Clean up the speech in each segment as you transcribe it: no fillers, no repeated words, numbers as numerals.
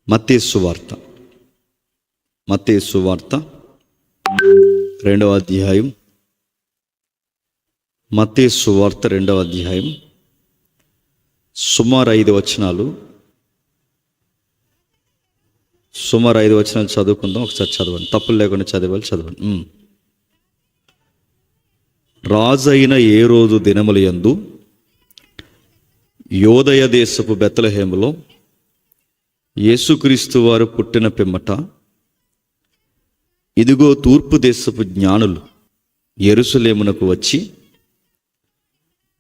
మత్తయి సువార్త 2వ అధ్యాయం. మత్తయి సువార్త 2వ అధ్యాయం సుమారు 5 వచనాలు చదువుకుందాం. ఒకసారి చదవండి, తప్పులు లేకుండా చదవండి. రాజైన ఏ రోజు దినముల యందు యోదయ దేశపు బెత్లెహేములో యేసుక్రీస్తు వారు పుట్టిన పిమ్మట, ఇదిగో తూర్పు దేశపు జ్ఞానులు యెరూషలేమునకు వచ్చి,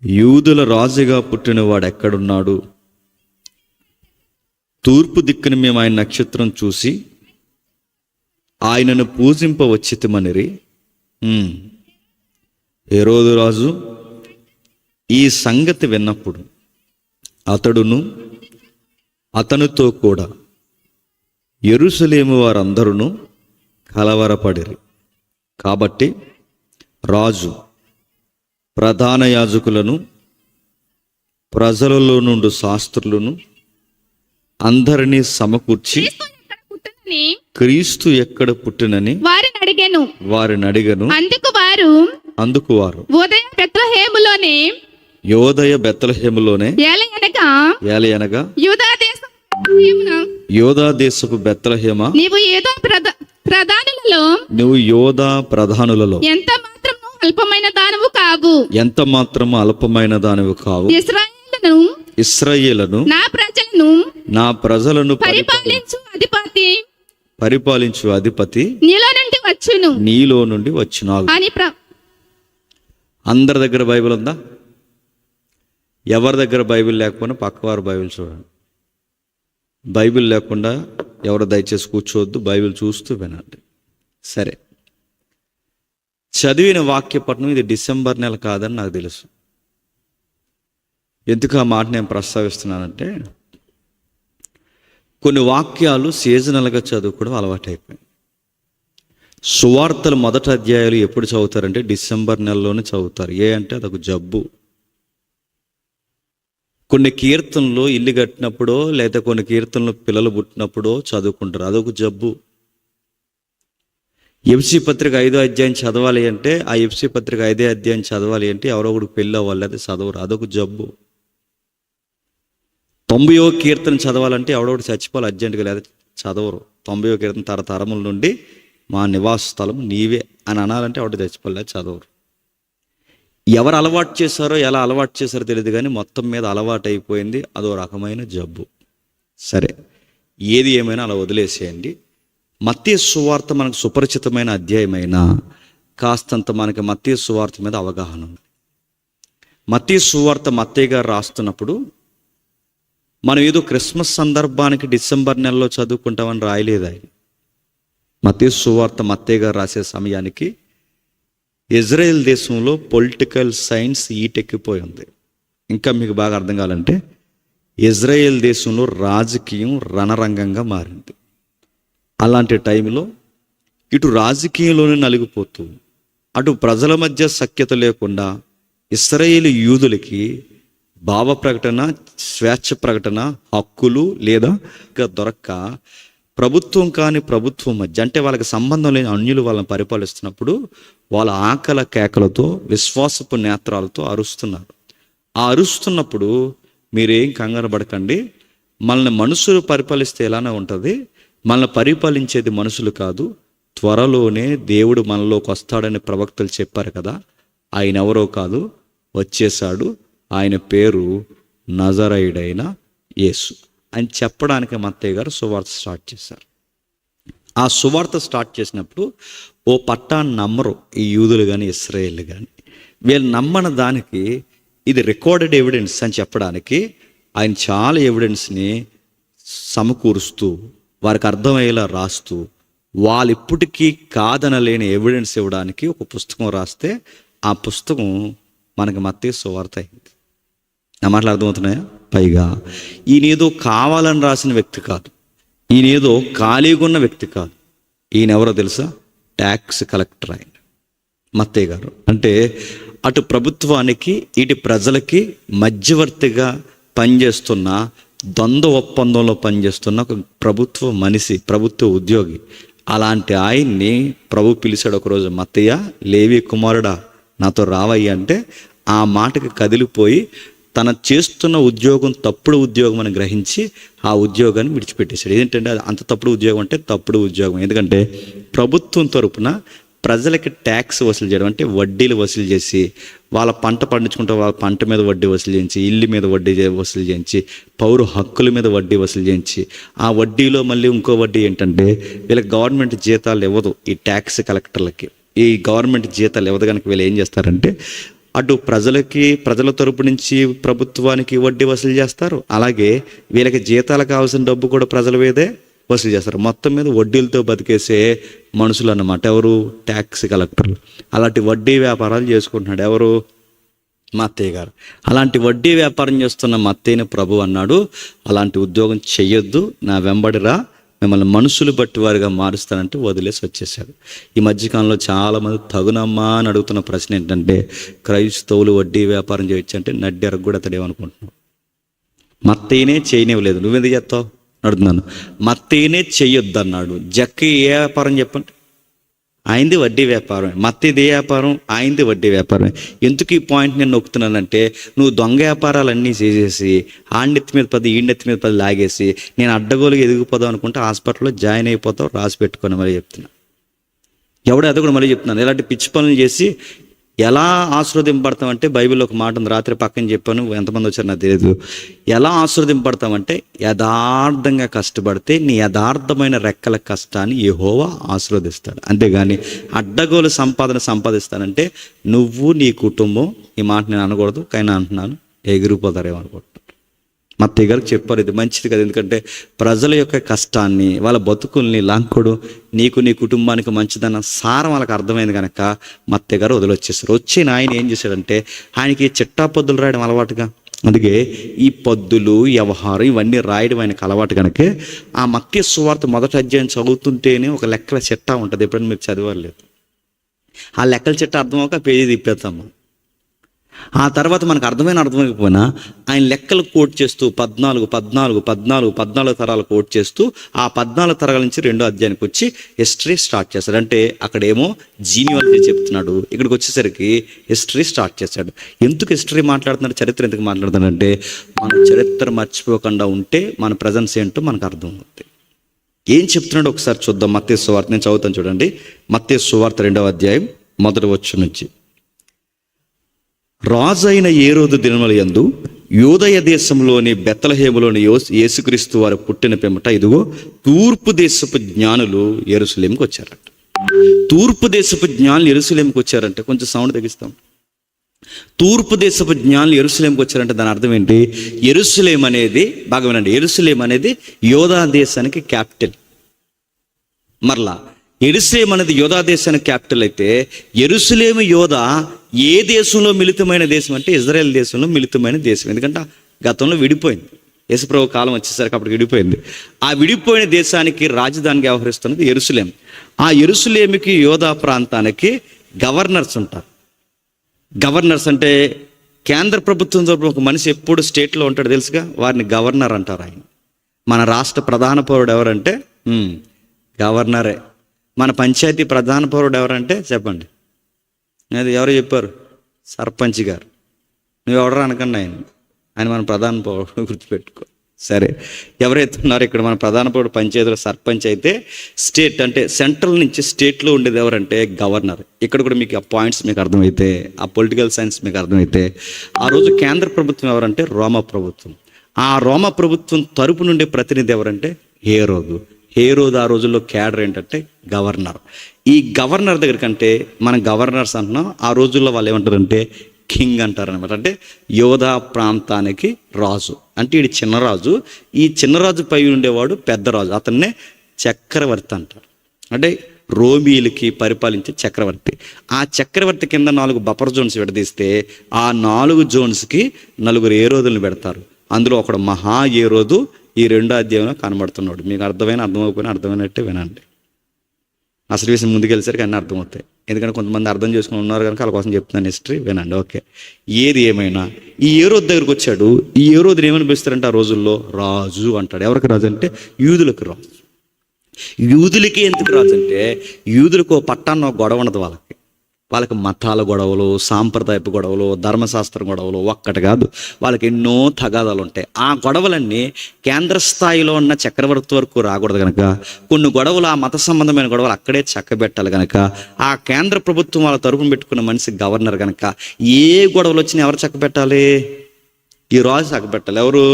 యూదుల రాజుగా పుట్టిన వాడు ఎక్కడున్నాడు? తూర్పు దిక్కున మేము ఆయన నక్షత్రం చూసి ఆయనను పూజింపవచ్చితిమనిరి. హేరోదు రాజు ఈ సంగతి విన్నప్పుడు అతడును అతనితో కూడా యెరూషలేము వారందరూ కలవరపడిరి. కాబట్టి రాజు ప్రధాన యాజకులను, ప్రజలలో నుండి శాస్త్రులను అందరినీ సమకూర్చి, క్రీస్తు ఎక్కడ పుట్టినని వారిని అడిగెను. అందుకు వారు యోదయ బెత్లెహేములోనే ఏలయనగా యోదా దేశపు బెత్లెహేమా, నువ్వు యోదా ప్రధానులలో ఎంత మాత్రము అల్పమైన దానివి కావు. ఇశ్రాయేలును నా ప్రజలను పరిపాలించు అధిపతి నీలో నుండి వచ్చును. అందరి దగ్గర బైబిల్ ఉందా? ఎవరి దగ్గర బైబిల్ లేకపోయినా పక్కవారు బైబిల్ చూడండి. బైబిల్ లేకుండా ఎవరు దయచేసి కూర్చోవద్దు, బైబిల్ చూస్తూ వినండి. సరే, చదివిన వాక్యపట్నం ఇది డిసెంబర్ నెల కాదని నాకు తెలుసు. ఎందుకు ఆ మాట నేను ప్రస్తావిస్తున్నానంటే, కొన్ని వాక్యాలు సీజనల్గా చదువుకోవడం అలవాటైపోయింది. సువార్తలు మొదటి అధ్యాయాలు ఎప్పుడు చదువుతారంటే డిసెంబర్ నెలలోనే చదువుతారు. అంటే అదొక జబ్బు. కొన్ని కీర్తనలు ఇల్లు కట్టినప్పుడో లేదా కొన్ని కీర్తనలు పిల్లలు పుట్టినప్పుడో చదువుకుంటారు. అదొక జబ్బు. ఎఫ్సీ పత్రిక 5వ అధ్యాయం చదవాలి అంటే, ఆ ఎఫ్సీ పత్రిక 5వ అధ్యాయం చదవాలి అంటే ఎవరో ఒకటి పెళ్ళి అవ్వాలి, అది చదవరు. అదొక జబ్బు. 90వ కీర్తన చదవాలంటే ఎవడో ఒకటి చచ్చిపోవాలి అర్జెంటుగా, లేదా చదవరు. 90వ కీర్తన తరతరముల నుండి మా నివాస స్థలం నీవే అని అనాలంటే ఎవడో చచ్చిపోలే, చదవరు. ఎవరు అలవాటు చేశారో, ఎలా అలవాటు చేశారో తెలియదు, కానీ మొత్తం మీద అలవాటు అయిపోయింది. అదో రకమైన జబ్బు. సరే, ఏది ఏమైనా అలా వదిలేసేయండి. మత్తయి సువార్త మనకు సుపరిచితమైన అధ్యాయమైనా కాస్తంత మనకి మత్తయి సువార్త మీద అవగాహన ఉంది. మత్తయి సువార్త మత్తయి గారు రాస్తున్నప్పుడు మనం ఏదో క్రిస్మస్ సందర్భానికి డిసెంబర్ నెలలో చదువుకుంటామని రాయలేదు ఆయన. మత్తయి సువార్త మత్తయి గారు రాసే సమయానికి ఇజ్రాయెల్ దేశంలో పొలిటికల్ సైన్స్ ఈటెక్కిపోయి ఉంది. ఇంకా మీకు బాగా అర్థం కావాలంటే, ఇజ్రాయెల్ దేశంలో రాజకీయం రణరంగంగా మారింది. అలాంటి టైంలో ఇటు రాజకీయంలోనే నలిగిపోతూ, అటు ప్రజల మధ్య సఖ్యత లేకుండా ఇశ్రాయేలు యూదులకి భావ ప్రకటన, స్వేచ్ఛ ప్రకటన హక్కులు లేదా దొరక్క ప్రభుత్వం కాని ప్రభుత్వం మధ్య, అంటే వాళ్ళకి సంబంధం లేని అన్యులు వాళ్ళని పరిపాలిస్తున్నప్పుడు వాళ్ళ ఆకల కేకలతో, విశ్వాసపు నేత్రాలతో అరుస్తున్నారు. ఆ అరుస్తున్నప్పుడు మీరేం కంగారు పడకండి, మనల్ని మనుషులు పరిపాలిస్తే ఎలానే ఉంటుంది, మనల్ని పరిపాలించేది మనుషులు కాదు, త్వరలోనే దేవుడు మనలోకి వస్తాడని ప్రవక్తలు చెప్పారు కదా, ఆయన ఎవరో కాదు, వచ్చేసాడు, ఆయన పేరు నజరేయుడైన యేసు అని చెప్పడానికి మత్తయి గారు సువార్త స్టార్ట్ చేశారు. ఆ సువార్త స్టార్ట్ చేసినప్పుడు ఓ పట్టాన్ని నమ్మరు ఈ యూదులు కానీ ఇశ్రాయేలు కానీ. వీళ్ళు నమ్మని దానికి ఇది రికార్డెడ్ ఎవిడెన్స్ అని చెప్పడానికి ఆయన చాలా ఎవిడెన్స్ని సమకూరుస్తూ, వారికి అర్థమయ్యేలా రాస్తూ, వాళ్ళు ఇప్పటికీ కాదనలేని ఎవిడెన్స్ ఇవ్వడానికి ఒక పుస్తకం రాస్తే ఆ పుస్తకం మనకి మత్తయి సువార్త అయింది. నా మాటలు అర్థమవుతున్నాయా? పైగా ఈయనేదో కావాలని రాసిన వ్యక్తి కాదు, ఈయనేదో ఖాళీగా ఉన్న వ్యక్తి కాదు. ఈయన ఎవరో తెలుసా? ట్యాక్స్ కలెక్టర్ ఆయన మత్తయి గారు. అంటే అటు ప్రభుత్వానికి ఇటు ప్రజలకి మధ్యవర్తిగా పనిచేస్తున్న ద్వంద్వ ఒప్పందంలో పనిచేస్తున్న ఒక ప్రభుత్వ మనిషి, ప్రభుత్వ ఉద్యోగి. అలాంటి ఆయన్ని ప్రభు పిలిచాడు ఒకరోజు, మత్తయ్య, లేవి కుమారుడా, నాతో రావయ్య అంటే ఆ మాటకి కదిలిపోయి తన చేస్తున్న ఉద్యోగం తప్పుడు ఉద్యోగం అని గ్రహించి ఆ ఉద్యోగాన్ని విడిచిపెట్టేశాడు. ఏంటంటే అది అంత తప్పుడు ఉద్యోగం అంటే తప్పుడు ఉద్యోగం. ఎందుకంటే ప్రభుత్వం తరపున ప్రజలకి ట్యాక్స్ వసూలు చేయడం, అంటే వడ్డీలు వసూలు చేసి, వాళ్ళ పంట పండించుకుంటే వాళ్ళ పంట మీద వడ్డీ వసూలు చేయించి, ఇల్లు మీద వడ్డీ వసూలు చేయించి, పౌర హక్కుల మీద వడ్డీ వసూలు చేయించి, ఆ వడ్డీలో మళ్ళీ ఇంకో వడ్డీ ఏంటంటే వీళ్ళకి గవర్నమెంట్ జీతాలు ఇవ్వదు. ఈ ట్యాక్స్ కలెక్టర్లకి ఈ గవర్నమెంట్ జీతాలు ఇవ్వదు కనుక వీళ్ళు ఏం చేస్తారంటే అటు ప్రజల తరపు నుంచి ప్రభుత్వానికి వడ్డీ వసూలు చేస్తారు, అలాగే వీళ్ళకి జీతాలకు కావాల్సిన డబ్బు కూడా ప్రజల మీదే వసూలు చేస్తారు. మొత్తం మీద వడ్డీలతో బతికేసే మనుషులు అన్నమాట. ఎవరు? ట్యాక్స్ కలెక్టర్లు. అలాంటి వడ్డీ వ్యాపారాలు చేసుకుంటున్నాడు ఎవరు? మా అత్తయ్య గారు. అలాంటి వడ్డీ వ్యాపారం చేస్తున్న మా అత్తయ్యని ప్రభు అన్నాడు, అలాంటి ఉద్యోగం చెయ్యొద్దు, నా వెంబడిరా, మిమ్మల్ని మనుషులు బట్టి వారిగా మారుస్తానంటే వదిలేసి వచ్చేసాడు. ఈ మధ్యకాలంలో చాలామంది తగునమ్మా అని అడుగుతున్న ప్రశ్న ఏంటంటే, క్రైస్తవులు వడ్డీ వ్యాపారం చేయొచ్చు అంటే నడ్డెరకు కూడా అతడేమనుకుంటున్నావు? మత్తయ్యనే చేయనివ్వలేదు, నువ్వెందుకు చేస్తావు అడుగుతున్నాను. మత్తయ్యనే చెయ్యొద్దు అన్నాడు. జక్కి ఏ వ్యాపారం చెప్పండి? ఆయనది వడ్డీ వ్యాపారమే. మత్తయ్యది ఏ వ్యాపారం? ఆయనది వడ్డీ వ్యాపారమే. ఎందుకు ఈ పాయింట్ నేను నొక్కుతున్నానంటే, నువ్వు దొంగ వ్యాపారాలన్నీ చేసేసి ఆణ్ణెత్తి మీద పది ఈణెత్తి మీద పది లాగేసి నేను అడ్డగోలుగా ఎదిగిపోదాం అనుకుంటే హాస్పిటల్లో జాయిన్ అయిపోతావు, రాసి పెట్టుకొని మళ్ళీ చెప్తున్నా. ఎవడో అది కూడా మళ్ళీ చెప్తున్నాను. ఇలాంటి పిచ్చి పనులు చేసి ఎలా ఆశీర్వదింపడతామంటే, బైబిల్లో ఒక మాట ఉంది, రాత్రి పక్కన చెప్పాను, ఎంతమంది వచ్చారు నాకు తెలియదు. ఎలా ఆశీర్వదింపడతామంటే, యథార్థంగా కష్టపడితే నీ యథార్థమైన రెక్కల కష్టాన్ని యెహోవా ఆశీర్వదిస్తాడు. అంతేగాని అడ్డగోలు సంపాదిస్తానంటే నువ్వు నీ కుటుంబం, ఈ మాట నేను అనకూడదు కానీ అంటున్నాను, ఎగిరిపోతారేమో అనుకుంటున్నాను. మా అత్తయ్య గారికి చెప్పారు, ఇది మంచిది కదా, ఎందుకంటే ప్రజల యొక్క కష్టాన్ని, వాళ్ళ బతుకుల్ని లాంకుడు నీకు నీ కుటుంబానికి మంచిదన్న సారం వాళ్ళకి అర్థమైంది కనుక మా అత్తయ్య గారు వదిలొచ్చేసారు. వచ్చిన ఆయన ఏం చేశాడంటే, ఆయనకి చిట్టా పొద్దులు రాయడం అలవాటుగా, అందుకే ఈ పొద్దులు, వ్యవహారం ఇవన్నీ రాయడం ఆయనకు అలవాటు కనుక ఆ మత్తయి సువార్త మొదటి అధ్యాయం చదువుతుంటేనే ఒక లెక్కల చిట్టా ఉంటుంది. ఎప్పుడైనా మీరు చదవలేదు? ఆ లెక్కల చిట్టా అర్థమవుక పేజీ తిప్పేస్తాము. ఆ తర్వాత మనకు అర్థమైపోయినా ఆయన లెక్కలు కోట్ చేస్తూ 14 తరాలు కోట్ చేస్తూ ఆ 14 తరాల నుంచి 2వ అధ్యాయానికి వచ్చి హిస్టరీ స్టార్ట్ చేశాడు. అంటే అక్కడేమో జీనియాలజీ చెప్తున్నాడు, ఇక్కడికి వచ్చేసరికి హిస్టరీ స్టార్ట్ చేశాడు. ఎందుకు హిస్టరీ మాట్లాడుతున్నాడు, చరిత్ర ఎందుకు మాట్లాడుతున్నాడంటే, మన చరిత్ర మర్చిపోకుండా ఉంటే మన ప్రజెన్స్ ఏంటో మనకు అర్థం అవుతుంది. ఏం చెప్తున్నాడు ఒకసారి చూద్దాం. మత్తయి సువార్త నేను చదువుతాను చూడండి. మత్తయి సువార్త 2వ అధ్యాయం 1వ వచనం నుంచి. రాజు అయిన హేరోదు దినముల యందు యూదయ దేశంలోని బెత్లెహేములోని యేసుక్రీస్తు వారు పుట్టిన పిమ్మట ఇదిగో తూర్పు దేశపు జ్ఞానులు యెరూషలేముకి వచ్చారట. తూర్పు దేశపు జ్ఞానులు యెరూషలేముకి వచ్చారంటే, కొంచెం సౌండ్ తగ్గిస్తాం. తూర్పు దేశపు జ్ఞానులు యెరూషలేముకి వచ్చారంటే దాని అర్థం ఏంటి? యెరూషలేం అనేది, బాగా వినండి, యెరూషలేం అనేది యోధా దేశానికి క్యాపిటల్. మరలా యెరూషలేం అనేది యోధా దేశానికి క్యాపిటల్ అయితే, యెరూషలేము యోధా ఏ దేశంలో మిళితమైన దేశం అంటే ఇజ్రాయెల్ దేశంలో మిళితమైన దేశం. ఎందుకంటే గతంలో విడిపోయింది, యేసుప్రభు కాలం వచ్చేసరికి అప్పుడు విడిపోయింది. ఆ విడిపోయిన దేశానికి రాజధానిగా వ్యవహరిస్తున్నది యెరూషలేం. ఆ యెరూషలేముకి, యోధా ప్రాంతానికి గవర్నర్స్ ఉంటారు. గవర్నర్స్ అంటే కేంద్ర ప్రభుత్వం తరపున ఒక మనిషి ఎప్పుడు స్టేట్లో ఉంటాడు తెలుసుగా, వారిని గవర్నర్ అంటారు. ఆయన మన రాష్ట్ర ప్రధాన పౌరుడు ఎవరంటే గవర్నరే. మన పంచాయతీ ప్రధాన పౌరుడు ఎవరంటే చెప్పండి, అది ఎవరు చెప్పారు? సర్పంచ్ గారు. నువ్వెవడరా అనకండి, ఆయన మన ప్రధాన పౌరుడు, గుర్తుపెట్టుకో. సరే, ఎవరైతే ఉన్నారో ఇక్కడ మన ప్రధాన పౌరుడు పంచాయతీలో సర్పంచ్ అయితే, స్టేట్ అంటే సెంట్రల్ నుంచి స్టేట్లో ఉండేది ఎవరంటే గవర్నర్. ఇక్కడ కూడా మీకు ఆ పాయింట్స్ మీకు అర్థమైతే, ఆ పొలిటికల్ సైన్స్ మీకు అర్థమైతే, ఆ రోజు కేంద్ర ప్రభుత్వం ఎవరంటే రోమా ప్రభుత్వం. ఆ రోమా ప్రభుత్వం తరపు నుండి ప్రతినిధి ఎవరంటే హేరోదు. హేరోదు ఆ రోజుల్లో క్యాడర్ ఏంటంటే గవర్నర్. ఈ గవర్నర్ దగ్గర కంటే మనం గవర్నర్స్ అంటున్నాం, ఆ రోజుల్లో వాళ్ళు ఏమంటారంటే కింగ్ అంటారు అనమాట. అంటే యోధా ప్రాంతానికి రాజు. అంటే ఈడు చిన్నరాజు, ఈ చిన్నరాజు పై ఉండేవాడు పెద్ద రాజు, అతన్నే చక్రవర్తి అంటారు. అంటే రోమీలకి పరిపాలించే చక్రవర్తి. ఆ చక్రవర్తి కింద 4 బఫర్ జోన్స్ విడదీస్తే ఆ 4 జోన్స్కి 4 ఏరోదులను పెడతారు. అందులో ఒకడు మహా ఏరోదు ఈ 2వ అధ్యాయంలో కనబడుతున్నాడు. మీకు అర్థమైపోయినా అర్థమైనట్టే వినండి. అసలు విషయం ముందుకెళ్ళేసరికి అన్నీ అర్థమవుతాయి. ఎందుకంటే కొంతమంది అర్థం చేసుకుని ఉన్నారు కనుక వాళ్ళ కోసం చెప్తున్నాను హిస్టరీ, వినండి. ఓకే, ఏది ఏమైనా ఈ ఏరోదు దగ్గరకు వచ్చాడు. ఈ ఏరోదుని ఏమని పిలుస్తారంటే ఆ రోజుల్లో రాజు అంటాడు. ఎవరికి రాజు అంటే యూదులకు రాజు. యూదులకి ఎందుకు రాజు అంటే యూదులకు పట్టాన్న గొడవ ఉండదు. వాళ్ళకి మతాల గొడవలు, సాంప్రదాయపు గొడవలు, ధర్మశాస్త్రం గొడవలు ఒక్కటి కాదు, వాళ్ళకి ఎన్నో తగాదాలు ఉంటాయి. ఆ గొడవలన్నీ కేంద్ర స్థాయిలో ఉన్న చక్రవర్తి వరకు రాకూడదు కనుక కొన్ని గొడవలు, ఆ మత సంబంధమైన గొడవలు అక్కడే చక్కబెట్టాలి కనుక ఆ కేంద్ర ప్రభుత్వం వాళ్ళ తరపున పెట్టుకున్న మనిషి గవర్నర్ కనుక ఏ గొడవలు వచ్చినా ఎవరు చక్కబెట్టాలి? ఈ రాజు చక్కబెట్టాలి. ఎవరు?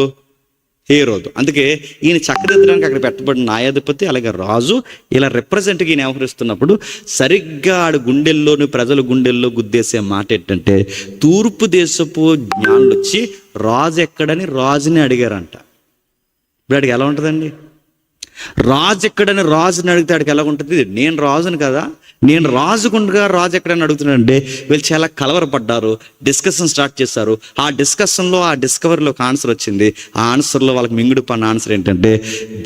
హేరోదు. అందుకే ఈయన చక్కదిద్దడానికి అక్కడ పెట్టబడిన న్యాయాధిపతి అలాగే రాజు ఇలా రిప్రజెంట్గా ఈయన వ్యవహరిస్తున్నప్పుడు సరిగ్గా ఆడు గుండెల్లోని ప్రజల గుండెల్లో గుద్దేసే మాట ఏంటంటే తూర్పు దేశపు జ్ఞానులు వచ్చి రాజు ఎక్కడని రాజుని అడిగారంట. ఇప్పుడు అడిగి ఎలా ఉంటుందండి? రాజు ఎక్కడని రాజుని అడిగితే అడిగి ఎలా ఉంటుంది? నేను రాజుని కదా, నేను రాజుకుండగా రాజు ఎక్కడని అడుగుతున్నానంటే వీళ్ళు చాలా కలవరపడ్డారు, డిస్కషన్ స్టార్ట్ చేశారు. ఆ డిస్కషన్లో ఆ డిస్కవరీలో ఒక ఆన్సర్ వచ్చింది. ఆ ఆన్సర్లో వాళ్ళకి మింగుడు పన్న ఆన్సర్ ఏంటంటే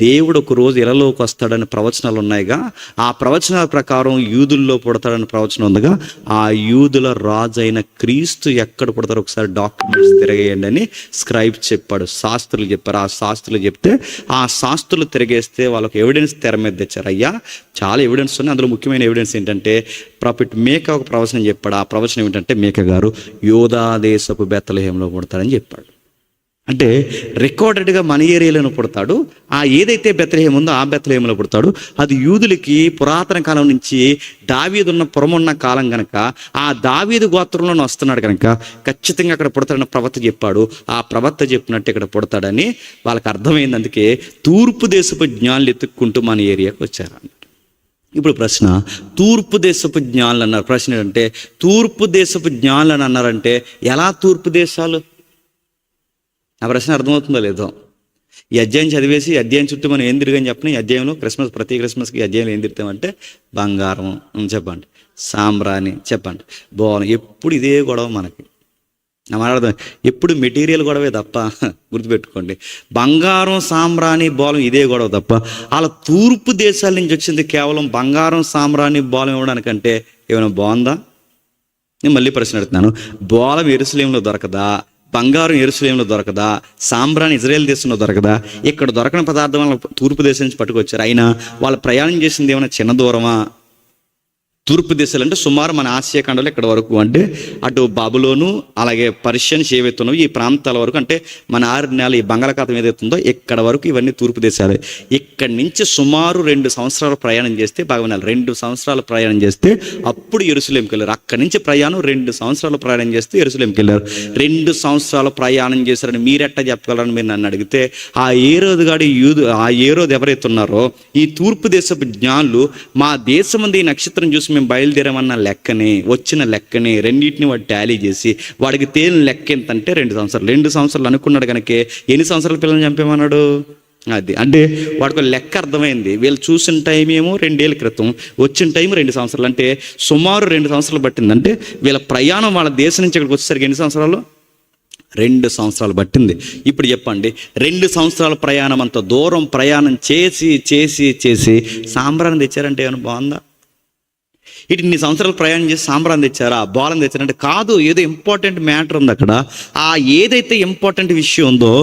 దేవుడు ఒక రోజు ఇళ్ళలోకి వస్తాడని ప్రవచనాలు ఉన్నాయిగా, ఆ ప్రవచనాల ప్రకారం యూదుల్లో పుడతాడని ప్రవచనం ఉందిగా, ఆ యూదుల రాజు అయిన క్రీస్తు ఎక్కడ పుడతారో ఒకసారి డాక్యుమెంట్స్ తిరగేయండి అని స్క్రైబ్ చెప్పాడు. శాస్త్రులు చెప్పారు. ఆ శాస్త్రులు చెప్తే ఆ శాస్త్రులు తిరగేస్తే వాళ్ళకి ఎవిడెన్స్ తెర మీద తెచ్చారు. అయ్యా చాలా ఎవిడెన్స్ ఉన్నాయి, అందులో ముఖ్యమైన ఎవిడెన్స్ ఏంటంటే ప్రాఫిట్ మేక ఒక ప్రవచనం చెప్పాడు. ఆ ప్రవచనం ఏంటంటే మేక గారు యోధా దేశపు బెత్లెహేములో పుడతాడని చెప్పాడు. అంటే రికార్డెడ్గా మన ఏరియాలోనే పుడతాడు. ఆ ఏదైతే బెత్లెహేము ఉందో ఆ బెత్లెహేములో పుడతాడు. అది యూదులకి పురాతన కాలం నుంచి దావీదున్న పురమున్న కాలం కనుక ఆ దావీదు గోత్రంలోనే వస్తున్నాడు కనుక ఖచ్చితంగా అక్కడ పుడతాడని ప్రవక్త చెప్పాడు. ఆ ప్రవక్త చెప్పినట్టు ఇక్కడ పుడతాడని వాళ్ళకి అర్థమైంది. అందుకే తూర్పు దేశపు జ్ఞానులు ఎత్తుక్కుంటూ మన ఏరియాకి వచ్చారు. ఇప్పుడు ప్రశ్న, తూర్పు దేశపు జ్ఞానులు అన్నారు. ప్రశ్న ఏంటంటే తూర్పు దేశపు జ్ఞానులు అని అన్నారంటే ఎలా తూర్పు దేశాలు? ఆ ప్రశ్న అర్థమవుతుందో లేదో? ఈ అధ్యాయం చదివేసి ఈ అధ్యాయం చుట్టూ మనం ఏం తిరిగని చెప్పిన, ఈ అధ్యాయంలో ప్రతి క్రిస్మస్కి ఈ అధ్యాయంలో ఏం తిరుగుతామంటే బంగారం చెప్పండి, సాంబ్రాణి చెప్పండి, బోనం. ఎప్పుడు ఇదే గొడవ మనకి. నా మాట్లాడదాం, ఎప్పుడు మెటీరియల్ గొడవే తప్ప, గుర్తుపెట్టుకోండి, బంగారం సాంబ్రాణి బోలం ఇదే గొడవ తప్ప అలా తూర్పు దేశాల నుంచి వచ్చింది కేవలం బంగారం సాంబ్రాణి బోలం ఇవ్వడానికంటే ఏమైనా బాగుందా? నేను మళ్ళీ ప్రశ్న అడుగుతున్నాను, బోలం యెరూషలేములో దొరకదా? బంగారం యెరూషలేములో దొరకదా? సాంబ్రాణి ఇజ్రాయేల్ దేశంలో దొరకదా? ఇక్కడ దొరకని పదార్థం వాళ్ళ తూర్పు దేశం నుంచి పట్టుకొచ్చారు. అయినా వాళ్ళు ప్రయాణం చేసింది ఏమైనా చిన్న దూరమా? తూర్పు దేశాలు అంటే సుమారు మన ఆసియా ఖండంలో ఇక్కడ వరకు, అంటే అటు బబులోను అలాగే పర్షియన్ ఏవైతున్నావు ఈ ప్రాంతాల వరకు, అంటే మన ఆర్యనాలు ఈ బంగాళాఖాతం ఏదైతుందో ఇక్కడ వరకు ఇవన్నీ తూర్పు దేశాలే. ఇక్కడి నుంచి సుమారు 2 సంవత్సరాలు ప్రయాణం చేస్తే భగవనాలు 2 సంవత్సరాలు ప్రయాణం చేస్తే అప్పుడు యెరూషలేంకి వెళ్ళారు. అక్కడి నుంచి ప్రయాణం 2 సంవత్సరాలు ప్రయాణం చేస్తే యెరూషలేంకి వెళ్ళారు. 2 సంవత్సరాలు ప్రయాణం చేశారని మీరెట్టా చెప్పగలరని మీరు నన్ను అడిగితే ఆ ఏరోదు ఎవరైతే ఉన్నారో ఈ తూర్పు దేశపు జ్ఞానులు మా దేశం ఈ నక్షత్రం చూసి మేము బయలుదేరామన్న లెక్కని, వచ్చిన లెక్కని రెండింటిని వాడు టాలీ చేసి వాడికి తేలిన లెక్క ఎంతంటే 2 సంవత్సరాలు. 2 సంవత్సరాలు అనుకున్నాడు కనుక ఎన్ని సంవత్సరాల పిల్లల్ని చంపేమన్నాడు? అది అంటే వాడికి లెక్క అర్థమైంది. వీళ్ళు చూసిన టైం ఏమో 2 ఏళ్ళ క్రితం, వచ్చిన టైం 2 సంవత్సరాలు, అంటే సుమారు 2 సంవత్సరాలు పట్టింది. అంటే వీళ్ళ ప్రయాణం వాళ్ళ దేశం నుంచి ఇక్కడికి వచ్చేసరికి ఎన్ని సంవత్సరాలు? 2 సంవత్సరాలు పట్టింది. ఇప్పుడు చెప్పండి, 2 సంవత్సరాల ప్రయాణం అంత దూరం ప్రయాణం చేసి చేసి చేసి సాంబ్రాన్ని తెచ్చారంటే ఏమైనా బాగుందా? ఇన్ని సంవత్సరాలు ప్రయాణం చేసి సాంబ్రాన్ని తెచ్చారా, బోలం తెచ్చారంటే కాదు, ఏదో ఇంపార్టెంట్ మ్యాటర్ ఉంది అక్కడ. ఆ ఏదైతే ఇంపార్టెంట్ విషయం ఉందో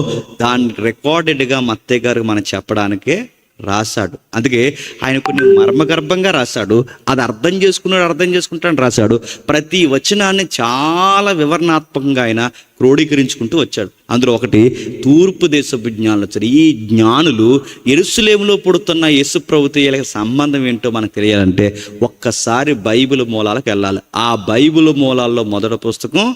దాన్ని రికార్డెడ్గా మత్తయ్య గారు మనకు చెప్పడానికే రాశాడు. అందుకే ఆయన కొన్ని మర్మగర్భంగా రాశాడు. అది అర్థం చేసుకుంటాడని రాశాడు. ప్రతి వచనాన్ని చాలా వివరణాత్మకంగా ఆయన క్రోడీకరించుకుంటూ వచ్చాడు. అందులో ఒకటి తూర్పు దేశపు జ్ఞానులు వచ్చారు. ఈ జ్ఞానులు యెరూషలేములో పుడుతున్న యేసు ప్రభుతో వీళ్ళకి సంబంధం ఏంటో మనకు తెలియాలంటే ఒక్కసారి బైబిల్ మూలాలకు వెళ్ళాలి. ఆ బైబిల్ మూలాల్లో మొదటి పుస్తకం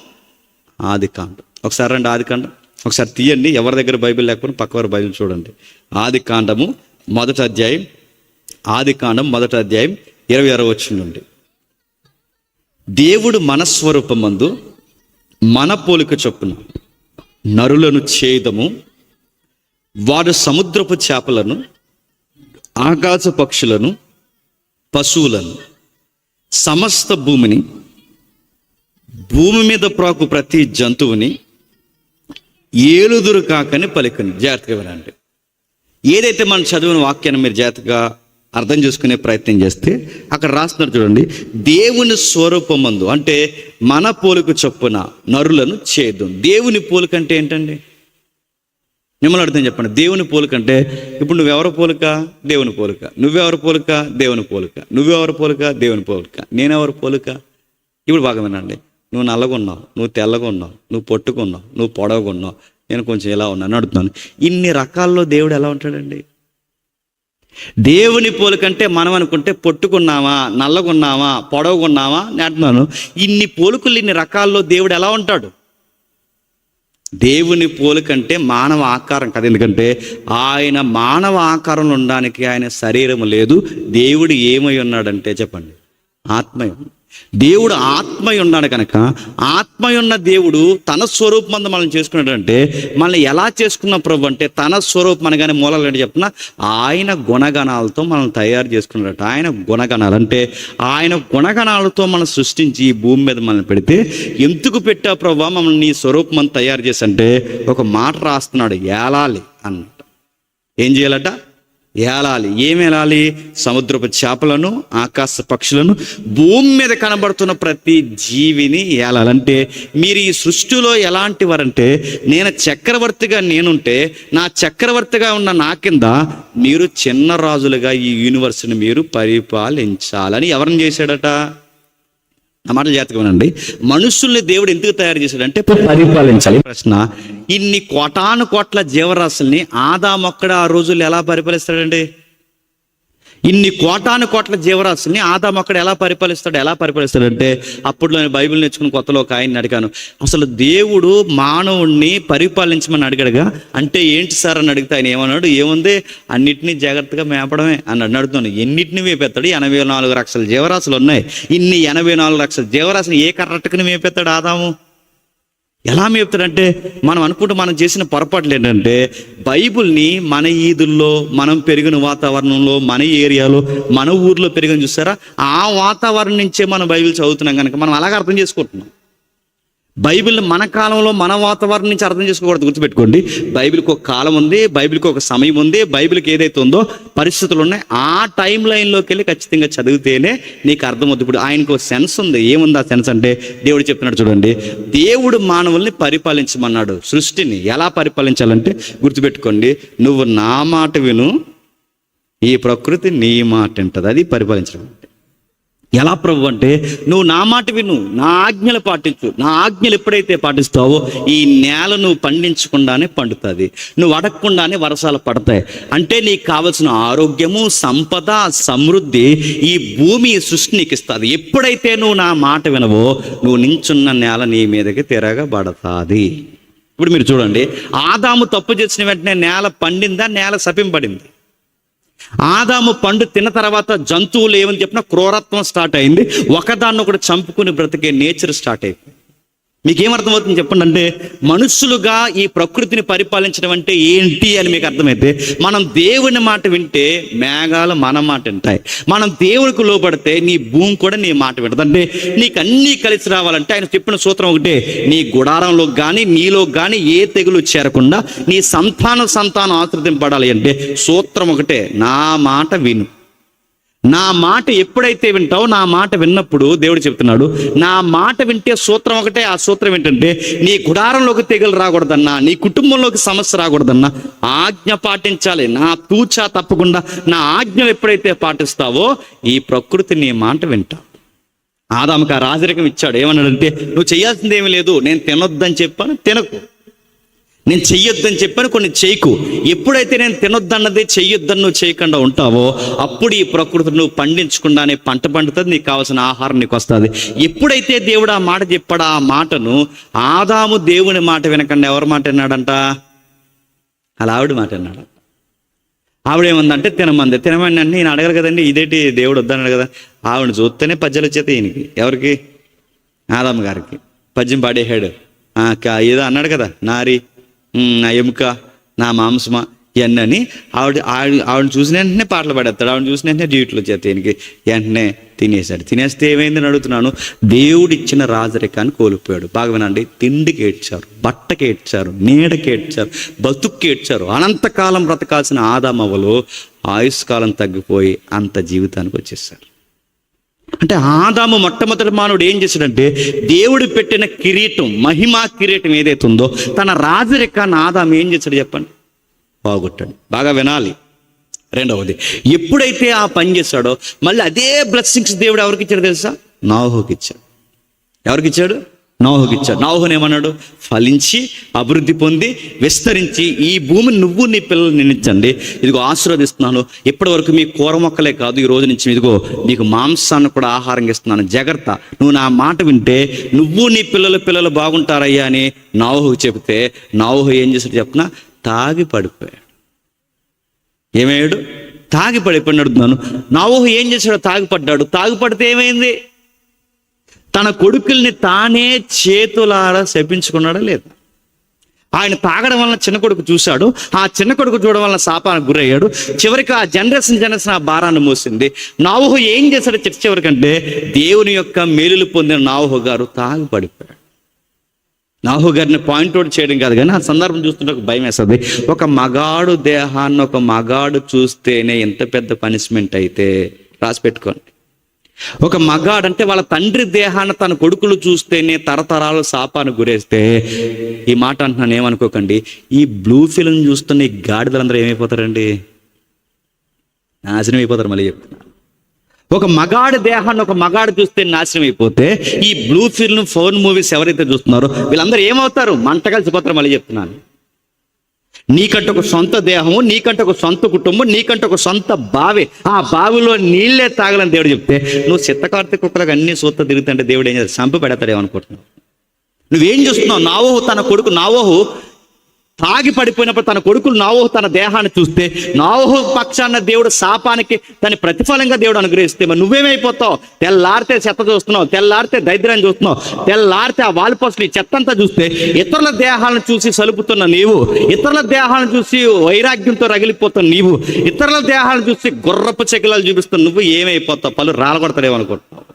ఆదికాండం. ఒకసారి రండి, ఆదికాండం ఒకసారి తీయండి. ఎవరి దగ్గర బైబిల్ లేకపోతే పక్కవారి బైబిల్ చూడండి. ఆదికాండము మొదటి అధ్యాయం, ఆదికాండం మొదటి అధ్యాయం 26వ వచనం నుండి, దేవుడు మనస్వరూపమందు మన పోలిక చొప్పున నరులను చేయుదము, వారు సముద్రపు చేపలను, ఆకాశ పక్షులను, పశువులను, సమస్త భూమిని, భూమి మీద ప్రాకు ప్రతి జంతువుని ఏలుదురు కాకని పలికని. జాగ్రత్తగా వినండి. ఏదైతే మనం చదివిన వాక్యాన్ని మీరు జాగ్రత్తగా అర్థం చేసుకునే ప్రయత్నం చేస్తే అక్కడ రాస్తున్నారు చూడండి, దేవుని స్వరూపమందు అంటే మన పోలిక చొప్పున నరులను చేద్దాం. దేవుని పోలిక అంటే ఏంటండి? మిమ్మల్ని అర్థం చెప్పండి. దేవుని పోలిక అంటే ఇప్పుడు నువ్వెవరి పోలిక? దేవుని పోలిక. నువ్వెవరి పోలిక? దేవుని పోలిక. నువ్వెవరి పోలిక? దేవుని పోలిక. నేనెవరి పోలిక? ఇప్పుడు బాగా వినండి. నువ్వు నల్లగా ఉన్నావు, నువ్వు తెల్లగా ఉన్నావు, నువ్వు పొట్టుకున్నావు, నువ్వు పొడవుగా ఉన్నావు, నేను కొంచెం ఇలా ఉన్నాను అడుగుతున్నాను. ఇన్ని రకాల్లో దేవుడు ఎలా ఉంటాడండి? దేవుని పోలికంటే మనం అనుకుంటే పొట్టుకున్నావా, నల్లగున్నావా, పొడవుకున్నావా అని అంటున్నాను. ఇన్ని పోలికలు, ఇన్ని రకాల్లో దేవుడు ఎలా ఉంటాడు? దేవుని పోలికంటే మానవ ఆకారం కదా. ఎందుకంటే ఆయన మానవ ఆకారంలో ఉండడానికి ఆయన శరీరం లేదు. దేవుడు ఏమై ఉన్నాడంటే చెప్పండి, ఆత్మయం. దేవుడు ఆత్మయి ఉన్నాడు కనుక ఆత్మయి ఉన్న దేవుడు తన స్వరూపమందు మనం చేసుకున్నాడంటే మనల్ని ఎలా చేసుకున్న ప్రభు అంటే తన స్వరూపం అనగానే మూలాలు ఏంటి చెప్తున్నా, ఆయన గుణగణాలతో మనం తయారు చేసుకున్నాడట. ఆయన గుణగణాలు అంటే ఆయన గుణగణాలతో మనం సృష్టించి ఈ భూమి మీద మనల్ని పెడితే ఎందుకు పెట్టా ప్రభు మమ్మల్ని నీ స్వరూపం తయారు చేసి అంటే ఒక మాట రాస్తున్నాడు, ఏలాలి అన్నట్టు. ఏం చేయాలట? ఏలాలి. ఏం ఏలాలి? సముద్రపు చేపలను, ఆకాశ పక్షులను, భూమి మీద కనబడుతున్న ప్రతి జీవిని ఏలాలంటే మీరు ఈ సృష్టిలో ఎలాంటి వారంటే నేను చక్రవర్తిగా నేనుంటే నా చక్రవర్తిగా ఉన్న నా కింద మీరు చిన్న రాజులుగా ఈ యూనివర్స్ని మీరు పరిపాలించాలని ఎవరిని చేశాడట? ఆ మాటలు జాగ్రత్తగా వినండి. మనుషుల్ని దేవుడు ఎందుకు తయారు చేశాడంటే పరిపాలించాలి. ప్రశ్న, ఇన్ని కోటాను కోట్ల జీవరాశుల్ని ఆదాము ఒక్కడే ఆ రోజుల్లో ఎలా పరిపాలిస్తాడండి? ఇన్ని కోటాను కోట్ల జీవరాశుల్ని ఆదాము ఒక్కడు ఎలా పరిపాలిస్తాడంటే అప్పట్లో నేను బైబిల్ నేర్చుకుని కొత్తలో ఒక ఆయన్ని అడిగాను, అసలు దేవుడు మానవుణ్ణి పరిపాలించమని అడిగాడుగా, అంటే ఏంటి సార్ అని అడిగితే ఆయన ఏమన్నాడు, ఏముంది అన్నిటినీ జాగ్రత్తగా మేపడమే అని అడుగుతాను. ఎన్నిటిని మేపెత్తాడు? 84 లక్షల జీవరాశులు ఉన్నాయి. ఇన్ని 84 లక్షల జీవరాశులు ఏ కర్రట్టుకుని మేపెత్తాడు ఆదాము? ఎలా మేపుతాడంటే మనం అనుకుంటూ మనం చేసిన పొరపాట్లు ఏంటంటే బైబిల్ని మన ఈదుల్లో, మనం పెరిగిన వాతావరణంలో, మన ఏరియాలో, మన ఊర్లో పెరిగిన చూసారా, ఆ వాతావరణం నుంచే మనం బైబిల్ చదువుతున్నాం కనుక మనం అలాగే అర్థం చేసుకుంటున్నాం. బైబిల్ మన కాలంలో మన వాతావరణం నుంచి అర్థం చేసుకోకూడదు. గుర్తుపెట్టుకోండి, బైబిల్కి ఒక కాలం ఉంది, బైబిల్కి ఒక సమయం ఉంది, బైబిల్కి ఏదైతే ఉందో పరిస్థితులు ఉన్నాయి, ఆ టైం లైన్లోకి వెళ్ళి ఖచ్చితంగా చదివితేనే నీకు అర్థమవుతుంది. ఇప్పుడు ఆయనకు ఒక సెన్స్ ఉంది. ఏముంది ఆ సెన్స్ అంటే దేవుడు చెప్తున్నాడు చూడండి, దేవుడు మానవుల్ని పరిపాలించమన్నాడు. సృష్టిని ఎలా పరిపాలించాలంటే గుర్తుపెట్టుకోండి, నువ్వు నా మాట విను, ఈ ప్రకృతి నీ మాట వింటది. అది పరిపాలించడం. ఎలా ప్రభు అంటే నువ్వు నా మాట విను, నా ఆజ్ఞలు పాటించు. నా ఆజ్ఞలు ఎప్పుడైతే పాటిస్తావో ఈ నేల నువ్వు పండించకుండానే పండుతుంది, నువ్వు అడగకుండానే వర్షాలు పడతాయి. అంటే నీకు కావలసిన ఆరోగ్యము, సంపద, సమృద్ధి ఈ భూమి, ఈ సృష్టి నీకు ఇస్తుంది. ఎప్పుడైతే నువ్వు నా మాట వినవో నువ్వు నించున్న నేల నీ మీదకి తిరగబడతాది. ఇప్పుడు మీరు చూడండి, ఆదాము తప్పు చేసిన వెంటనే నేల పండిందా, నేల శపింపబడింది. ఆదాము పండు తిన్న తర్వాత జంతువులు ఏమని చెప్పినా క్రూరత్వం స్టార్ట్ అయింది. ఒకదాన్ని ఒకటి చంపుకుని బ్రతికే నేచర్ స్టార్ట్ అయింది. మీకేమర్థమవుతుంది చెప్పండి? అంటే మనుషులుగా ఈ ప్రకృతిని పరిపాలించడం అంటే ఏంటి అని మీకు అర్థమైతే, మనం దేవుని మాట వింటే మేఘాలు మన మాట వింటాయి. మనం దేవునికి లోబడితే నీ భూమి కూడా నీ మాట వింటది. అంటే నీకు అన్నీ కలిసి రావాలంటే ఆయన చెప్పిన సూత్రం ఒకటే, నీ గుడారంలో కానీ నీలో కానీ ఏ తెగులు చేరకుండా నీ సంతానం ఆశ్రదింపడాలి అంటే సూత్రం ఒకటే, నా మాట విను. నా మాట ఎప్పుడైతే వింటావో, నా మాట విన్నప్పుడు దేవుడు చెప్తున్నాడు, నా మాట వింటే సూత్రం ఒకటే. ఆ సూత్రం ఏంటంటే నీ గుడారంలోకి తెగులు రాకూడదన్నా, నీ కుటుంబంలోకి సమస్య రాకూడదన్నా ఆజ్ఞ పాటించాలి. నా తూచా తప్పకుండా నా ఆజ్ఞలు ఎప్పుడైతే పాటిస్తావో ఈ ప్రకృతి నీ మాట వింటా. ఆదాముకు ఆ రాజరికం ఇచ్చాడు. ఏమన్నాడంటే నువ్వు చేయాల్సింది ఏమీ లేదు, నేను తినొద్దని చెప్పాను తినకు, నేను చెయ్యొద్దని చెప్పాను కొన్ని చేయకు. ఎప్పుడైతే నేను తినొద్దన్నది చెయ్యొద్దని నువ్వు చేయకుండా ఉంటావో అప్పుడు ఈ ప్రకృతి నువ్వు పండించకుండానే పంట పండుతుంది, నీకు కావాల్సిన ఆహారం నీకు వస్తుంది. ఎప్పుడైతే దేవుడు ఆ మాట చెప్పాడు, ఆ మాటను ఆదాము దేవుని మాట వినకుండా ఎవరి మాట విన్నాడంట? అలా ఆవిడ మాట విన్నాడు. ఆవిడేమందంటే తినమంది. తినమని నేను అడగరు కదండి, ఇదేంటి దేవుడు వద్దన్నాడు కదా. ఆవిడ చూస్తేనే పద్యాలు వచ్చేది ఈయనకి. ఎవరికి? ఆదాము గారికి. పద్యం పాడేశాడు. ఏదో అన్నాడు కదా, నారి, నా ఎముక, నా మాంసమా, ఇవన్నీ అని. ఆవిడ చూసిన వెంటనే పాటలు పాడేస్తాడు, ఆవిడ చూసిన వెంటనే డ్యూటీలు వచ్చేస్తాయి ఈయనకి. వెంటనే తినేశాడు. తినేస్తే ఏమైందని అడుగుతున్నాను. దేవుడు ఇచ్చిన రాజరికాన్ని కోల్పోయాడు. బాగా వినండి, తిండికి ఏడ్చారు, బట్టకి ఏడ్చారు, నీడకి ఏడ్చారు, బతుక్కి ఏడ్చారు. అనంతకాలం బ్రతకాల్సిన ఆదామవ్వలు ఆయుష్కాలం తగ్గిపోయి అంత జీవితానికి వచ్చేసారు. అంటే ఆదాము మొట్టమొదటి మానవుడు ఏం చేశాడంటే దేవుడు పెట్టిన కిరీటం, మహిమా కిరీటం ఏదైతే ఉందో తన రాజరికాన్ని ఆదాము ఏం చేశాడు చెప్పండి? బాగొట్టాడు. బాగా వినాలి. రెండవది, ఎప్పుడైతే ఆ పని చేశాడో మళ్ళీ అదే బ్లెస్సింగ్స్ దేవుడు ఎవరికి ఇచ్చాడు తెలుసా? నోవహుకి ఇచ్చాడు. ఎవరికి ఇచ్చాడు? నోవహుకి ఇచ్చాడు. నోవహుని ఏమన్నాడు? ఫలించి అభివృద్ధి పొంది విస్తరించి ఈ భూమిని నువ్వు నీ పిల్లలు నిండించండి, ఇదిగో ఆశీర్వదిస్తున్నాను, ఇప్పటి వరకు మీ కూర మొక్కలే కాదు, ఈ రోజు నుంచి ఇదిగో నీకు మాంసాన్ని కూడా ఆహారంగా ఇస్తున్నాను, జాగ్రత్త, నువ్వు నా మాట వింటే నువ్వు నీ పిల్లలు బాగుంటారయ్యా అని నోవహుకు చెబితే నోవహు ఏం చేశాడు చెప్పిన? తాగి పడిపోయాడు. ఏమయ్యాడు? తాగి పడిపోయి అడుగుతున్నాను. నోవహు ఏం చేశాడు? తాగిపడ్డాడు. తాగిపడితే ఏమైంది? తన కొడుకుల్ని తానే చేతులారా శపించుకున్నాడా లేదా? ఆయన తాగడం వలన చిన్న కొడుకు చూశాడు, ఆ చిన్న కొడుకు చూడడం వలన శాపానికి గురయ్యాడు. చివరికి ఆ జనరేషన్ ఆ భారాన్ని మోసింది. నోవహు ఏం చేశాడు చివరికంటే? దేవుని యొక్క మేలులు పొందిన నోవహు గారు తాగి పడిపోయాడు. నోవహు గారిని పాయింట్ అవుట్ చేయడం కాదు, కానీ ఆ సందర్భం చూస్తుంటే ఒక భయం వేస్తుంది. ఒక మగాడు దేహాన్ని ఒక మగాడు చూస్తేనే ఎంత పెద్ద పనిష్మెంట్ అయితే రాసి పెట్టుకోండి. ఒక మగాడు అంటే వాళ్ళ తండ్రి దేహాన్ని తన కొడుకులు చూస్తేనే తరతరాలు శాపానికి గురేస్తే, ఈ మాట అంటున్నాను ఏమనుకోకండి, ఈ బ్లూ ఫిల్మ్ చూస్తున్న ఈ గాడిదలందరూ ఏమైపోతారండి? నాశనం అయిపోతారు. మళ్ళీ చెప్తున్నా, ఒక మగాడి దేహాన్ని ఒక మగాడు చూస్తే నాశనం అయిపోతే ఈ బ్లూ ఫిల్మ్ ఫోన్ మూవీస్ ఎవరైతే చూస్తున్నారో వీళ్ళందరూ ఏమవుతారు? మంట కలిసిపోతారు. మళ్ళీ చెప్తున్నాను, నీకంటే ఒక సొంత దేహము, నీకంటే ఒక సొంత కుటుంబం, నీకంటే ఒక సొంత బావి, ఆ బావిలో నీళ్లే తాగలని దేవుడు చెప్తే నువ్వు చిత్తకార్తె కుక్కలకు అన్ని సూత్త తిరుగుతుంటే దేవుడు ఏం చేస్తాడు? చంపి పెడతాడేమనుకుంటున్నావు? నువ్వేం చూస్తున్నావు? నోవహు తన కొడుకు నోవహు తాగి పడిపోయినప్పుడు తన కొడుకులు నోవహు తన దేహాన్ని చూస్తే నోవహు పక్షాన దేవుడు శాపానికి దాని ప్రతిఫలంగా దేవుడు అనుగ్రహిస్తే మరి నువ్వేమైపోతావు? తెల్లారితే చెత్త చూస్తున్నావు, తెల్లారితే దరిద్రాన్ని చూస్తున్నావు, తెల్లారితే ఆ వాలిపోస్టులు చెత్తంతా చూస్తే ఇతరుల దేహాలను చూసి సలుపుతున్న నీవు, ఇతరుల దేహాలను చూసి వైరాగ్యంతో రగిలిపోతున్న నీవు, ఇతరుల దేహాలను చూసి గుర్రపు చెకిలాలు చూపిస్తున్న నువ్వు ఏమైపోతావు? పలు రాలగొడతాడేమనుకుంటున్నావు?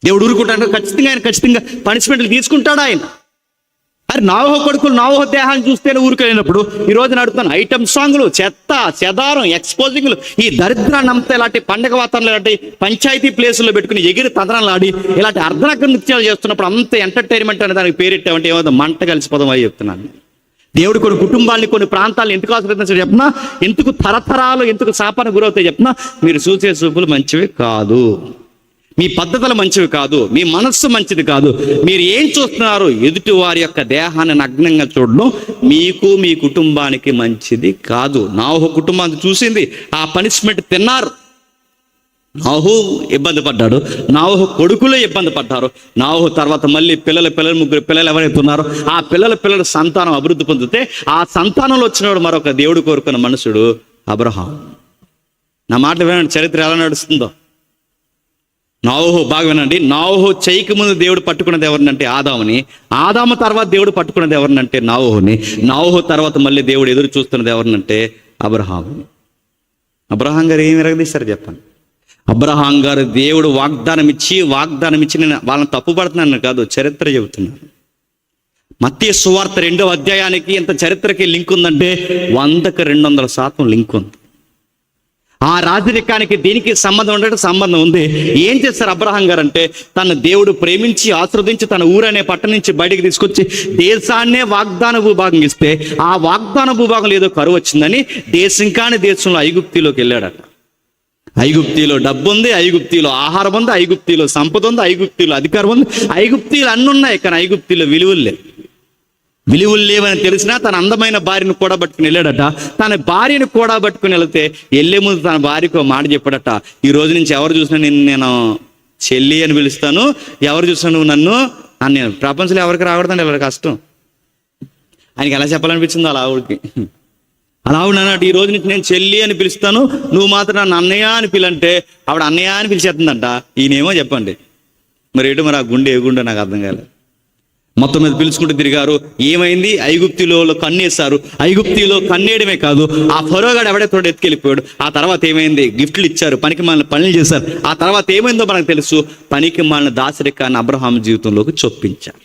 దేవుడు ఊరుకుంటాడు? ఖచ్చితంగా పనిష్మెంట్లు తీసుకుంటాడు ఆయన. అరే నోవహు కొడుకులు నోవహు దేహాన్ని చూస్తేనే ఊరికెళ్ళినప్పుడు ఈ రోజు నడుపుతాను ఐటమ్ సాంగ్లు, చెత్త చెదారం, ఎక్స్పోజింగ్లు, ఈ దరిద్రాన్ని అంతా ఇలాంటి పండగ వాతావరణం ఇలాంటి పంచాయతీ ప్లేసుల్లో పెట్టుకుని ఎగిరి తదనాలు ఆడి ఇలాంటి అర్ధనగ్న నృత్యాలు చేస్తున్నప్పుడు అంత ఎంటర్టైన్మెంట్ అనే దానికి పేరెట్టామంటే ఏమవుతుంది? మంట కలిసిపోదాం అని చెప్తున్నాను. దేవుడు కొన్ని కుటుంబాలని కొన్ని ప్రాంతాలను ఎందుకు ఆశ్రయించాడు చెప్పినా, ఎందుకు తరతరాలు ఎందుకు శాపానికి గురవుతాయి చెప్పినా, మీరు చూసే చూపులు మంచివి కాదు, మీ పద్ధతులు మంచివి కాదు, మీ మనస్సు మంచిది కాదు, మీరు ఏం చూస్తున్నారు? ఎదుటి వారి యొక్క దేహాన్ని నగ్నంగా చూడడం మీకు మీ కుటుంబానికి మంచిది కాదు. నోవహు కుటుంబాన్ని చూసింది, ఆ పనిష్మెంట్ తిన్నారు. నోవహు ఇబ్బంది పడ్డాడు, నోవహు కొడుకులు ఇబ్బంది పడ్డారు. నోవహు తర్వాత మళ్ళీ ముగ్గురు పిల్లలు ఎవరైతే ఉన్నారో ఆ పిల్లల సంతానం అభివృద్ధి పొందితే ఆ సంతానంలో వచ్చినవాడు మరొక దేవుడు కోరుకున్న మనుషుడు అబ్రహాం. నా మాటలు వినండి, చరిత్ర ఎలా నడుస్తుందో. నోవహు బాగా వినండి. నోవహు చేయక ముందు దేవుడు పట్టుకున్నది ఎవరినంటే ఆదాముని, ఆదాము తర్వాత దేవుడు పట్టుకున్నది ఎవరినంటే నోవహుని, నోవహు తర్వాత మళ్ళీ దేవుడు ఎదురు చూస్తున్నది ఎవరినంటే అబ్రహాముని. అబ్రహాం గారు ఏమి ఎరగదీశారు చెప్పండి? అబ్రహాం గారు దేవుడు వాగ్దానం ఇచ్చి నేను వాళ్ళని తప్పుపడుతున్నాను కాదు, చరిత్ర చెబుతున్నాను. మత్తయి సువార్త 2వ అధ్యాయానికి ఇంత చరిత్రకి లింక్ ఉందంటే 100% లింక్ ఉంది. ఆ రాజరికానికి దీనికి సంబంధం ఉంది. ఏం చేస్తారు అబ్రహాం గారు అంటే, తన దేవుడు ప్రేమించి ఆశ్రదించి తన ఊరనే పట్టణం నుంచి బయటికి తీసుకొచ్చి దేశాన్నే వాగ్దాన భూభాగం ఇస్తే ఆ వాగ్దాన భూభాగంలో ఏదో కరువు వచ్చిందని దేశం కాని దేశంలో ఐగుప్తిలోకి వెళ్ళాడట. ఐగుప్తిలో డబ్బు ఉంది, ఐగుప్తిలో ఆహారం ఉంది, ఐగుప్తిలో సంపద ఉంది, ఐగుప్తిలో అధికారం ఉంది, ఐగుప్తిలో అన్నీ ఉన్నాయి. కానీ ఐగుప్తిలో విలువలు లేవని తెలిసినా తన అందమైన భార్యను కూడా పట్టుకుని వెళ్ళాడట. తన భార్యను కూడా పట్టుకుని వెళితే వెళ్ళే ముందు తన భార్యకు మాట చెప్పాడట, ఈ రోజు నుంచి ఎవరు చూసినా నేను చెల్లి అని పిలుస్తాను, ఎవరు చూసినా నువ్వు నన్ను అని. నేను ప్రపంచంలో ఎవరికి రాకూడదండి, ఎవరికి కష్టం. ఆయనకి ఎలా చెప్పాలనిపించిందో అలా ఆవిడకి. అలా ఆవిడ అన్నట్టు ఈ రోజు నుంచి నేను చెల్లి అని పిలుస్తాను, నువ్వు మాత్రం నన్ను అన్నయ్య అని పిలంటే ఆవిడ అన్నయ్య అని పిలిచేస్తుందంట. ఈయనేమో చెప్పండి మరి ఆ గుండె ఏ గుండె నాకు అర్థం కాలేదు. మొత్తం మీద పిలుచుకుంటూ తిరిగారు. ఏమైంది? ఐగుప్తిలో కన్నేశారు. ఐగుప్తిలో కన్నేయడమే కాదు, ఆ ఫరోగాడు ఎవడైతే ఎత్తుకెళ్ళిపోయాడు. ఆ తర్వాత ఏమైంది? గిఫ్ట్లు ఇచ్చారు, పనికి మాలిన పనులు చేశారు. ఆ తర్వాత ఏమైందో మనకు తెలుసు. పనికి మాలిన దాసరికాన్ని అబ్రహాం జీవితంలోకి చొప్పించారు.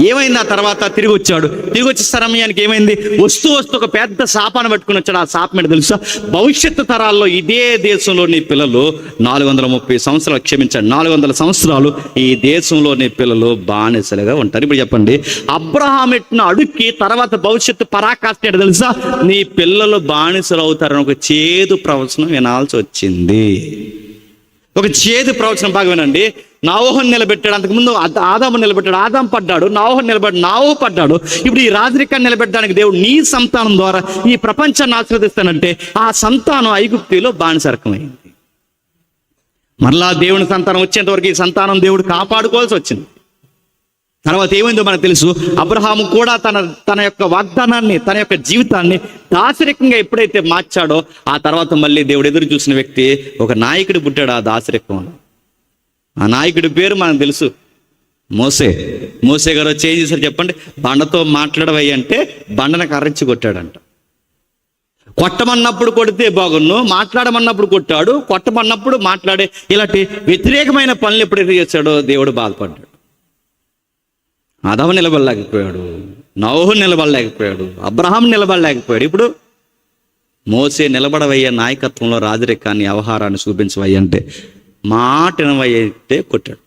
ఏమైంది? ఆ తర్వాత తిరిగి వచ్చాడు. తిరిగి వచ్చే సమయానికి ఏమైంది? వస్తూ ఒక పెద్ద శాపాన్ని పట్టుకుని వచ్చాడు. ఆ శాపం ఏంటో తెలుసా? భవిష్యత్తు తరాల్లో ఇదే దేశంలోని పిల్లలు 430 సంవత్సరాలు, క్షమించండి, 400 సంవత్సరాలు ఈ దేశంలోని పిల్లలు బానిసలుగా ఉంటారు. ఇప్పుడు చెప్పండి, అబ్రహాం ఎట్టిన అడుక్కి తర్వాత భవిష్యత్తు పరాకాష్ట ఏంటో తెలుసా? నీ పిల్లలు బానిసలు అవుతారని ఒక చేదు ప్రవచనం వినాల్సి వచ్చింది. ఒక చేదు ప్రవచనం బాగా వినండి. నోవహును నిలబెట్టాడు. అంతకుముందు ఆదాము నిలబెట్టాడు, ఆదాం పడ్డాడు. నోవహు నిలబెట్టాడు, నోవహు పడ్డాడు. ఇప్పుడు ఈ రాజరికాన్ని నిలబెట్టడానికి దేవుడు నీ సంతానం ద్వారా ఈ ప్రపంచాన్ని ఆశీర్వదిస్తానంటే ఆ సంతానం ఐగుప్తులో బానిసరకమైంది. మరలా దేవుని సంతానం వచ్చేంత వరకు ఈ సంతానం దేవుడు కాపాడుకోవాల్సి వచ్చింది. తర్వాత ఏమైందో మనకు తెలుసు. అబ్రహాము కూడా తన యొక్క వాగ్దానాన్ని, తన యొక్క జీవితాన్ని దాసరికంగా ఎప్పుడైతే మార్చాడో ఆ తర్వాత మళ్ళీ దేవుడు ఎదురు చూసిన వ్యక్తి ఒక నాయకుడు పుట్టాడు. ఆ దాసరికం, ఆ నాయకుడి పేరు మనకు తెలుసు, మోసే. మోసే గారు ఏం చేశారు చెప్పండి? బండతో మాట్లాడవయ్యి అంటే బండను కర్రించి కొట్టాడంట. కొట్టమన్నప్పుడు కొడితే బాగున్ను, మాట్లాడమన్నప్పుడు కొట్టాడు. కొట్టమన్నప్పుడు మాట్లాడే ఇలాంటి వ్యతిరేకమైన పనులు ఎప్పుడైతే చేశాడో దేవుడు బాధపడ్డాడు. ఆదాము నిలబడలేకపోయాడు, నోవహు నిలబడలేకపోయాడు, అబ్రహాం నిలబడలేకపోయాడు. ఇప్పుడు మోసే నిలబడవయ్యే నాయకత్వంలో రాజరికాన్ని, వ్యవహారాన్ని చూపించవయ్య అంటే మాట వినవయ్యంటే కొట్టాడు.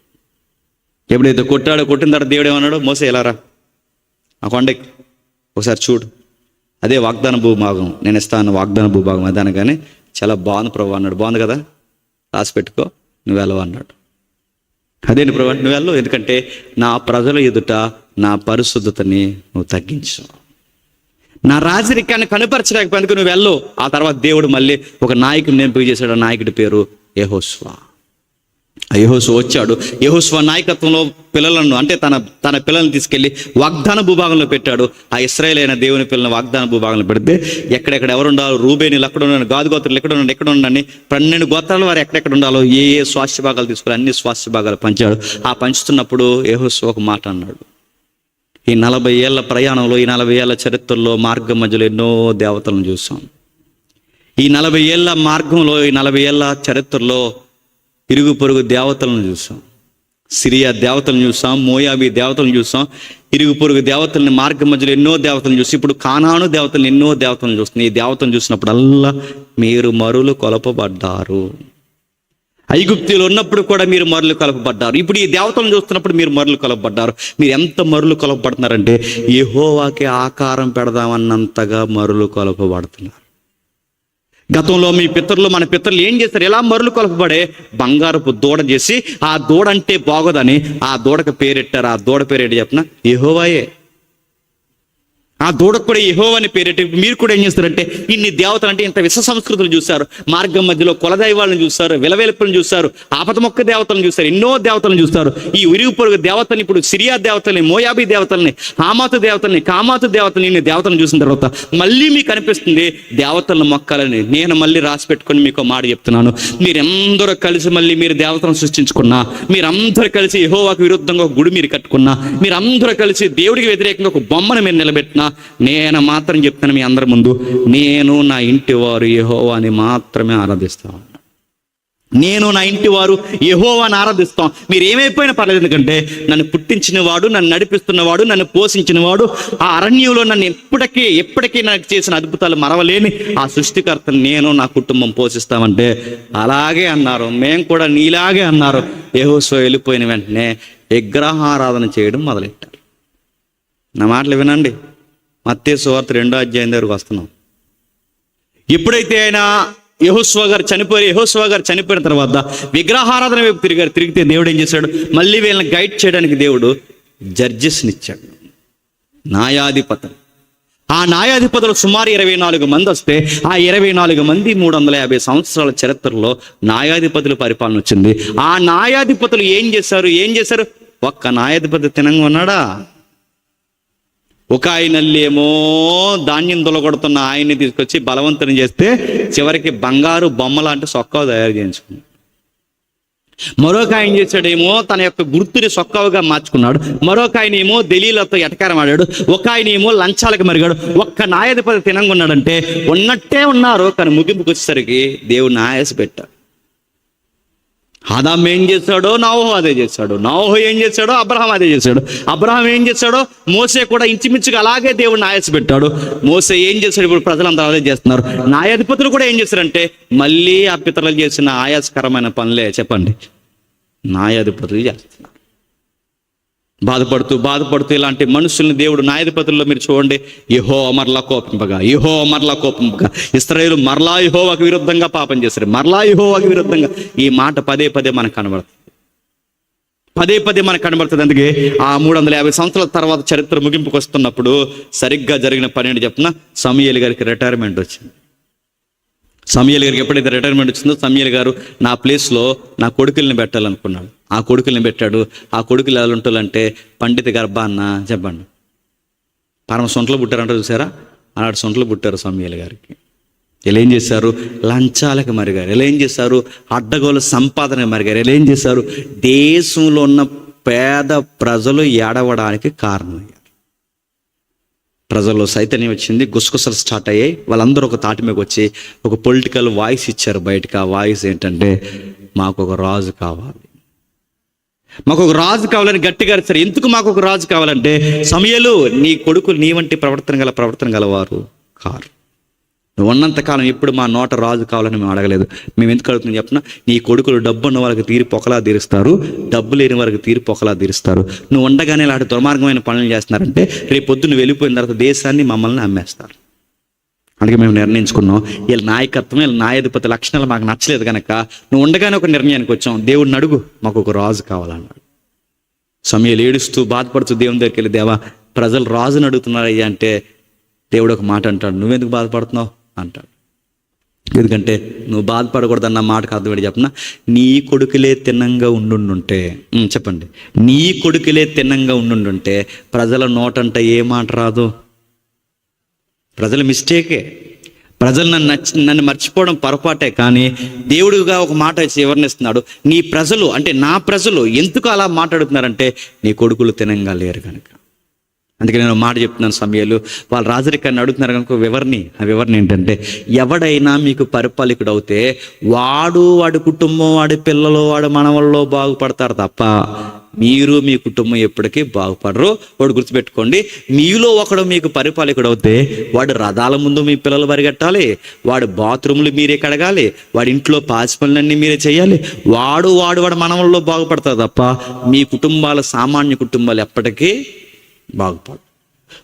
ఎప్పుడైతే కొట్టాడో, కొట్టిన తర్వాత దేవుడు ఏమన్నాడు? మోసే ఎలారా ఆ కొండకి ఒకసారి చూడు, అదే వాగ్దాన భూభాగం, నేను ఇస్తాను వాగ్దాన భూభాగం అదే అనగానే చాలా బాగుంది ప్రభు అన్నాడు. బాగుంది కదా, రాసి పెట్టుకో, నువ్వు వెళ్ళవు అన్నాడు. అదేంటి ప్రభు? నువ్వు వెళ్ళు, ఎందుకంటే నా ప్రజల ఎదుట నా పరిశుద్ధతని నువ్వు తగ్గించు, నా రాజరికాన్ని కనుపరచలేకపోయేందుకు నువ్వు వెళ్ళు. ఆ తర్వాత దేవుడు మళ్ళీ ఒక నాయకుడిని ఎంపిక చేశాడు. ఆ నాయకుడి పేరు యెహోషువ. ఆ యెహోషువ వచ్చాడు. యెహోషువ నాయకత్వంలో పిల్లలను, అంటే తన పిల్లల్ని తీసుకెళ్లి వాగ్దాన భూభాగంలో పెట్టాడు. ఆ ఇశ్రాయేలు అయిన దేవుని పిల్లలను వాగ్దాన భూభాగంలో పెడితే ఎక్కడెక్కడ ఎవరు ఉండాలో, రూబేనీలు అక్కడ ఉండండి, గాదు గోత్రులు ఎక్కడ ఉండండి, 12 గోత్రాల వారు ఎక్కడెక్కడ ఉండాలో ఏ స్వాస్థ్య భాగాలు తీసుకుని అన్ని స్వాస్థ్య భాగాలు పంచాడు. ఆ పంచుతున్నప్పుడు యెహోషువ ఒక మాట అన్నాడు. ఈ 40 ఏళ్ల ప్రయాణంలో, ఈ 40 ఏళ్ల చరిత్రలో మార్గం మధ్యలో ఎన్నో దేవతలను చూసాం. ఈ 40 ఏళ్ల మార్గంలో, ఈ 40 ఏళ్ల చరిత్రలో ఇరుగు పొరుగు దేవతలను చూసాం. సిరియా దేవతలను చూసాం, మోయాబీ దేవతలను చూసాం, ఇరుగు పొరుగు దేవతల్ని, మార్గం మధ్యలో ఎన్నో దేవతలను చూసి ఇప్పుడు కానాను దేవతలను, ఎన్నో దేవతలను చూస్తున్నాం. ఈ దేవతలను చూసినప్పుడల్లా మీరు మరులు కొలపబడ్డారు. ఐగుప్తులో ఉన్నప్పుడు కూడా మీరు మరులు కొలపబడ్డారు. ఇప్పుడు ఈ దేవతలను చూస్తున్నప్పుడు మీరు మరులు కొలపబడ్డారు. మీరు ఎంత మరులు కొలపబడుతున్నారంటే యెహోవాకి ఆకారం పెడదామన్నంతగా మరులు కొలపబడుతున్నారు. గతంలో మీ పితరులు, మన పితరులు ఏం చేస్తారు? ఎలా మరులు కొలపబడే బంగారపు దూడ చేసి, ఆ దూడ అంటే బాగోదని ఆ దూడకు పేరెట్టారు. ఆ దూడ పేరేంటి చెప్పిన? యెహోవాయే. ఆ దూడకు కూడా యెహోవా అని పేరెట్టి. మీరు కూడా ఏం చేస్తారంటే ఇన్ని దేవతలు, అంటే ఇంత విశ్వ సంస్కృతులు చూశారు, మార్గం మధ్యలో కులదైవాలను చూస్తారు, విలవెలుపులను చూస్తారు, ఆపద మొక్క దేవతలను చూస్తారు, ఎన్నో దేవతలను చూస్తారు. ఈ ఇరుగు పొరుగు దేవతల్ని, ఇప్పుడు సిరియా దేవతల్ని, మోయాబీ దేవతల్ని, హామాతు దేవతల్ని, కామాతు దేవతల్ని, ఇన్ని దేవతలను చూసిన తర్వాత మళ్ళీ మీకు అనిపిస్తుంది దేవతలను మొక్కాలని. నేను మళ్ళీ రాసి పెట్టుకొని మీకు మాట చెప్తున్నాను. మీరందరూ కలిసి మళ్ళీ మీరు దేవతలను సృష్టించుకున్నా, మీరందరూ కలిసి యెహోవాకు విరుద్ధంగా ఒక గుడి మీరు కట్టుకున్నా, మీరందరూ కలిసి దేవుడికి వ్యతిరేకంగా ఒక బొమ్మను మీరు నిలబెట్టినా, నేను మాత్రం చెప్తాను మీ అందరి ముందు, నేను నా ఇంటి వారు యెహోవాని మాత్రమే ఆరాధిస్తాను. నేను నా ఇంటి వారు యెహోవాని ఆరాధిస్తాం. మీరు ఏమైపోయినా పర్లేదు, ఎందుకంటే నన్ను పుట్టించిన వాడు, నన్ను నడిపిస్తున్నవాడు, నన్ను పోషించిన వాడు, ఆ అరణ్యంలో నన్ను ఎప్పటికీ నాకు చేసిన అద్భుతాలు మరవలేని ఆ సృష్టికర్తను నేను, నా కుటుంబం పోషిస్తామంటే అలాగే అన్నారు. మేము కూడా నీలాగే అన్నారు. యెహోషువ వెళ్ళిపోయిన వెంటనే విగ్రహారాధన చేయడం మొదలెట్టారు. నా మాటలు వినండి. మత్తయి సువార్త 2వ అధ్యాయం దగ్గరకు వస్తున్నాం. ఎప్పుడైతే ఆయన యెహోషువ గారు చనిపోయిన తర్వాత విగ్రహారాధన వైపు తిరిగితే దేవుడు ఏం చేశాడు? మళ్ళీ వీళ్ళని గైడ్ చేయడానికి దేవుడు జడ్జెస్ని ఇచ్చాడు, న్యాయాధిపతులు. ఆ న్యాయాధిపతులు సుమారు 24 మంది వస్తే, ఆ 24 మంది 350 సంవత్సరాల చరిత్రలో న్యాయాధిపతుల పరిపాలన వచ్చింది. ఆ న్యాయాధిపతులు ఏం చేశారు? ఒక్క న్యాయాధిపతి తినంగా ఉన్నాడా? ఒక ఆయనల్లేమో ధాన్యం దొలగొడుతున్న ఆయన్ని తీసుకొచ్చి బలవంతం చేస్తే చివరికి బంగారు బొమ్మ లాంటి సొక్కవ తయారు చేయించుకున్నాడు. మరొక ఆయన చేశాడేమో తన యొక్క గుర్తుని సొక్కవగా మార్చుకున్నాడు. మరొక ఆయన ఏమో దలీలతో ఎటకారం ఆడాడు. ఒక ఆయన ఏమో లంచాలకు మరిగాడు. ఒక్క న్యాయాధిపతి తినంగా ఉన్నాడంటే ఉన్నట్టే ఉన్నారు, కానీ ముగింపుకి వచ్చేసరికి దేవుడు న్యాయసి పెట్టాడు. ఆదాం ఏం చేశాడో నోవహు అదే చేశాడు, నోవహు ఏం చేశాడో అబ్రహాం అదే చేశాడు, అబ్రహాం ఏం చేశాడో మోసే కూడా ఇంచుమించుగా అలాగే దేవుడిని ఆయాసపెట్టాడు. మోసే ఏం చేశాడు, ఇప్పుడు ప్రజలందరూ అదే చేస్తున్నారు. న్యాయాధిపతులు కూడా ఏం చేశారంటే మళ్ళీ ఆ పితరులు చేసిన ఆయాసకరమైన పనులే చెప్పండి న్యాయాధిపతులు చేస్తున్నారు. బాధపడుతూ ఇలాంటి మనుషుల్ని దేవుడు న్యాయాధిపతుల్లో మీరు చూడండి, యెహోవా మరలా కోపింపగా ఇశ్రాయేలు మరలా యెహోవాకు విరుద్ధంగా పాపం చేశారు, మరలా యెహోవాకు విరుద్ధంగా. ఈ మాట పదే పదే మనకు కనబడుతుంది. అందుకే ఆ 350 సంవత్సరాల తర్వాత చరిత్ర ముగింపుకు వస్తున్నప్పుడు సరిగ్గా జరిగిన పని ఏంటి చెప్పిన, సమూయేలు గారికి రిటైర్మెంట్ వచ్చింది. సమూయేలు గారికి ఎప్పుడైతే రిటైర్మెంట్ వచ్చిందో సమూయేలు గారు నా ప్లేస్లో నా కొడుకుల్ని పెట్టాలనుకున్నాడు. ఆ కొడుకుల్ని పెట్టాడు. ఆ కొడుకులు ఎలా ఉంటారంటే పండిత గర్భాన్న చెప్పండి పరమ సొంటలు పుట్టారంటారు చూసారా, అలాంటి సొంటలు పుట్టారు సమూయేలు గారికి. ఇలా ఏం చేశారు, లంచాలకు మరిగారు. ఇలా ఏం చేశారు, అడ్డగోలు సంపాదన మరిగారు. ఇలా ఏం చేశారు, దేశంలో ఉన్న పేద ప్రజలు ఏడవడానికి కారణమయ్యారు. ప్రజల్లో చైతన్యం వచ్చింది, గుసగుసలు స్టార్ట్ అయ్యాయి. వాళ్ళందరూ ఒక తాటి మీదకి వచ్చి ఒక పొలిటికల్ వాయిస్ ఇచ్చారు బయటకు. ఆ వాయిస్ ఏంటంటే మాకు ఒక రాజు కావాలని గట్టిగా అరిచారు. ఎందుకు మాకు ఒక రాజు కావాలంటే, సమూయేలు నీ కొడుకులు నీ వంటి ప్రవర్తన గలవారు కారు. నువ్వు ఉన్నంతకాలం ఎప్పుడు మా నోట రాజు కావాలని మేము అడగలేదు. మేము ఎందుకు అడుగుతున్నాం చెప్పిన, నీ కొడుకులు డబ్బు ఉన్న వాళ్ళకి తీరి పొకలా తీరుస్తారు, డబ్బు లేని వారికి తీరి పొకలా తీరుస్తారు. నువ్వు ఉండగానే ఇలాంటి దుర్మార్గమైన పనులు చేస్తున్నారంటే రేపు పొద్దున్న వెళ్ళిపోయిన తర్వాత దేశాన్ని మమ్మల్ని అమ్మేస్తారు. అందుకే మేము నిర్ణయించుకున్నాం, వీళ్ళ నాయకత్వం వీళ్ళ న్యాయాధిపతి లక్షణాలు మాకు నచ్చలేదు కనుక నువ్వు ఉండగానే ఒక నిర్ణయానికి వచ్చాం, దేవుడిని అడుగు మాకు ఒక రాజు కావాలన్నాడు. సమూయేలు ఏడుస్తూ బాధపడుతూ దేవుని దగ్గరికి వెళ్ళి, దేవా ప్రజలు రాజుని అడుగుతున్నారయ్యా అంటే దేవుడు ఒక మాట అంటాడు, నువ్వెందుకు బాధపడుతున్నావు అంటాడు. ఎందుకంటే నువ్వు బాధపడకూడదన్న మాటకు అర్థమేంటి చెప్పనా, నీ కొడుకులే తిన్నంగా ఉండుంటే చెప్పండి, నీ కొడుకులే తిన్నంగా ఉండుంటే ప్రజల నోటంట ఏ మాట రాదు. ప్రజల మిస్టేకే, ప్రజలు నన్ను మర్చిపోవడం పొరపాటే. కానీ దేవుడుగా ఒక మాట వివరణిస్తున్నాడు, నీ ప్రజలు అంటే నా ప్రజలు ఎందుకు అలా మాట్లాడుతున్నారంటే నీ కొడుకులు తినంగా లేరు కనుక. అందుకే నేను మాట చెప్తున్నాను, సమూయేలు వాళ్ళు రాజరికాన్ని అడుగుతున్నారు కనుక ఆ వివరణ ఏంటంటే, ఎవడైనా మీకు పరిపాలకుడు అవుతే వాడి కుటుంబం, వాడి పిల్లలు, వాడి మనవల్లో బాగుపడతారు తప్ప మీరు మీ కుటుంబం ఎప్పటికీ బాగుపడరు. వాడు గుర్తుపెట్టుకోండి, మీలో ఒకడు మీకు పరిపాలకుడు అవుతే వాడు రథాల ముందు మీ పిల్లలు పరిగెట్టాలి, వాడు బాత్రూములు మీరే కడగాలి, వాడి ఇంట్లో పాచి పనులన్నీ మీరే చేయాలి. వాడు మనవల్లో బాగుపడతారు తప్ప మీ కుటుంబాలు, సామాన్య కుటుంబాలు ఎప్పటికీ బాగుపడు.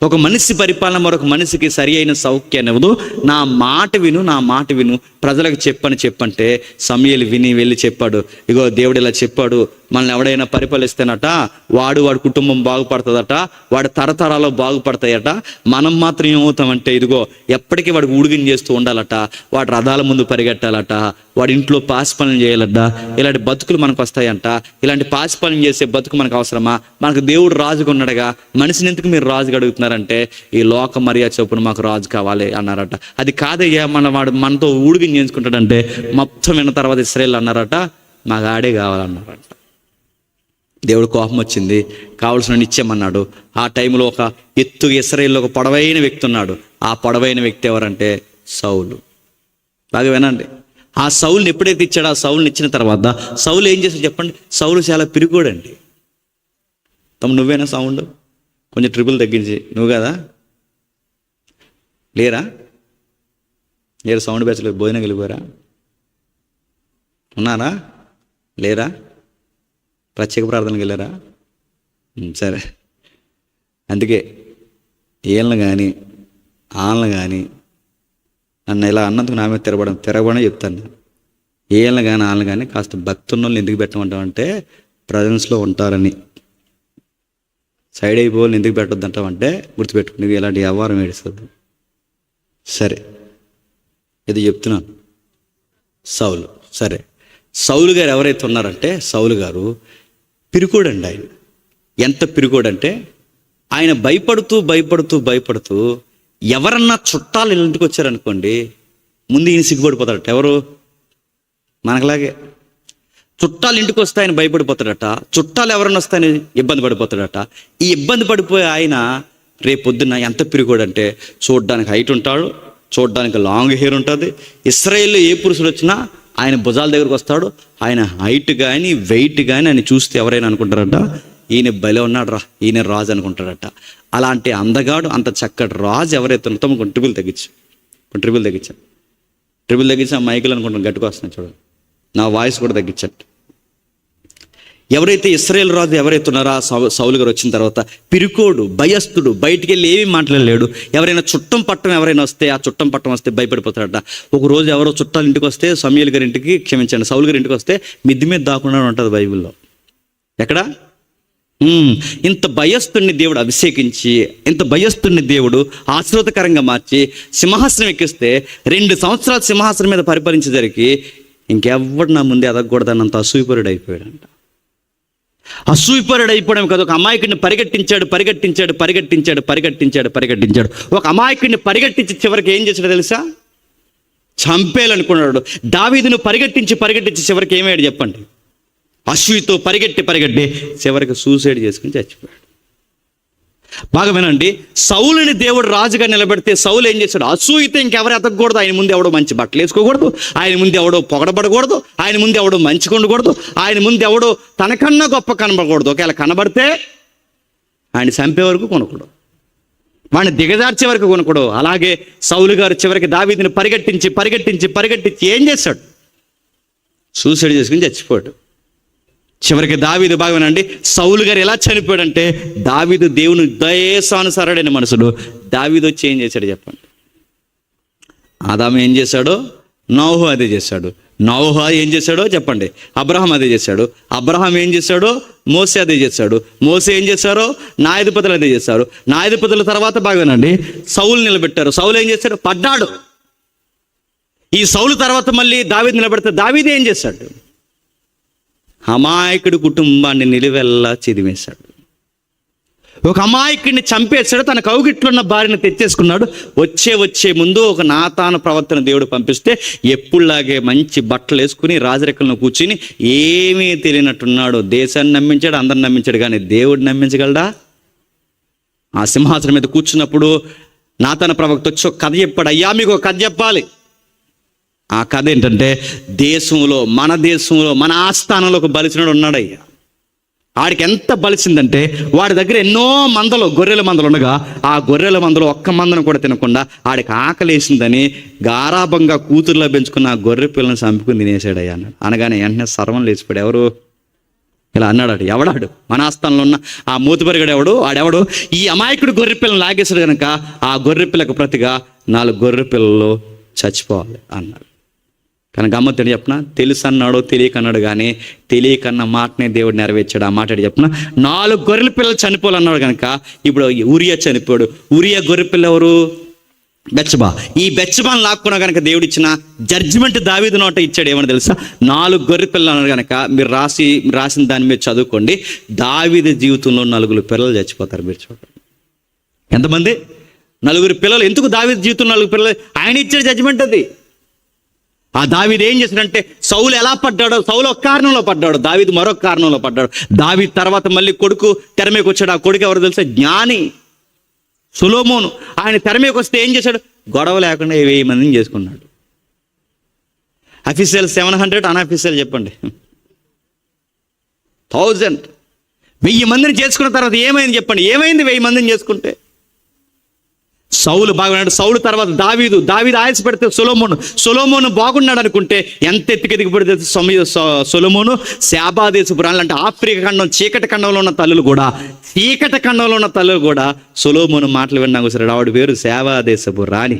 ఒక మనిషి పరిపాలన మరొక మనిషికి సరి అయిన సౌఖ్యాన్ని ఇవ్వదు. నా మాట విను ప్రజలకు చెప్పంటే సమూయేలు విని వెళ్ళి చెప్పాడు, ఇగో దేవుడు ఇలా చెప్పాడు, మనల్ని ఎవడైనా పరిపాలిస్తేనట వాడి కుటుంబం బాగుపడుతుందట, వాడి తరతరాలు బాగుపడతాయట. మనం మాత్రం ఏమవుతామంటే ఇదిగో ఎప్పటికీ వాడికి ఉడిగిన చేస్తూ ఉండాలట, వాడి రథాల ముందు పరిగెట్టాలట, వాడి ఇంట్లో పాసి పనులు చేయాలట. ఇలాంటి బతుకులు మనకు వస్తాయంట. ఇలాంటి పాసి పనులు చేసే బతుకు మనకు అవసరమా? మనకు దేవుడు రాజుగా ఉన్నాడుగా, మనిషిని ఎందుకు మీరు రాజుగా అడుగుతున్నారంటే ఈ లోక మర్యాద చొప్పున మాకు రాజు కావాలి అన్నారట. అది కాదయ్యా, వాడు మనతో ఊడిగిన చేసుకుంటాడంటే మొత్తం విన్న తర్వాత ఇశ్రాయేలు అన్నారట, మాకు ఆడే కావాలన్నారట. దేవుడు కోపం వచ్చింది, కావలసిన ఇచ్చేమన్నాడు. ఆ టైంలో ఒక ఎత్తు ఇశ్రాయేలులో ఒక పొడవైన వ్యక్తి ఉన్నాడు. ఆ పొడవైన వ్యక్తి ఎవరంటే సౌలు. బాగా వినండి, ఆ సౌలుని ఎప్పుడైతే ఇచ్చాడో ఆ సౌలుని ఇచ్చిన తర్వాత సౌలు ఏం చేశాడు చెప్పండి. సౌలు చాలా పిరిగోడండి. నువ్వేనా సౌండ్ కొంచెం ట్రిపుల్ తగ్గించి, నువ్వు కదా లేరా సౌండ్ బ్యాచ్లో భోజనం వెళ్ళిపోయారా, ఉన్నారా లేరా, ప్రత్యేక ప్రార్థనకి వెళ్ళారా? సరే, అందుకే వీళ్ళని కానీ వాళ్ళని కానీ నన్ను ఇలా అన్నందుకు నా మీద తిరగబడనే చెప్తాను. వీళ్ళని కానీ వాళ్ళని కానీ కాస్త భక్తి ఉన్న వాళ్ళని ఎందుకు పెట్టమంటామంటే ప్రజెన్స్లో ఉంటారని. సైడ్ అయిపోవాలి ఎందుకు పెట్టొద్దంటామంటే గుర్తుపెట్టుకుని ఇలాంటి వ్యవహారం ఏడుస్తుంది. సరే, ఇది చెప్తున్నాను. సౌలు, సరే సౌలు గారు ఎవరైతే ఉన్నారంటే సౌలు గారు పిరికోడండి. ఆయన ఎంత పిరికోడంటే ఆయన భయపడుతూ ఎవరన్నా చుట్టాలు ఇంటికి వచ్చారనుకోండి ముందు ఈయన సిగ్గుపడిపోతాడట. ఎవరు? మనకులాగే చుట్టాలు ఇంటికి వస్తే ఆయన భయపడిపోతాడట, చుట్టాలు ఎవరన్నా వస్తే ఆయన ఇబ్బంది పడిపోతాడట. ఈ ఇబ్బంది పడిపోయే ఆయన రేపొద్దున ఎంత పిరికోడంటే చూడ్డానికి హైట్ ఉంటాడు, చూడ్డానికి లాంగ్ హెయిర్ ఉంటుంది. ఇశ్రాయేల్లో ఏ పురుషుడు వచ్చినా ఆయన భుజాల దగ్గరకు వస్తాడు. ఆయన హైట్ కానీ వెయిట్ కానీ ఆయన చూస్తే ఎవరైనా అనుకుంటారట, ఈయన బలి ఉన్నాడు రా, ఈయన రాజు అనుకుంటాడట. అలాంటి అందగాడు, అంత చక్కటి రాజు ఎవరైతే ఉన్నారో ట్రిబుల్ తగ్గించి ఆ మైకులు అనుకుంటాను గట్టుకు వస్తున్నాయి చూడండి, నా వాయిస్ కూడా తగ్గించట్టు. ఎవరైతే ఇశ్రాయేలు రాజు ఎవరైతే ఉన్నారో సౌలు గారు వచ్చిన తర్వాత పిరుకోడు, భయస్థుడు, బయటికి వెళ్ళి ఏమీ మాట్లాడలేడు. ఎవరైనా చుట్టం పట్టం ఎవరైనా వస్తే, ఆ చుట్టం పట్టం వస్తే భయపడిపోతాడట. ఒకరోజు ఎవరో చుట్టాలు ఇంటికి వస్తే, సమూయేలు గారి ఇంటికి, క్షమించండి, సౌలు గారి ఇంటికి వస్తే మిద్ది మీద దాకుండా ఉంటుంది బైబిల్లో. ఎక్కడ? ఇంత భయస్థుడిని దేవుడు అభిషేకించి, ఇంత భయస్థుడిని దేవుడు ఆశ్రితకరంగా మార్చి సింహాసనం ఎక్కిస్తే 2 సంవత్సరాలు సింహాసనం మీద పరిపాలించేసరికి ఇంకెవ్వడు నా ముందే ఎదగకూడదన్నంత అసూయపరుడు అయిపోయాడంట. అసూయపరుడు అయిపోవడం కాదు, ఒక అమాయకుడిని పరిగెట్టించాడు. ఒక అమాయకుడిని పరిగెట్టించి చివరికి ఏం చేశాడో తెలుసా? చంపేయాలనుకున్నాడు. దావీదును పరిగెట్టించి చివరికి ఏమయ్యాడు చెప్పండి? అసూయతో పరిగెట్టి చివరికి సూసైడ్ చేసుకుని చచ్చిపోయాడు. బాగా వినండి, సౌలుని దేవుడు రాజుగా నిలబెడితే సౌలు ఏం చేశాడు? అసూయతో ఇంకెవరు ఎతకూడదు, ఆయన ముందు ఎవడో మంచి బట్టలు వేసుకోకూడదు, ఆయన ముందు ఎవడో పొగడబడకూడదు, ఆయన ముందు ఎవడో మంచిగా ఉండకూడదు, ఆయన ముందు ఎవడో తనకన్నా గొప్ప కనబడకూడదు. ఒకవేళ కనబడితే ఆయన చంపే వరకు కొనకూడదు, వాడిని దిగజార్చే వరకు కొనకూడదు. అలాగే సౌలు గారు చివరికి దావీదుని పరిగెట్టించి ఏం చేశాడు? సూసైడ్ చేసుకుని చచ్చిపోయాడు. చివరికి దావీదు, బాగా వినండి, సౌలు గారు ఎలా చనిపోయాడంటే, దావీదు దేవుని దయానుసారుడైన మనుషుడు. దావీదు వచ్చి ఏం చేశాడు చెప్పండి? ఆదాము ఏం చేశాడో నోహు అదే చేశాడు. నోహు ఏం చేశాడో చెప్పండి? అబ్రహాం అదే చేశాడు. అబ్రహాం ఏం చేశాడో మోసే అదే చేశాడు. మోసే ఏం చేశారో న్యాయాధిపతులు అదే చేశారు. న్యాయాధిపతుల తర్వాత, బాగా వినండి, సౌలు నిలబెట్టారు. సౌలు ఏం చేశాడు? పడ్డాడు. ఈ సౌలు తర్వాత మళ్ళీ దావీదు నిలబెడితే దావీదు ఏం చేశాడు? అమాయకుడి కుటుంబాన్ని నిలువెల్లా చిదిమేశాడు. ఒక అమాయకుడిని చంపేశాడు. తన కౌగిట్లో ఉన్న భార్యను తెచ్చేసుకున్నాడు. వచ్చే ముందు ఒక నాతాను ప్రవర్తన దేవుడు పంపిస్తే ఎప్పుడులాగే మంచి బట్టలు వేసుకుని రాజరెక్కలను కూర్చుని ఏమీ తెలియనట్టున్నాడు. దేశాన్ని నమ్మించాడు, అందరిని నమ్మించాడు, కానీ దేవుడు నమ్మించగలడా? ఆ సింహాసనం మీద కూర్చున్నప్పుడు నాతాను ప్రవక్త వచ్చి ఒక కథ చెప్పాడు. అయ్యా, మీకు ఒక కథ చెప్పాలి. ఆ కథ ఏంటంటే, మన దేశంలో మన ఆస్థానంలో ఒక బలిసినోడు ఉన్నాడయ్యా. ఆడికి ఎంత బలిసిందంటే, వాడి దగ్గర ఎన్నో గొర్రెల మందలు ఉండగా, ఆ గొర్రెల మందలో ఒక్క మందను కూడా తినకుండా ఆడికి ఆకలేసిందని గారాభంగా కూతురులో పెంచుకున్న ఆ గొర్రె పిల్లని చంపుకుని తినేసాడయ్యా అన్నాడు. అనగానే వెంటనే సర్వం లేచిపోయాడు. ఎవరు ఇలా అన్నాడు? ఎవడాడు? మన ఆస్థానంలో ఉన్న ఆ మూతుబరిగాడు ఆడెవడు? ఈ అమాయకుడు గొర్రె పిల్లని లాగేశాడు కనుక ఆ గొర్రె పిల్లకు ప్రతిగా 4 గొర్రె పిల్లలు చచ్చిపోవాలి అన్నాడు. కానీ గమ్మత్తు చెప్పిన, తెలుసు అన్నాడో తెలియకన్నాడు, కానీ తెలియకన్న మాటనే దేవుడు నెరవేర్చాడు. ఆ మాట చెప్పిన 4 గొర్రెల పిల్లలు చనిపోవాలన్నాడు కనుక ఇప్పుడు ఉరియా చనిపోయాడు. ఉరియా గొర్రె పిల్ల ఎవరు? బెత్షెబా. ఈ బెత్షెబాను లాక్కున్నా కనుక దేవుడు ఇచ్చిన జడ్జిమెంట్ దావీదు నోట ఇచ్చాడు. ఏమని తెలుసా? 4 గొర్రె పిల్లలు అన్నాడు కనుక మీరు రాసిన దాని మీద చదువుకోండి. దావీదు జీవితంలో 4 పిల్లలు చచ్చిపోతారు. మీరు చూడండి ఎంతమంది? 4 పిల్లలు. ఎందుకు దావీదు జీవితంలో 4 పిల్లలు? ఆయన ఇచ్చిన జడ్జిమెంట్ అది. ఆ దావీదు ఏం చేశాడంటే, సౌలు ఎలా పడ్డాడో, సౌలు ఒక కారణంలో పడ్డాడు, దావీదు మరొక కారణంలో పడ్డాడు. దావీదు తర్వాత మళ్ళీ కొడుకు తెర మీదకి వచ్చాడు. ఆ కొడుకు ఎవరు తెలుసా? జ్ఞాని సొలొమోను. ఆయన తెర మీదకి వస్తే ఏం చేశాడు? గొడవ లేకుండా 1000 మందిని చేసుకున్నాడు. అఫీషియల్ 700, అన్అఫీషియల్ చెప్పండి 1000. 1000 మందిని చేసుకున్న తర్వాత ఏమైంది చెప్పండి? ఏమైంది 1000 మందిని చేసుకుంటే? సౌలు బాగున్నాడు. సౌలు తర్వాత దావీదు ఆయాస పెడితే సొలొమోను బాగున్నాడు అనుకుంటే ఎంత ఎత్తుకెదిగి పడితే సొలొమోను శాబాదేశపు రాణులు, అంటే ఆఫ్రికా ఖండం చీకటి ఖండంలో ఉన్న తల్లులు కూడా సొలొమోను మాటలు విన్నాకు సరే. ఆవిడ పేరు శాబాదేశపు రాణి.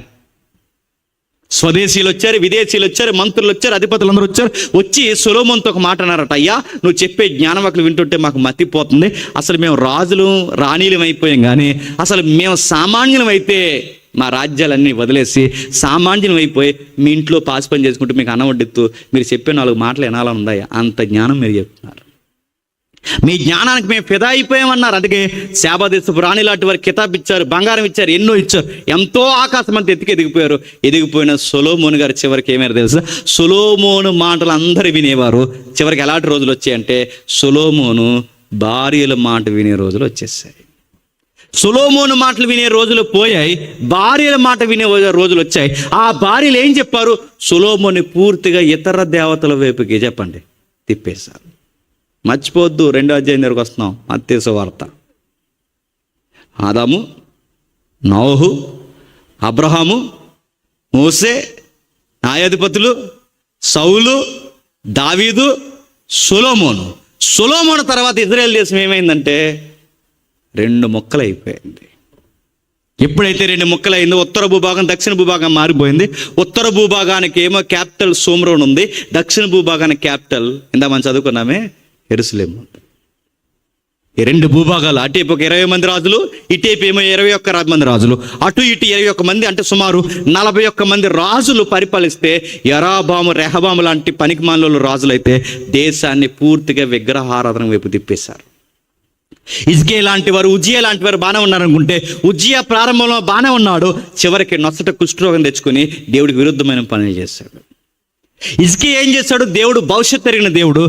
స్వదేశీయులు వచ్చారు, విదేశీయులు వచ్చారు, మంత్రులు వచ్చారు, అధిపతులు అందరూ వచ్చి సొలొమోనుతో ఒక మాట అన్నారట. అయ్యా, నువ్వు చెప్పే జ్ఞానవాకులు వింటుంటే మాకు మతిపోతుంది. అసలు మేము రాజులు రాణీలం అయిపోయాం, కానీ అసలు మేము సామాన్యులం అయితే మా రాజ్యాలన్నీ వదిలేసి సామాన్యులం అయిపోయి మీ ఇంట్లో పాసి పని చేసుకుంటూ మీకు అన్నం వడ్డిస్తూ మీరు చెప్పే 4 మాటలు వినాలని ఉందా? అంత జ్ఞానం మీరు చెప్తున్నారు. మీ జ్ఞానానికి మేము ఫిదా అయిపోయామన్నారు. అందుకే శాబాదేశపు రాణి లాంటి వారు కితాబ్ ఇచ్చారు, బంగారం ఇచ్చారు, ఎన్నో ఇచ్చారు. ఎంతో ఆకాశం అంతా ఎదిగిపోయిన సొలొమోను గారు చివరికి ఏమైనా తెలుసా? సొలొమోను మాటలు అందరూ వినేవారు. చివరికి ఎలాంటి రోజులు వచ్చాయంటే, సొలొమోను భార్యల మాట వినే రోజులు వచ్చేసాయి. సొలొమోను మాటలు వినే రోజులు పోయాయి, భార్యల మాట వినే రోజులు వచ్చాయి. ఆ భార్యలు ఏం చెప్పారు? సొలొమోను పూర్తిగా ఇతర దేవతల వైపుకి చెప్పండి తిప్పేశారు. మర్చిపోవద్దు, 2వ అధ్యాయం దగ్గరకు వస్తున్నాం. మత్తయి సువార్త. ఆదాము, నోహు, అబ్రహాము, మోసే, న్యాయాధిపతులు, సౌలు, దావీదు, సొలొమోను తర్వాత ఇజ్రాయేల్ దేశం ఏమైందంటే 2 ముక్కలు అయిపోయింది. ఎప్పుడైతే 2 ముక్కలు అయిందో ఉత్తర భూభాగం దక్షిణ భూభాగం మారిపోయింది. ఉత్తర భూభాగానికి ఏమో క్యాపిటల్ సోమ్రోన్ ఉంది, దక్షిణ భూభాగానికి క్యాపిటల్ ఇందా మనం చదువుకున్నామే యెరూషలేము. ఈ 2 భూభాగాలు, అటువైపు ఒక 20 మంది రాజులు, ఇటువైపు ఏమో 21 మంది రాజులు, అటు ఇటు 21 మంది, అంటే సుమారు 41 మంది రాజులు పరిపాలిస్తే యరొబాము, రెహబాము లాంటి పనికిమాలిన రాజులైతే దేశాన్ని పూర్తిగా విగ్రహారాధన వైపు తిప్పేశారు. హిజ్కియా లాంటి వారు, ఉజ్జియా లాంటి వారు బాగానే ఉన్నారనుకుంటే, ఉజ్జియా ప్రారంభంలో బాగానే ఉన్నాడు, చివరికి నొసట కుష్ఠరోగం తెచ్చుకొని దేవుడికి విరుద్ధమైన పనులు చేశాడు. హిజ్కియా ఏం చేశాడు? దేవుడు భవిష్యత్తు ఎరిగిన దేవుడు.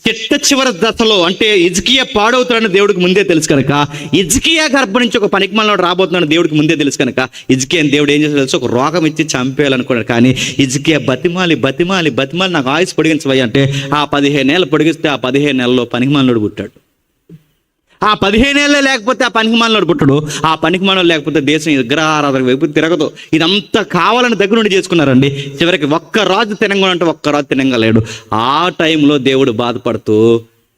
చిట్ట దశలో అంటే హిజ్కియా పాడవుతాడని దేవుడికి ముందే తెలుసు కనుక, హిజ్కియా గర్భం నుంచి ఒక పనికిమాలినోడు రాబోతున్నాడు దేవుడికి ముందే తెలుసు కనుక, హిజ్కియా దేవుడు ఏం చేస్తాడు తెలుసు? ఒక రోగం ఇచ్చి చంపేయాలనుకున్నాడు. కానీ హిజ్కియా బతిమాలి నాకు ఆయుష్ పొడిగించవయ్య అంటే ఆ 15 ఏళ్ళు పొడిగిస్తే ఆ 15 నెలల్లో పనికిమాలినోడు పుట్టాడు. ఆ 15 ఏళ్ళే లేకపోతే ఆ పనికిమాలినోడు పుట్టడు. ఆ పనికిమాలినోడు లేకపోతే దేశం విగ్రహారాధన వైపు తిరగదు. ఇదంతా కావాలని దగ్గర నుండి చేసుకున్నారండి. చివరికి ఒక్క రాజు తినంగానంటే ఒక్క రాజు తినంగలేడు. ఆ టైంలో దేవుడు బాధపడుతూ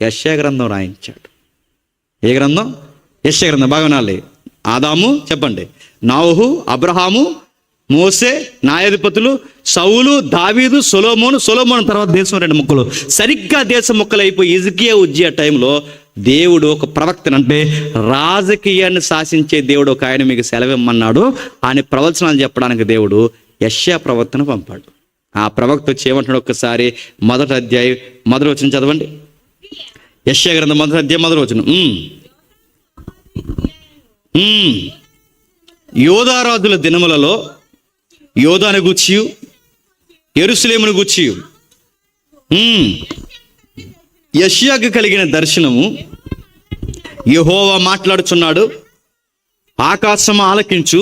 యెషయా గ్రంథం రాయించాడు. ఏ గ్రంథం? యెషయా గ్రంథం. బాగా వినాలి. ఆదాము చెప్పండి, నోహు, అబ్రహాము, మోసే, న్యాయాధిపతులు, సౌలు, దావీదు, సొలొమోను తర్వాత దేశం 2 ముక్కలు. సరిగ్గా దేశం ముక్కలు అయిపోయి హిజ్కియా, ఉజ్జియా టైంలో దేవుడు ఒక ప్రవక్తను, అంటే రాజకీయాన్ని శాసించే దేవుడు ఒక ఆయన మీకు సెలవిమ్మన్నాడు అని ప్రవచనాలు చెప్పడానికి దేవుడు యెషయా ప్రవక్తను పంపాడు. ఆ ప్రవక్త వచ్చి ఏమంటున్నాడు? ఒక్కసారి 1వ అధ్యాయం 1వ వచనం చదవండి. యెషయా గ్రంథం 1వ అధ్యాయం 1వ వచనం. యోధారాజుల దినములలో యోధాను గూర్చి, యెరూషలేమును గూర్చి యెషయాకు కలిగిన దర్శనము యెహోవా మాట్లాడుచున్నాడు. ఆకాశము ఆలకించు,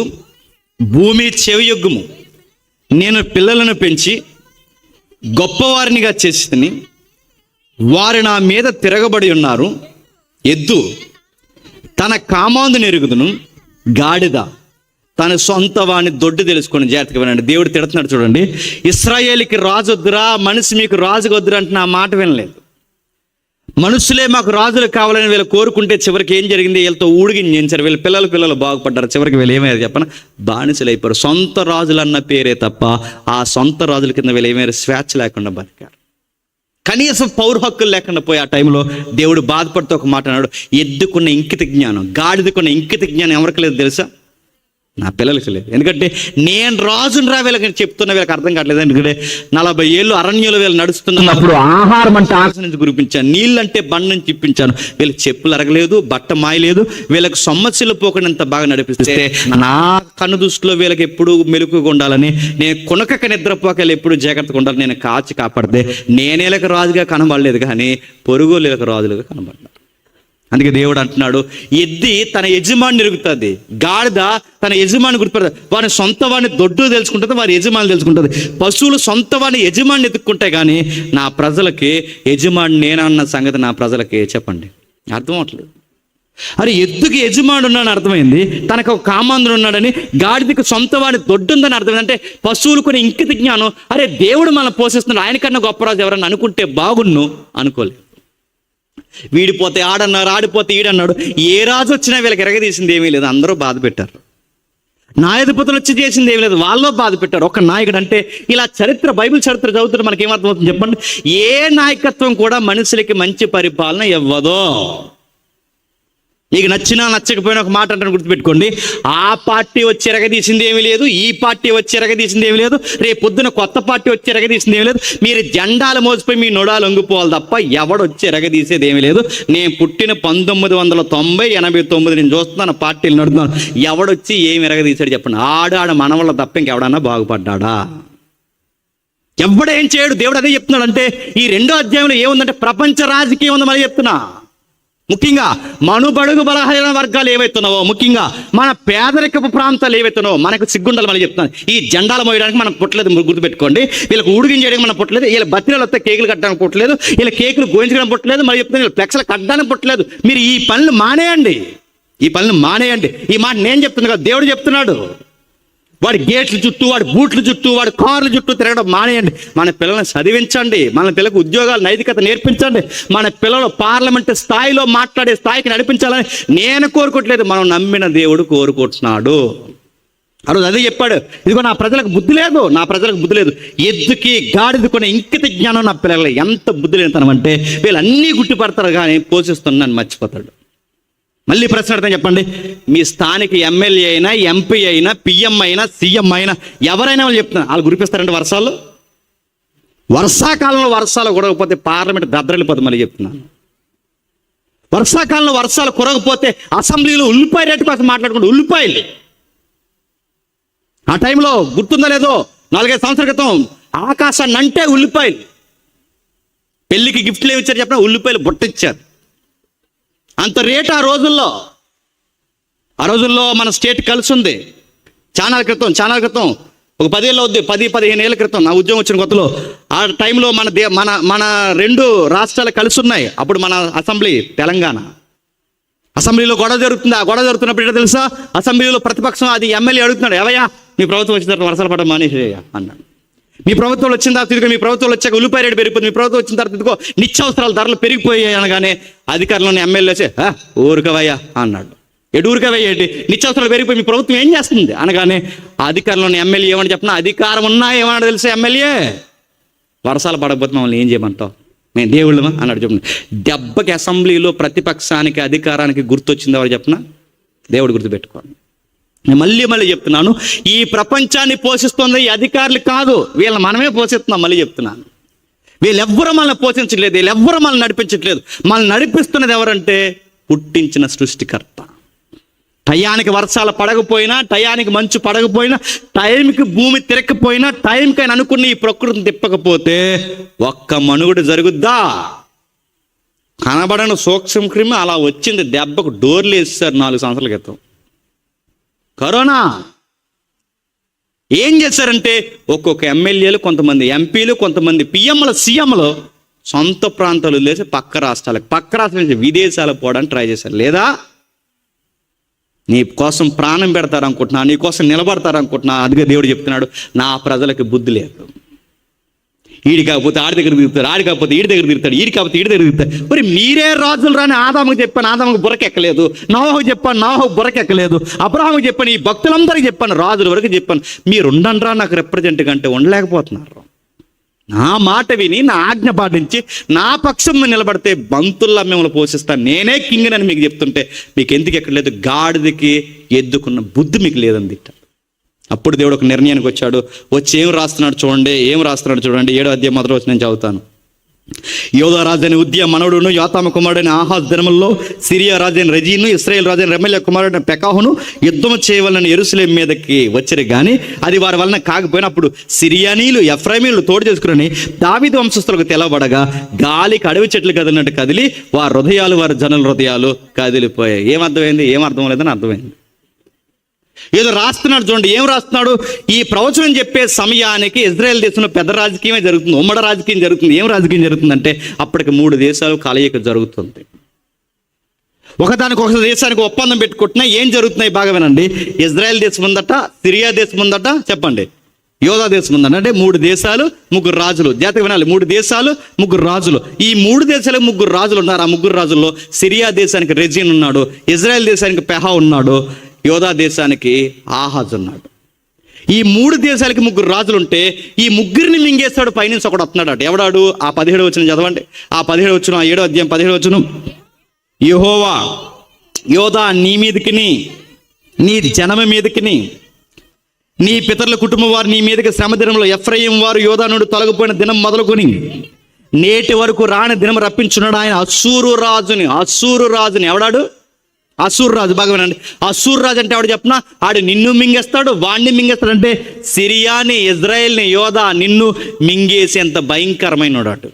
భూమి చెవియొగ్గుము. నేను పిల్లలను పెంచి గొప్పవారినిగా చేసితిని, వారు నా మీద తిరగబడి ఉన్నారు. ఎద్దు తన కామాందుని ఎరుగుదును, గాడిద తన సొంత వాడిని దొడ్డు తెలుసుకొని. జాగ్రత్తగా వినండి, దేవుడు తిడుతున్నాడు చూడండి. ఇశ్రాయేలుకి రాజు వద్దురా, మనిషి మీకు రాజు వద్దురా అంటే నా మాట వినలేదు. మనుషులే మాకు రాజులు కావాలని వీళ్ళు కోరుకుంటే చివరికి ఏం జరిగింది? వీళ్ళతో ఊడిగించారు. వీళ్ళ పిల్లలు బాగుపడ్డారు. చివరికి వీళ్ళు ఏమయ్యారు చెప్పన? బానిసలు అయిపోయారు. సొంత రాజులు అన్న పేరే తప్ప ఆ సొంత రాజుల కింద వీళ్ళు ఏమైనా స్వేచ్ఛ లేకుండా బతికారు. కనీసం పౌర హక్కులు లేకుండా పోయి ఆ టైంలో దేవుడు బాధపడుతూ ఒక మాట అన్నాడు, ఎద్దుకున్న ఇంకిత జ్ఞానం, గాడిదకున్న ఇంకిత జ్ఞానం ఎవరికి లేదు తెలుసా? నా పిల్లలకి లేదు. ఎందుకంటే నేను రాజుని రా వీళ్ళకి చెప్తున్నా, వీళ్ళకి అర్థం కావట్లేదు. ఎందుకంటే 40 ఏళ్ళు అరణ్యంలో వీళ్ళు నడుస్తున్నప్పుడు ఆహారం అంటే ఆకాశం నుంచి కురిపించాను, నీళ్ళంటే బండ నుంచి ఇప్పించాను. వీళ్ళకి చెప్పులు అరగలేదు, బట్ట మాయలేదు, వీళ్ళకి సొమ్మసిల్లు పోకుండా బాగా నడిపిస్తే నా కన్ను దృష్టిలో వీళ్ళకి ఎప్పుడు మెలుకుగా ఉండాలని, నేను కొనకక నిద్రపోకలు ఎప్పుడు జాగ్రత్తగా ఉండాలి, నేను కాచి కాపాడితే నేనేళ్ళకి రాజుగా కనబడలేదు, కానీ పొరుగులేలకు రాజులుగా కనబడ్డాను. అందుకే దేవుడు అంటున్నాడు, ఎద్ది తన యజమాని ఎరుగుతుంది, గాడిద తన యజమాని గుర్తుపడుతుంది. వారి సొంత వాడిని దొడ్డు తెలుసుకుంటుంది, వారి యజమాని తెలుసుకుంటుంది. పశువులు సొంత వాడిని యజమాని ఎత్తుక్కుంటాయి, కానీ నా ప్రజలకి యజమాని నేనన్న సంగతి నా ప్రజలకి చెప్పండి అర్థం అవట్లేదు. అరే ఎద్దుకి యజమాని ఉన్నాడని అర్థమైంది, తనకు ఒక కామాంధుడు ఉన్నాడని. గాడిదకి సొంత వాడి దొడ్డు ఉందని అర్థమైంది. అంటే పశువులు కొన్ని ఇంకిత జ్ఞానం. అరే దేవుడు మనం పోషిస్తున్నాడు, ఆయనకన్నా గొప్ప రాజు ఎవరన్నా అనుకుంటే బాగున్ను, అనుకోలేదు. వీడిపోతే ఆడన్నారు, ఆడిపోతే ఈడన్నాడు. ఏ రాజు వచ్చినా వీళ్ళకి ఎరగదీసింది ఏమీ లేదు, అందరూ బాధ పెట్టారు. న్యాయాధిపతులు వచ్చి చేసింది ఏమీ లేదు, వాళ్ళు బాధ పెట్టారు. ఒక నాయకుడు అంటే ఇలా చరిత్ర, బైబిల్ చరిత్ర చదువుతుంటే మనకి ఏమర్థమవుతుంది చెప్పండి? ఏ నాయకత్వం కూడా మనుషులకి మంచి పరిపాలన ఇవ్వదు. నీకు నచ్చినా నచ్చకపోయినా ఒక మాట అంటే గుర్తుపెట్టుకోండి, ఆ పార్టీ వచ్చి ఎరగదీసింది ఏమీ లేదు, ఈ పార్టీ వచ్చి ఎరగదీసింది ఏమీ లేదు, రేపు పొద్దున కొత్త పార్టీ వచ్చి ఎరగదీసింది ఏమీ లేదు. మీరు జెండాలు మోసిపోయి మీ నొడాలు వంగిపోవాలి తప్ప ఎవడొచ్చి ఎరగదీసేది ఏమీ లేదు. నేను పుట్టిన 1990, 89 నేను చూస్తున్నాను, పార్టీలు నడుతున్నాను. ఎవడొచ్చి ఏమి ఎరగదీశాడు చెప్పండి? ఆడ మనవళ్ళ తప్ప ఇంకెవడన్నా బాగుపడ్డా? ఎవడేం చేయడు. దేవుడు అదే చెప్తున్నాడు. అంటే ఈ 2వ అధ్యాయంలో ఏముందంటే ప్రపంచ రాజకీయం ఉంది. మళ్ళీ చెప్తున్నా, ముఖ్యంగా మనుబడుగు బలహీన వర్గాలు ఏవైతున్నావో, ముఖ్యంగా మన పేదరికపు ప్రాంతాలు ఏవైతున్నావో, మనకు సిగ్గుండాలి. మళ్ళీ చెప్తాను, ఈ జెండాలు మోయడానికి మనం పుట్టలేదు, గుర్తుపెట్టుకోండి. వీళ్ళకి ఉడిగిన చేయడానికి మనం పుట్టలేదు, వీళ్ళ బతిలో వస్తే కేకులు కట్టడానికి పుట్టలేదు, వీళ్ళ కేకులు గోయించడానికి పుట్టలేదు, మళ్ళీ చెప్తాను వీళ్ళు ఫ్లెక్స్లు కట్టడానికి పుట్టలేదు. మీరు ఈ పనులు మానేయండి, ఈ పనులు మానేయండి. ఈ మాట నేను చెప్తున్నాను కదా, దేవుడు చెప్తున్నాడు. వాడి గేట్ల చుట్టూ, వాడి బూట్ల చుట్టూ, వాడి కార్ల చుట్టూ తిరగడం మానేయండి. మన పిల్లల్ని చదివించండి, మన పిల్లలకు ఉద్యోగాలు, నైతికత నేర్పించండి. మన పిల్లలు పార్లమెంట్ స్థాయిలో మాట్లాడే స్థాయికి నడిపించాలని నేను కోరుకోవట్లేదు, మనం నమ్మిన దేవుడు కోరుకుంటున్నాడు. ఆ రోజు అదే చెప్పాడు, ఇదిగో నా ప్రజలకు బుద్ధి లేదు, నా ప్రజలకు బుద్ధి లేదు. ఎద్దుకి గాడిద కొనే ఇంకిత జ్ఞానం నా పిల్లలు. ఎంత బుద్ధి లేనితనం అంటే, వీళ్ళన్నీ గుర్తుపడతారు కానీ పోషిస్తున్నాను మర్చిపోతాడు. మళ్ళీ ప్రశ్న అర్థం చెప్పండి, మీ స్థానిక ఎమ్మెల్యే అయినా, ఎంపీ అయినా, పిఎం అయినా, సీఎం అయినా, ఎవరైనా వాళ్ళు చెప్తున్నారు, వాళ్ళు గురిపిస్తారంటే వర్షాలు, వర్షాకాలంలో వర్షాలు కురగకపోతే పార్లమెంట్ దద్దరిల్లిపోతుంది. మళ్ళీ చెప్తున్నాను, వర్షాకాలంలో వర్షాలు కురగకపోతే అసెంబ్లీలో ఉల్లిపాయ రేటు కోసం మాట్లాడుకుంటే ఉల్లిపాయలు. ఆ టైంలో గుర్తుందో లేదో, 4-5 సంవత్సరాల క్రితం ఆకాశాన్ని అంటే ఉల్లిపాయలు. పెళ్లికి గిఫ్ట్లు ఏమి ఇచ్చారు చెప్పిన, ఉల్లిపాయలు బుట్టిచ్చారు. అంత రేటు ఆ రోజుల్లో మన స్టేట్ కలిసి ఉంది. చాలా క్రితం ఒక 10 ఏళ్ళు అవుద్ది, 10-15 ఏళ్ళ క్రితం నా ఉద్యోగం వచ్చిన కొత్తలో, ఆ టైంలో మన 2 రాష్ట్రాలు కలిసి ఉన్నాయి. అప్పుడు మన అసెంబ్లీ తెలంగాణ అసెంబ్లీలో గొడవ జరుగుతుంది. ఆ గొడవ జరుగుతున్నప్పుడు ఏంటో తెలుసా, అసెంబ్లీలో ప్రతిపక్షం అది ఎమ్మెల్యే అడుగుతున్నాడు, ఏవయ్యా మీ ప్రభుత్వం వచ్చిన తర్వాత వర్షాలు పడడం మానేసేయ్యా అన్నాడు. మీ ప్రభుత్వంలో వచ్చిన తర్వాత ఇదిగో, మీ ప్రభుత్వంలో వచ్చాక ఉల్లిపాయ రేటు పెరిగిపోతుంది, మీ ప్రభుత్వం వచ్చిన తర్వాత ఇదిగో నిత్యావసరాల ధరలు పెరిగిపోయాయి అనగానే అధికారంలోని ఎమ్మెల్యే వచ్చి ఊరుకవయ్యా అన్నాడు. ఊరుకవయ్యా ఏంటి, నిత్యావసరాలు పెరిగిపోయి మీ ప్రభుత్వం ఏం చేస్తుంది అనగానే అధికారంలోని ఎమ్మెల్యే ఏమని చెప్పినా, అధికారం ఉన్నా ఏమన్నా తెలుసా ఎమ్మెల్యే, వర్షాలు పడకపోతే మమ్మల్ని ఏం చేయమంటావు, మేము దేవుళ్ళమా అన్నాడు. చెప్పండి, దెబ్బకి అసెంబ్లీలో ప్రతిపక్షానికి అధికారానికి గుర్తొచ్చింది ఎవరు చెప్పినా, దేవుడు గుర్తుపెట్టుకోండి. నేను మళ్ళీ చెప్తున్నాను, ఈ ప్రపంచాన్ని పోషిస్తుంది ఈ అధికారులు కాదు, వీళ్ళని మనమే పోషిస్తున్నాం. మళ్ళీ చెప్తున్నాను, వీళ్ళెవ్వరూ మనల్ని పోషించట్లేదు, వీళ్ళెవ్వరూ మనల్ని నడిపించట్లేదు. మనల్ని నడిపిస్తున్నది ఎవరంటే పుట్టించిన సృష్టికర్త. టయానికి వర్షాలు పడకపోయినా, టయానికి మంచు పడకపోయినా, టైంకి భూమి తిరగకపోయినా, టైంకి ఆయన అనుకున్న ఈ ప్రకృతిని తిప్పకపోతే ఒక్క మనుగుడు జరుగుద్దా? కనబడని సూక్ష్మ క్రిమి అలా వచ్చింది, దెబ్బకు డోర్లు వేసేసారు 4 సంవత్సరాల క్రితం. కరోనా ఏం చేశారంటే, ఒక్కొక్క ఎమ్మెల్యేలు, కొంతమంది ఎంపీలు, కొంతమంది పిఎంలు, సీఎంలు సొంత ప్రాంతాలు లేచి పక్క రాష్ట్రాల నుంచి విదేశాలకు పోవడానికి ట్రై చేశారు. లేదా నీ కోసం ప్రాణం పెడతారనుకుంటున్నా, నీ కోసం నిలబడతారనుకుంటున్నా. అందుకే దేవుడు చెప్తున్నాడు, నా ప్రజలకు బుద్ధి లేదు. ఈడి కాకపోతే ఆడి దగ్గర తిరుగుతాడు, ఆడి కాకపోతే ఈడి దగ్గర తిరుగుతాడు, ఈడి కాకపోతే ఈడి దగ్గర తిరుగుతాడు. మరి మీరే రాజులు రాని ఆదాముకు చెప్పాను, ఆదాముకు బుర్రకెక్కలేదు. నోహకు చెప్పాను, నోహకు బుర్రకెక్కలేదు. అబ్రహాముకు చెప్పాను, ఈ భక్తులందరికీ చెప్పాను, రాజుల వరకు చెప్పాను. మీరు ఉండండ్రా నాకు రిప్రజెంట్ కంటే ఉండలేకపోతున్నారు. నా మాట విని, నా ఆజ్ఞ పాటించి, నా పక్షం నిలబడితే బంతుల్లా మిమ్మల్ని పోషిస్తాను, నేనే కింగ్ అని మీకు చెప్తుంటే మీకు ఎందుకు ఎక్కడలేదు? గాడిదకి ఎద్దుకున్న బుద్ధి మీకు లేదంది. అప్పుడు దేవుడు ఒక నిర్ణయానికి వచ్చి ఏం రాస్తున్నాడు చూడండి. 7వ అధ్యాయం మొదటి వచనం నేను చదువుతాను. యోధా రాజైన ఉద్య మనవడును, యోతామ కుమారుడైన ఆహాజ్ దినముల్లో సిరియా రాజైన రెజీను, ఇశ్రాయేల్ రాజైన రెమల్య కుమారుడైన పెకాహును యుద్ధము చేయవలన యెరూషలేం మీదకి వచ్చారు, కానీ అది వారి వలన కాకపోయినా అప్పుడు సిరియానీలు, ఎఫ్రాయిమీలు తోడు చేసుకుని దావీదు వంశస్థులకు తెలవబడగా గాలికి అడవి చెట్లు కదిలినట్టు కదిలి వారి హృదయాలు, వారి జనుల హృదయాలు కదిలిపోయాయి. ఏం అర్థం లేదని అర్థమైంది. ఏదో రాస్తున్నాడు చూడండి, ఏం రాస్తున్నాడు? ఈ ప్రవచనం చెప్పే సమయానికి ఇజ్రాయెల్ దేశంలో పెద్ద రాజకీయమే జరుగుతుంది, ఉమ్మడి రాజకీయం జరుగుతుంది. ఏం రాజకీయం జరుగుతుందంటే అప్పటికి 3 దేశాలు కలయిక జరుగుతుంది. ఒకదానికి దేశానికి ఒప్పందం పెట్టుకుంటున్నా. ఏం జరుగుతున్నాయి బాగా వినండి. ఇజ్రాయెల్ దేశం ఉందట, సిరియా దేశం ఉందట, చెప్పండి యోధా దేశం ఉందట. అంటే 3 దేశాలు 3 రాజులు. జాతక వినాలి, 3 దేశాలు 3 రాజులు. ఈ 3 దేశాలకు 3 రాజులు ఉన్నారు. ఆ 3 రాజుల్లో సిరియా దేశానికి రెజీన్ ఉన్నాడు, ఇజ్రాయెల్ దేశానికి పెహా ఉన్నాడు, యోధా దేశానికి ఆహాజ్ ఉన్నాడు. ఈ 3 దేశాలకి 3 రాజులు ఉంటే ఈ 3ని మింగేస్తాడు పైనుంచి ఒకడు వస్తున్నాడు. ఎవడాడు? ఆ 17 వచనం చదవండి. ఆ 17 వచనం, 7వ అధ్యాయం 17 వచనం. యెహోవా యోధా నీ మీదకిని, నీ జనమ మీదకిని, నీ పితరుల కుటుంబం వారు నీ మీదకి శ్రమ దినంలో ఎఫ్రాయిం వారు యోధా నుండి తొలగిపోయిన దినం మొదలుకొని నేటి వరకు రాని దినం రప్పించున్నాడు. ఆయన అసూరు రాజుని ఎవడాడు? అసూరు రాజు. బాగా వినండి. అసూరు రాజు అంటే ఎవడు చెప్పినా, ఆడు నిన్ను మింగేస్తాడు, వాడిని మింగేస్తాడు. అంటే సిరియాని, ఇజ్రాయెల్ని, యోధా నిన్ను మింగేసేంత భయంకరమైన వాడు.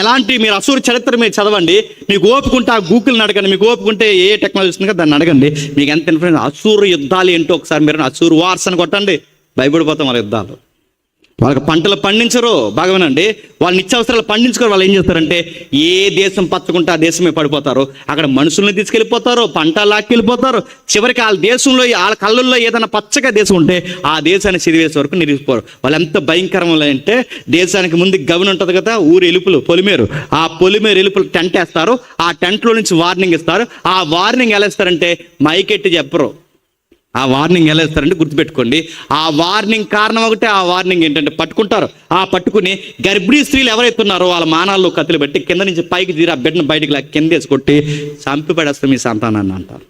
ఎలాంటి, మీరు అసూరు చరిత్ర మీరు చదవండి, మీకు ఓపుకుంటే ఆ గూగుల్ని అడగండి, మీకు ఓపుకుంటే ఏ టెక్నాలజీ ఉంది కదా దాన్ని అడగండి, మీకు ఎంత ఇన్ఫర్మేషన్. అసూరు యుద్ధాలు ఏంటో ఒకసారి మీరు అసూరు వార్స్ అని కొట్టండి, భయపడిపోతాం వాళ్ళ యుద్ధాలు. వాళ్ళకి పంటలు పండించరు, బాగా వినండి, వాళ్ళు నిత్యావసరాలు పండించుకోరు. వాళ్ళు ఏం చేస్తారంటే ఏ దేశం పచ్చకుంటే ఆ దేశమే పడిపోతారు, అక్కడ మనుషుల్ని తీసుకెళ్ళిపోతారు, పంట లాక్కెళ్ళిపోతారు. చివరికి వాళ్ళ దేశంలో వాళ్ళ కళ్ళల్లో ఏదైనా పచ్చగా దేశం ఉంటే ఆ దేశాన్ని చదివేసే వరకు నిలిచిపోరు. వాళ్ళు ఎంత భయంకరంగా అంటే, దేశానికి ముందు గవన్ ఉంటుంది కదా, ఊరు ఎలుపులు, పొలిమేరు, ఆ పొలిమేరు ఎలుపులు టెంట్ వేస్తారు, ఆ టెంట్లో నుంచి వార్నింగ్ ఇస్తారు. ఆ వార్నింగ్ ఎలా ఇస్తారంటే మైకెట్టి చెప్పరు. ఆ వార్నింగ్ ఎలా ఇస్తారంటే గుర్తుపెట్టుకోండి, ఆ వార్నింగ్ కారణం ఒకటే. ఆ వార్నింగ్ ఏంటంటే పట్టుకుంటారు, ఆ పట్టుకుని గర్భిణీ స్త్రీలు ఎవరైతే ఉన్నారో వాళ్ళ మానాల్లో కత్తులు పెట్టి కింద నుంచి పైకి తీరి ఆ బిడ్డను బయటికి కింద వేసి కొట్టి చంపి పడేస్తారు మీ సంతానాన్ని అంటారు.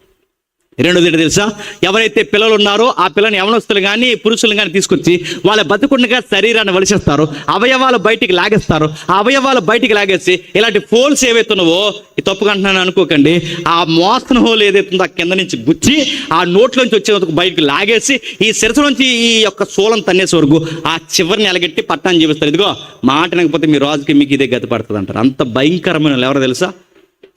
రెండోది ఏంటో తెలుసా, ఎవరైతే పిల్లలు ఉన్నారో ఆ పిల్లని యవనస్తులు కానీ పురుషులు కానీ తీసుకొచ్చి వాళ్ళ బతుకుండగా శరీరాన్ని వలిచేస్తారు, అవయవాలు బయటికి లాగేస్తారు. ఆ అవయవాలు బయటికి లాగేసి ఇలాంటి ఫోల్స్ ఏవైతున్నావో, ఈ తప్పుగా అంటున్నాను అనుకోకండి, ఆ మోస్తన హోల్ ఏదైతుందో ఆ కింద నుంచి గుచ్చి ఆ నోట్లోంచి వచ్చే బయటికి లాగేసి ఈ శిరసు నుంచి ఈ యొక్క సోలం తన్నేసే వరకు ఆ చివరిని ఎలగెట్టి పట్టాన్ని చూపిస్తారు. ఇదిగో మాట వినకపోతే మీ రాజుకి మీకు ఇదే గతి పడుతుంది అంటారు. అంత భయంకరమైన ఎవరో తెలుసా,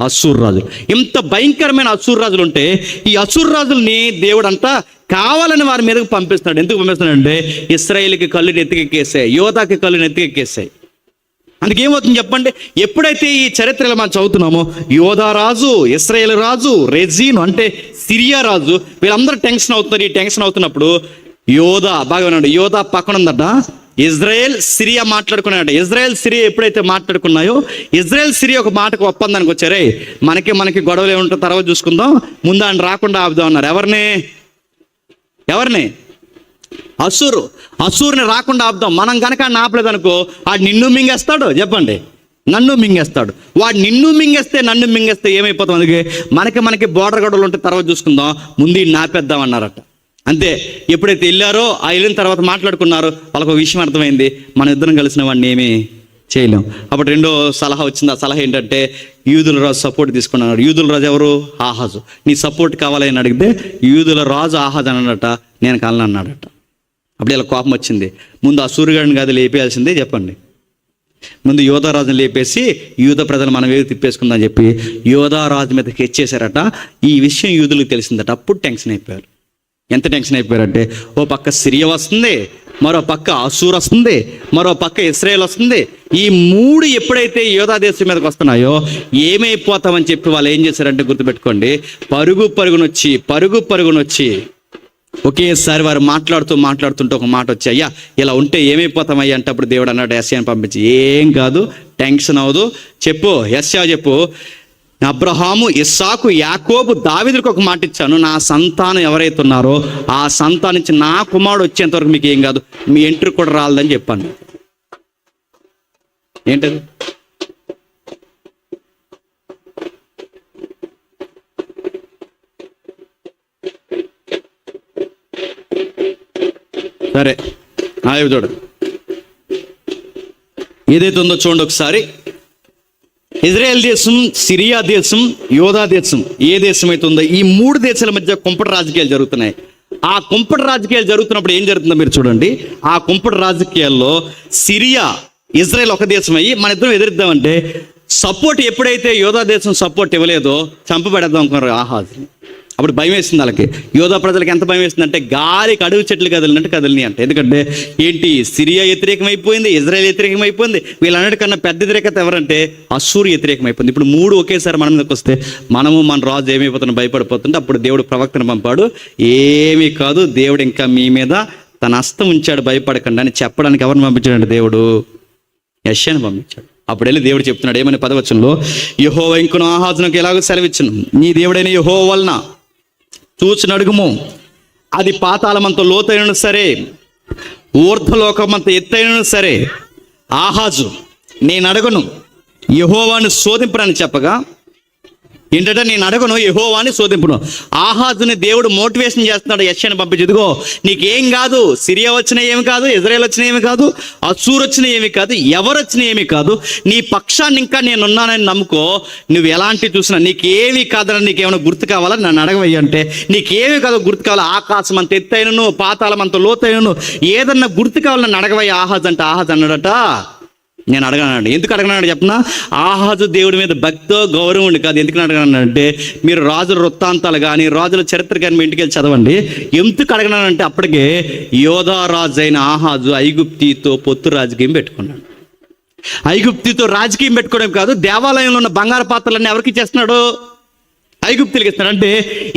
అసూర్ రాజులు. ఇంత భయంకరమైన అసూర్ రాజులు ఉంటే ఈ అసూర్ రాజుల్ని దేవుడు అంతా కావాలని వారి మీదకి పంపిస్తున్నాడు. ఎందుకు పంపిస్తున్నాడు అంటే ఇశ్రాయేలుకి కళ్ళు నెత్తికెక్కేసాయి, యోధాకి కళ్ళు నెత్తికెక్కేసాయి. అందుకేమవుతుంది చెప్పండి, ఎప్పుడైతే ఈ చరిత్రలో మనం చదువుతున్నామో యోధా రాజు, ఇశ్రాయేల్ రాజు, రెజీను అంటే సిరియా రాజు, వీళ్ళందరూ టెన్షన్ అవుతున్నారు. ఈ టెన్షన్ అవుతున్నప్పుడు యోధా, బాగా వినండి, యోధా పక్కన ఉందట ఇజ్రాయెల్ సిరియా మాట్లాడుకున్నాడు. ఇజ్రాయెల్ సిరియా ఎప్పుడైతే మాట్లాడుకున్నాయో ఇజ్రాయెల్ సిరియా ఒక మాటకు ఒప్పందానికి వచ్చారే, మనకి గొడవలు ఏముంటాయి తర్వాత చూసుకుందాం, ముందు ఆయన రాకుండా ఆపుదాం అన్నారు. ఎవరిని అసూరుని రాకుండా ఆపుదాం. మనం కనుక ఆయన ఆపలేదు అనుకో, వాడు నిన్ను మింగేస్తాడు. చెప్పండి, నన్ను మింగేస్తాడు. వాడు నిన్ను మింగేస్తే నన్ను మింగేస్తే ఏమైపోతాం. అందుకే మనకి బోర్డర్ గొడవలు ఉంటే తర్వాత చూసుకుందాం, ముందు ఈ నాపేద్దాం అన్నారట. అంతే, ఎప్పుడైతే వెళ్ళారో ఆ వెళ్ళిన తర్వాత మాట్లాడుకున్నారో వాళ్ళకు ఒక విషయం అర్థమైంది, మన ఇద్దరం కలిసిన వాడిని ఏమీ చేయలేం. అప్పుడు రెండో సలహా వచ్చింది. ఆ సలహా ఏంటంటే యూదుల రాజు సపోర్ట్ తీసుకున్నారు. యూదుల రాజు ఎవరు? ఆహాజు. నీ సపోర్ట్ కావాలని అడిగితే యూదుల రాజు ఆహాజు అన్నాడట, నేను కాలని అన్నాడట. అప్పుడు ఇలా కోపం వచ్చింది. ముందు ఆ సూర్యగాడిని కాదు లేపేయాల్సిందే, చెప్పండి. ముందు యోధారాజుని లేపేసి యూద ప్రజలు మనం ఏది తిప్పేసుకుందని చెప్పి యోధారాజు మీదకి ఎచ్చేశారట. ఈ విషయం యూదులకు తెలిసిందట. అప్పుడు టెన్షన్ అయిపోయారు. ఎంత టెన్షన్ అయిపోయారంటే, ఓ పక్క సిరియా వస్తుంది, మరో పక్క అసూర్ వస్తుంది, మరో పక్క ఇశ్రాయేల్ వస్తుంది. ఈ మూడు ఎప్పుడైతే యోధా దేశం మీదకి వస్తున్నాయో ఏమైపోతామని చెప్పి వాళ్ళు ఏం చేశారంటే గుర్తుపెట్టుకోండి, పరుగు పరుగునొచ్చి ఒకేసారి వారు మాట్లాడుతుంటే ఒక మాట వచ్చి, అయ్యా ఇలా ఉంటే ఏమైపోతామయ్యా అంటే అప్పుడు దేవుడు అన్నాడు యెషయాని పంపించి, ఏం కాదు, టెన్షన్ అవ్వదు, చెప్పు యెషయా చెప్పు, అబ్రహాము, ఇస్సాకు, యాకోబు, దావీదులకు ఒక మాట ఇచ్చాను, నా సంతానం ఎవరైతే ఉన్నారో ఆ సంతానం నుంచి నా కుమారుడు వచ్చేంత వరకు మీకు ఏం కాదు, మీ ఎంట్రీ కూడా రాలేదని చెప్పాను. ఏంటది? సరే చూడు, ఏదైతే ఉందో చూడండి ఒకసారి. ఇజ్రాయెల్ దేశం, సిరియా దేశం, యోధా దేశం, ఏ దేశం అయితే ఉందో ఈ మూడు దేశాల మధ్య కుంపటి రాజకీయాలు జరుగుతున్నాయి. ఆ కుంపటి రాజకీయాలు జరుగుతున్నప్పుడు ఏం జరుగుతుందో మీరు చూడండి. ఆ కుంపటి రాజకీయాల్లో సిరియా, ఇజ్రాయెల్ ఒక దేశం అయ్యి మన ఇద్దరం ఎదురిద్దామంటే సపోర్ట్ ఎప్పుడైతే యోధా దేశం సపోర్ట్ ఇవ్వలేదో చంపబడేద్దాం అనుకున్నారు ఆహాజ్ని. అప్పుడు భయం వేసింది వాళ్ళకి. యోధా ప్రజలకు ఎంత భయం వేసిందంటే గాలికి అడవి చెట్లు కదిలినట్టు కదిలిని అంట. ఎందుకంటే ఏంటి, సిరియా వ్యతిరేకమైపోయింది, ఇజ్రాయెల్ వ్యతిరేకమైపోయింది, వీళ్ళన్నిటికన్నా పెద్ద వ్యతిరేకత ఎవరంటే అసూరు వ్యతిరేకమైపోయింది. ఇప్పుడు మూడు ఒకేసారి మన మీదకి వస్తే మనము మన రాజు ఏమైపోతున్నా భయపడిపోతుంటే అప్పుడు దేవుడు ప్రవక్తను పంపాడు. ఏమీ కాదు, దేవుడు ఇంకా మీ మీద తన హస్తం ఉంచాడు, భయపడకండి అని చెప్పడానికి ఎవరిని పంపించాడంటే దేవుడు యెషయాని పంపించాడు. అప్పుడు వెళ్ళి దేవుడు చెప్తున్నాడు ఏమని 10వ వచనంలో, యెహోవా ఇంకను ఆహాజునకు ఎలాగో సెలవిచ్చును, నీ దేవుడైన యెహోవా వలన చూచి నడుగుము, అది పాతాళమంత లోతైన సరే, ఊర్ధ్వలోకమంత ఎత్తైన సరే, ఆహాజు నేను అడగను యెహోవాను శోధింపునని చెప్పగా, ఏంటంటే నేను అడగను యెహోవాని శోధింపును. ఆహాజుని దేవుడు మోటివేషన్ చేస్తున్నాడు యెషయాని పంపించి, ఇదిగో నీకేం కాదు, సిరియా వచ్చినా ఏమి కాదు, ఇజ్రాయెల్ వచ్చినా ఏమి కాదు, అసూర్ వచ్చినా ఏమి కాదు, ఎవరు వచ్చినా ఏమి కాదు, నీ పక్షాన్ని ఇంకా నేనున్నానని నమ్ముకో, నువ్వు ఎలాంటి చూసినా నీకేమీ కాదని, నీకేమైనా గుర్తు కావాలా నన్ను అడగవయ్య అంటే, నీకేమీ కాదు గుర్తు కావాలా, ఆకాశం అంత ఎత్తైనను పాతాళం అంత లోతైనను ఏదన్నా గుర్తు కావాలని నన్ను అడగవయ్య ఆహాజ్ అంటే, ఆహాజ్ అన్నాడట నేను అడగనండి. ఎందుకు అడగనాడు చెప్పనా? ఆహాజు దేవుడి మీద భక్తో గౌరవం ఉండి కాదు. ఎందుకు అడగనానంటే, మీరు రాజుల వృత్తాంతాలు కానీ రాజుల చరిత్ర కానీ మీ ఇంటికి వెళ్ళి చదవండి. ఎందుకు అడగనానంటే, అప్పటికే యోధా రాజు అయిన ఆహాజు ఐగుప్తితో పొత్తు రాజకీయం పెట్టుకున్నాడు. ఐగుప్తితో రాజకీయం పెట్టుకోవడం కాదు, దేవాలయంలో ఉన్న బంగారు పాత్రలన్నీ ఎవరికి ఇచ్చేస్తున్నాడు? ఐగుప్తులకి ఇస్తున్నాడు. అంటే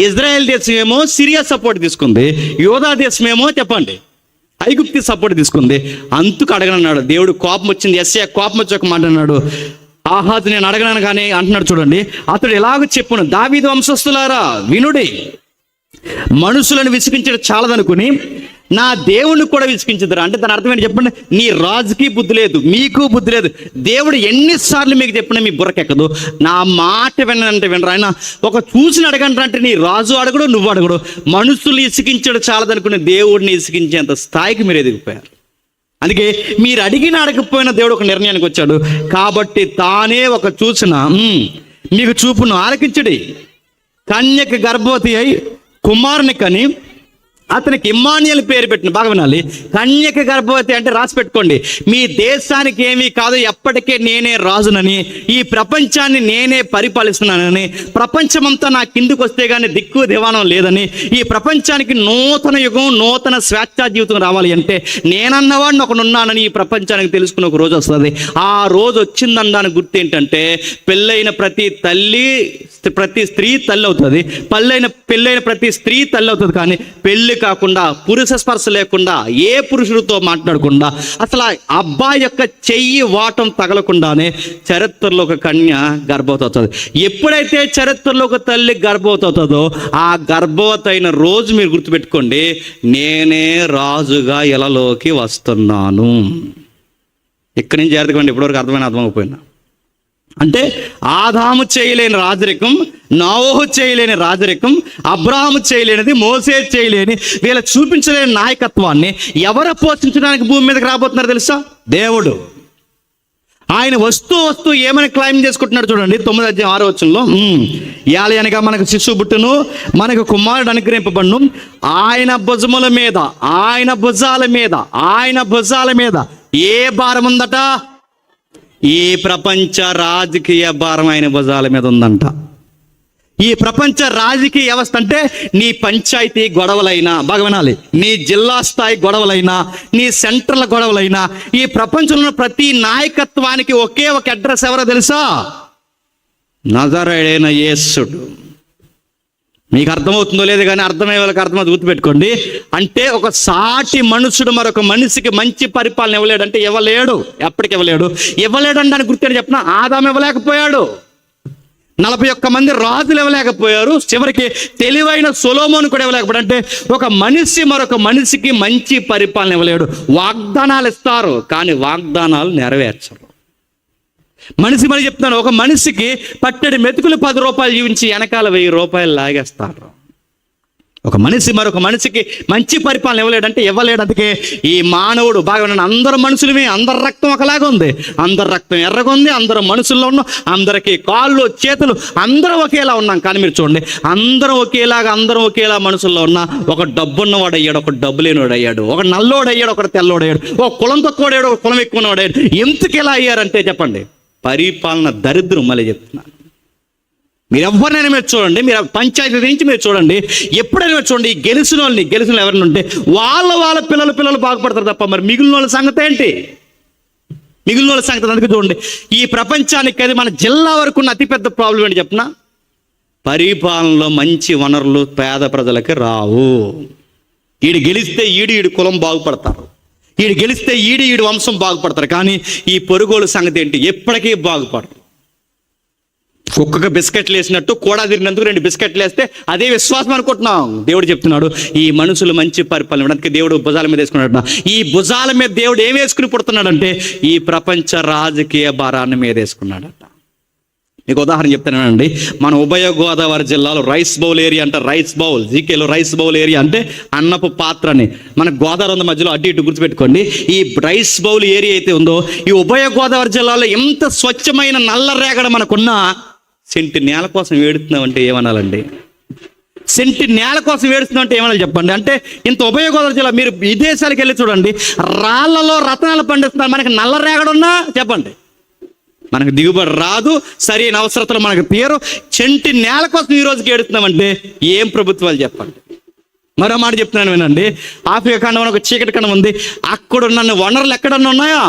ఇజ్రాయెల్ దేశం ఏమో సిరియా సపోర్ట్ తీసుకుంది, యోధా దేశం ఏమో చెప్పండి ఐగుప్తి సపోర్ట్ తీసుకుంది. అంతుకు అడగనన్నాడు. దేవుడు కోపం వచ్చింది, యెషయా కోపం వచ్చి ఒక మాట అన్నాడు, ఆహాజు నేను అడగనాను కానీ అంటున్నాడు. చూడండి, అతడు ఎలాగో చెప్పును, దావీదు వంశస్థులారా వినుడి, మనుషులను విసిగించడం చాలదనుకుని నా దేవుణ్ణి కూడా విసిగించదురా. అంటే దాని అర్థం ఏంటి చెప్పండి? నీ రాజుకి బుద్ధి లేదు, మీకు బుద్ధి లేదు. దేవుడు ఎన్నిసార్లు మీకు చెప్పినా మీ బుర్రకెక్కదు. నా మాట వినంటే వినరు. ఆయన ఒక చూసిన అడగంటే నీ రాజు అడగడు, నువ్వు అడగడు. మనుషులు ఇసిగించడం చాలదనుకుని దేవుడిని ఇసిగించేంత స్థాయికి మీరు ఎదిగిపోయారు. అందుకే మీరు అడగకపోయినా దేవుడు ఒక నిర్ణయానికి వచ్చాడు. కాబట్టి తానే ఒక చూసిన మీకు చూపును ఆలకించుడి, కన్యక గర్భవతి అయి కుమారుని కని అతనికి ఇమ్మానుయేలు పేరు పెట్టిన. బాగా వినాలి, కన్యక గర్భవతి అంటే రాసి పెట్టుకోండి. మీ దేశానికి ఏమీ కాదు, ఎప్పటికే నేనే రాజునని, ఈ ప్రపంచాన్ని నేనే పరిపాలిస్తున్నానని, ప్రపంచమంతా నా కిందికి వస్తే కానీ దిక్కు దివానం లేదని, ఈ ప్రపంచానికి నూతన యుగం, నూతన స్వేచ్ఛా జీవితం రావాలి అంటే నేనన్నవాడిని ఒకడున్నానని ఈ ప్రపంచానికి తెలుసుకుని ఒక రోజు వస్తుంది. ఆ రోజు వచ్చిందనడానికి గుర్తు ఏంటంటే, పెళ్ళైన ప్రతి స్త్రీ తల్లి అవుతుంది. పెళ్ళైన ప్రతి స్త్రీ తల్లి అవుతుంది. కానీ పెళ్లి కాకుండా, పురుష స్పర్శ లేకుండా, ఏ పురుషుడితో మాట్లాడకుండా, అసలు ఆ అబ్బాయి యొక్క చెయ్యి వాటం తగలకుండానే చరిత్రలో ఒక కన్య గర్భవతి అవుతుంది. ఎప్పుడైతే చరిత్రలో ఒక తల్లి గర్భవతి అవుతుందో, ఆ గర్భవతి అయిన రోజు మీరు గుర్తుపెట్టుకోండి, నేనే రాజుగా ఎలలోకి వస్తున్నాను. ఇక్కడి నుంచి జాగ్రత్తగా ఇప్పటివరకు అర్థమైపోయినా అంటే ఆదాము చేయలేని రాజరికం, నోవహు చేయలేని రాజరికం, అబ్రాహాము చేయలేనిది, మోసే చేయలేని, వీళ్ళ చూపించలేని నాయకత్వాన్ని ఎవరు పోషించడానికి భూమి మీదకి రాబోతున్నారు తెలుసా? దేవుడు. ఆయన వస్తూ ఏమని క్లైమ్ చేసుకుంటున్నాడు చూడండి, 9:6 యాలయనగా మనకు శిశువు పుట్టును, మనకు కుమారుడు అనుగ్రహింపబడును, ఆయన భుజాల మీద ఏ భారం ఉందట? ఈ ప్రపంచ రాజకీయ భారం ఆయన భుజాల మీద ఉందంట. ఈ ప్రపంచ రాజకీయ వ్యవస్థ అంటే నీ పంచాయతీ గొడవలైనా, బాగా వినాలి, నీ జిల్లా స్థాయి గొడవలైనా, నీ సెంట్రల్ గొడవలైనా, ఈ ప్రపంచంలో ప్రతి నాయకత్వానికి ఒకే ఒక అడ్రస్ ఎవరో తెలుసా? నజరేయుడైన యేసుడు. మీకు అర్థమవుతుందో లేదు కానీ అర్థమయ్యే వాళ్ళకి అర్థమవుతుంది, గుర్తుపెట్టుకోండి. అంటే ఒక సాటి మనుషుడు మరొక మనిషికి మంచి పరిపాలన ఇవ్వలేడంటే ఇవ్వలేడు, ఎప్పటికి ఇవ్వలేడు. ఇవ్వలేడంటే దానికి గుర్తు చెప్పిన, ఆదాము ఇవ్వలేకపోయాడు, 41 మంది రాజులు ఇవ్వలేకపోయారు, చివరికి తెలివైన సొలొమోను కూడా ఇవ్వలేకపోయాడు. అంటే ఒక మనిషి మరొక మనిషికి మంచి పరిపాలన ఇవ్వలేడు. వాగ్దానాలు ఇస్తారు కానీ వాగ్దానాలు నెరవేర్చరు. మనిషి మరి చెప్తాను, ఒక మనిషికి పట్టెడు మెతుకులు 10 రూపాయలు జీవించి వెనకాల 1000 రూపాయలు లాగేస్తారు. ఒక మనిషి మరొక మనిషికి మంచి పరిపాలన ఇవ్వలేడంటే ఇవ్వలేడు. అందుకే ఈ మానవుడు బాగా అందరు మనుషులమే, అందరి రక్తం ఒకలాగా ఉంది, అందరి రక్తం ఎర్రగా ఉంది, అందరూ మనుషుల్లో ఉన్నాం, అందరికీ కాళ్ళు చేతులు అందరూ ఒకేలా ఉన్నాం. కానీ మీరు చూడండి, అందరం ఒకేలా మనుషుల్లో ఉన్నా, ఒక డబ్బున్నవాడు అయ్యాడు, ఒక డబ్బు లేనివాడు అయ్యాడు, ఒక నల్లోడు అయ్యాడు, ఒకటి తెల్లోడు అయ్యాడు, ఒక కులం తక్కువడాడు, ఒక కులం ఎక్కువవాడు అయ్యాడు. ఎందుకు ఇలా అయ్యారంటే చెప్పండి, పరిపాలన దరిద్రం. మళ్ళీ చెప్తున్నాను, మీరు ఎవరినైనా మీరు చూడండి, మీరు పంచాయతీ నుంచి మీరు చూడండి, ఎప్పుడైనా మీరు చూడండి, గెలిచిన వాళ్ళు ఎవరైనా ఉంటే వాళ్ళ పిల్లలు బాగుపడతారు తప్ప మరి మిగిలిన వాళ్ళ సంగతి ఏంటి? అందుకే చూడండి, ఈ ప్రపంచానికి అది మన జిల్లా వరకు ఉన్న అతిపెద్ద ప్రాబ్లం ఏంటి చెప్పిన, పరిపాలనలో మంచి వనరులు పేద ప్రజలకి రావు. ఈడు గెలిస్తే ఈడు కులం బాగుపడతారు, ఈడు గెలిస్తే ఈడు వంశం బాగుపడతారు. కానీ ఈ పొరుగోలు సంగతి ఏంటి? ఎప్పటికీ బాగుపడరు. కుక్కకు బిస్కెట్లు వేసినట్టు కూడా తిరిగినందుకు 2 బిస్కెట్లు వేస్తే అదే విశ్వాసం అనుకుంటున్నాం. దేవుడు చెప్తున్నాడు, ఈ మనుషులు మంచి పరిపాలన, అందుకే దేవుడు భుజాల మీద వేసుకున్నాడు. ఈ భుజాల మీద దేవుడు ఏం వేసుకుని పుడుతున్నాడంటే ఈ ప్రపంచ రాజకీయ భారాన్ని మీద వేసుకున్నాడట. మీకు ఉదాహరణ చెప్తానండి, మన ఉభయ గోదావరి జిల్లాలో రైస్ బౌల్ ఏరియా అంటే, జీకేలో రైస్ బౌల్ ఏరియా అంటే అన్నపు పాత్ర అని, మన గోదావరి మధ్యలో అటు ఇటు గుర్తుపెట్టుకోండి. ఈ రైస్ బౌల్ ఏరియా అయితే ఉందో, ఈ ఉభయ గోదావరి జిల్లాలో ఎంత స్వచ్ఛమైన నల్ల రేగడ మనకున్నా సెంటి నేల కోసం ఏడుతున్నామంటే ఏమనాలండి? సెంటి నేల కోసం ఏడుస్తున్నాం అంటే ఏమన్నా చెప్పండి. అంటే ఇంత ఉభయ గోదావరి జిల్లా మీరు విదేశాలకు వెళ్ళి చూడండి, రాళ్లలో రత్నాలు పండిస్తున్నారు. మనకి నల్ల రేగడున్నా చెప్పండి, మనకు దిగుబడి రాదు, సరైన అవసరతలు మనకు తీరు. చెంటి నేల కోసం ఈ రోజుకి ఏడుస్తున్నామంటే ఏం ప్రభుత్వాలు చెప్పండి. మరో మాట చెప్తున్నాను వినండి, ఆఫ్రికా ఖండం ఒక చీకటి ఖండం ఉంది. అక్కడ ఉన్న వనరులు ఎక్కడన్నా ఉన్నాయా?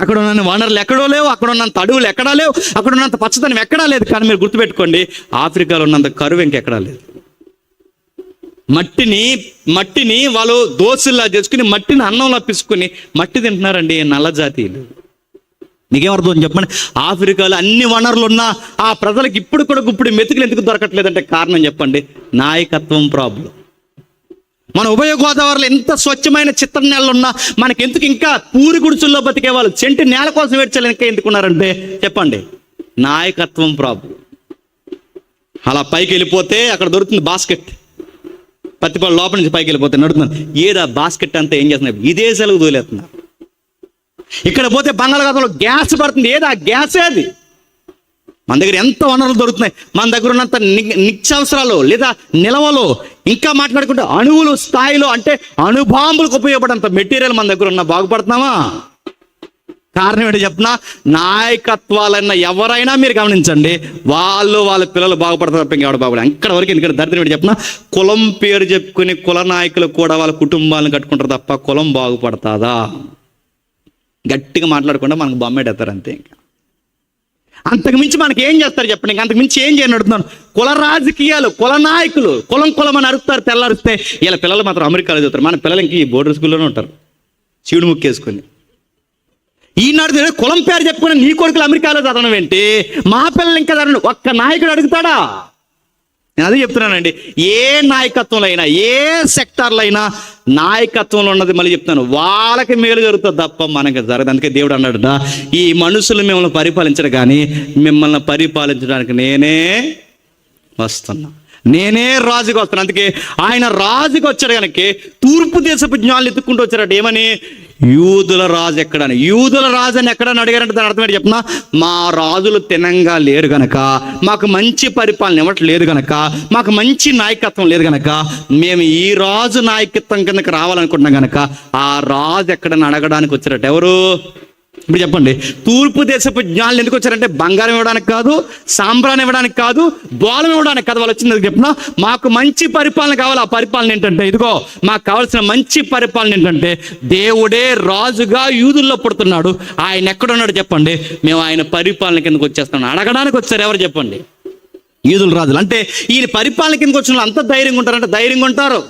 అక్కడ ఉన్న వనరులు ఎక్కడో లేవు, అక్కడ ఉన్నంత అడవులు ఎక్కడా లేవు, అక్కడ ఉన్నంత పచ్చదనం ఎక్కడా లేదు. కానీ మీరు గుర్తుపెట్టుకోండి, ఆఫ్రికాలో ఉన్నంత కరువు ఇంకెక్కడా లేదు. మట్టిని వాళ్ళు దోశల్లా చేసుకుని, మట్టిని అన్నంలా పిసుకుని మట్టి తింటున్నారండి నల్ల జాతీయులు. మీకేమర్థం చెప్పండి? ఆఫ్రికాలో అన్ని వనరులు ఉన్నా ఆ ప్రజలకు ఇప్పుడు మెతుకులు ఎందుకు దొరకట్లేదంటే కారణం చెప్పండి, నాయకత్వం ప్రాబ్లం. మన ఉభయ గోదావరిలో ఎంత స్వచ్ఛమైన చిత్ర నేలలు ఉన్నా మనకెందుకు ఇంకా పూరి గుడిచుల్లో బతికే వాళ్ళు చెంటి నేల కోసం ఏడ్చాలి ఇంకా ఎందుకున్నారంటే చెప్పండి, నాయకత్వం ప్రాబ్లం. అలా పైకి వెళ్ళిపోతే అక్కడ దొరుకుతుంది బాస్కెట్, పత్తిపాడు లోపల నుంచి పైకి వెళ్ళిపోతే నడుతున్నాను, ఏదా బాస్కెట్ అంతా ఏం చేస్తున్నారు, విదేశాలకు తోలేస్తున్నారు. ఇక్కడ పోతే బంగాళాఖాతంలో గ్యాస్ పడుతుంది, ఏదా గ్యాస్ అది. మన దగ్గర ఎంత వనరులు దొరుకుతున్నాయి, మన దగ్గర ఉన్నంత నిత్యావసరాలు లేదా నిలవలు, ఇంకా మాట్లాడుకుంటే అణువులు స్థాయిలో, అంటే అణుబాంబులకు ఉపయోగపడంత మెటీరియల్ మన దగ్గర ఉన్న బాగుపడుతున్నామా? కారణం ఏంటి చెప్పనా? నాయకత్వాలన్న ఎవరైనా మీరు గమనించండి, వాళ్ళ పిల్లలు బాగుపడతారు తప్ప ఇంకెవడ బాగుపడ. ఇక్కడ వరకు ఎందుకంటే దరిద్రం ఏంటి చెప్పనా, కులం పేరు చెప్పుకుని కుల నాయకులు కూడా వాళ్ళ కుటుంబాలను కట్టుకుంటారు తప్ప కులం బాగుపడతాదా? గట్టిగా మాట్లాడకుండా మనకు బొమ్మేడతారు అంతే. ఇంకా అంతకుమించి మనకి ఏం చేస్తారు చెప్పండి? ఇంకా అంతకుమించి ఏం చేయని అడుగుతున్నాను. కుల రాజకీయాలు, కుల నాయకులు కులం అని అరుస్తారు, తెల్లారిస్తే వీళ్ళ పిల్లలు మాత్రం అమెరికాలో చదువుతారు. మన పిల్లలు ఇంక ఈ బోర్డర్ స్కూల్లోనే ఉంటారు చీడు ముక్కేసుకుని. ఈనాడు కులం పేరు చెప్పుకుని నీ కొడుకులు అమెరికాలో చదవడం ఏంటి, మా పిల్లలు ఇంకా చదవండి. ఒక్క నాయకుడు అడుగుతాడా? నేను అదే చెప్తున్నానండి, ఏ నాయకత్వంలో అయినా, ఏ సెక్టార్లో అయినా నాయకత్వంలో ఉన్నది మళ్ళీ చెప్తాను, వాళ్ళకి మేలు జరుగుతుంది తప్ప మనకి జరగదు. అందుకే దేవుడు అన్నాడు, ఈ మనుషులు మిమ్మల్ని పరిపాలించరు కానీ మిమ్మల్ని పరిపాలించడానికి నేనే వస్తున్నా, నేనే రాజుగా వస్తాను. అందుకే ఆయన రాజుగా వచ్చాడు కనుక తూర్పు దేశపు జ్ఞానులు ఎత్తుక్కుంటూ వచ్చారట. ఏమని? యూదుల రాజు ఎక్కడని. యూదుల రాజు అని ఎక్కడని అడిగారంటే దాని అర్థం ఏంటి చెప్పినా, మా రాజులు తినంగా లేరు గనక, మాకు మంచి పరిపాలన ఇవ్వట్లేదు గనక, మాకు మంచి నాయకత్వం లేదు గనక మేము ఈ రాజు నాయకత్వం కిందకి రావాలనుకుంటున్నాం గనక ఆ రాజు ఎక్కడని అడగడానికి వచ్చారట. ఎవరు? ఇప్పుడు చెప్పండి, తూర్పు దేశపు జ్ఞానులు ఎందుకు వచ్చారంటే బంగారం ఇవ్వడానికి కాదు, సాంబ్రాన్ని ఇవ్వడానికి కాదు, బోలం ఇవ్వడానికి కాదు. వాళ్ళు వచ్చింది చెప్పినా, మాకు మంచి పరిపాలన కావాలి. ఆ పరిపాలన ఏంటంటే ఇదిగో మాకు కావాల్సిన మంచి పరిపాలన ఏంటంటే దేవుడే రాజుగా యూదుల్లో పుడుతున్నాడు, ఆయన ఎక్కడున్నాడు చెప్పండి, మేము ఆయన పరిపాలన కిందకు వచ్చేస్తున్నాం అడగడానికి వచ్చారు. ఎవరు చెప్పండి? యూదుల రాజులు. అంటే ఈయన పరిపాలన కిందకు వచ్చిన వాళ్ళు అంత ధైర్యంగా ఉంటారంటే ధైర్యంగా ఉంటారు.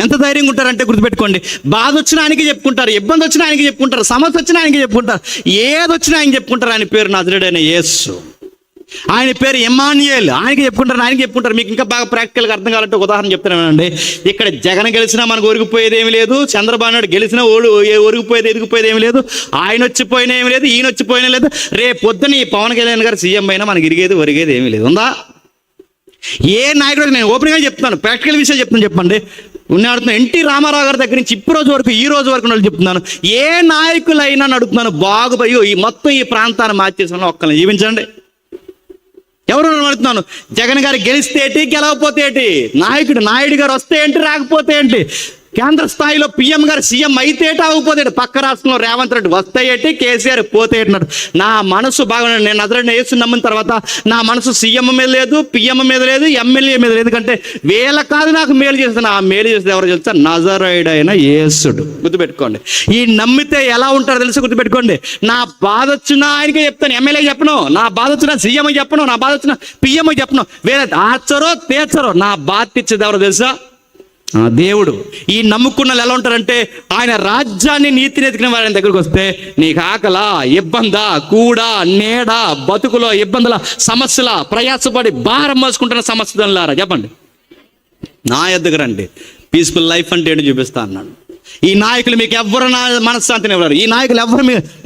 ఎంత ధైర్యంగా ఉంటారంటే గుర్తుపెట్టుకోండి, బాధ వచ్చినా ఆయనకి చెప్పుకుంటారు, ఇబ్బంది వచ్చినా ఆయనకి చెప్పుకుంటారు, సమస్య వచ్చినా ఆయనకి చెప్పుకుంటారు, ఏది వచ్చినా ఆయన చెప్పుకుంటారు. ఆయన పేరు నజరేయుడైన యేసు, ఆయన పేరు ఇమ్మానుయేల్, ఆయనకి చెప్పుకుంటారు. మీకు ఇంకా బాగా ప్రాక్టికల్గా అర్థం కావాలంటే ఉదాహరణ చెప్తున్నానండి. ఇక్కడ జగన్ గెలిచినా మనకు ఒరిగిపోయేది ఏమి లేదు, చంద్రబాబు నాయుడు గెలిచినా ఎదిగిపోయేది ఏమి లేదు, ఆయన వచ్చిపోయినా ఏమి లేదు, ఈయన వచ్చిపోయినా లేదు, రేపు పొద్దున ఈ పవన్ కళ్యాణ్ గారు సీఎం అయినా మనకి ఒరిగేది ఏమీ లేదు. ఉందా? ఏ నాయకుడు? నేను ఓపెన్గా చెప్తున్నాను, ప్రాక్టికల్ విషయం చెప్తాను. చెప్పండి, నేను ఎన్టీ రామారావు గారి దగ్గర నుంచి ఈ రోజు వరకు నేను చెప్తున్నాను, ఏ నాయకులైనా అడుగుతున్నాను, బాగుపోయి ఈ మొత్తం ఈ ప్రాంతాన్ని మార్చేసిన ఒక్కరిని జీవించండి. ఎవరు అడుగుతున్నాను? జగన్ గారు గెలిస్తే ఏంటి, గెలవకపోతే ఏంటి, నాయుడు గారు వస్తే ఏంటి, రాకపోతే ఏంటి, కేంద్ర స్థాయిలో పిఎం గారు సీఎం అయితే అవ్వకపోతే, పక్క రాష్ట్రంలో రేవంత్ రెడ్డి వస్తే ఏంటి, కేసీఆర్ పోతే ఏంటన్నాడు. నా మనసు బాగున్నాడు. నేను నజరేయుడైన యేసుని నమ్మిన తర్వాత నా మనసు సీఎం మీద లేదు, పిఎం మీద లేదు, ఎమ్మెల్యే మీద లేదు. ఎందుకంటే వీళ్ళ కాదు నాకు మేలు చేస్తాను, ఆ మేలు చేస్తే ఎవరు తెలుసా? నజరేయుడైన యేసుడు. గుర్తుపెట్టుకోండి. ఈ నమ్మితే ఎలా ఉంటారో తెలుసు, గుర్తుపెట్టుకోండి. నా బాధ వచ్చినా ఆయనకే చెప్తాను, ఎమ్మెల్యే చెప్పను, నా బాధ వచ్చినా సీఎం చెప్పను, నా బాధ వచ్చినా పిఎం చెప్పను, వేరే ఆచరో తీర్చరో నా బాధ తెచ్చేది ఎవరో తెలుసా? దేవుడు. ఈ నమ్ముకున్న ఎలా ఉంటారంటే ఆయన రాజ్యాన్ని నీతిని ఎతికిన వారి దగ్గరికి వస్తే నీకు ఆకలా, ఇబ్బందా, కూడా, నీడ, బతుకులో ఇబ్బందుల, సమస్యల, ప్రయాసపడి భారం మోసుకుంటున్న సమస్యలారా చెప్పండి, నా ఎద్దుకు రండి, పీస్ఫుల్ లైఫ్ అంటే ఏంటి చూపిస్తా అన్నాడు. ఈ నాయకులు మీకు ఎవరు మనశ్శాంతిని ఇవ్వరు. ఈ నాయకులు ఎవరు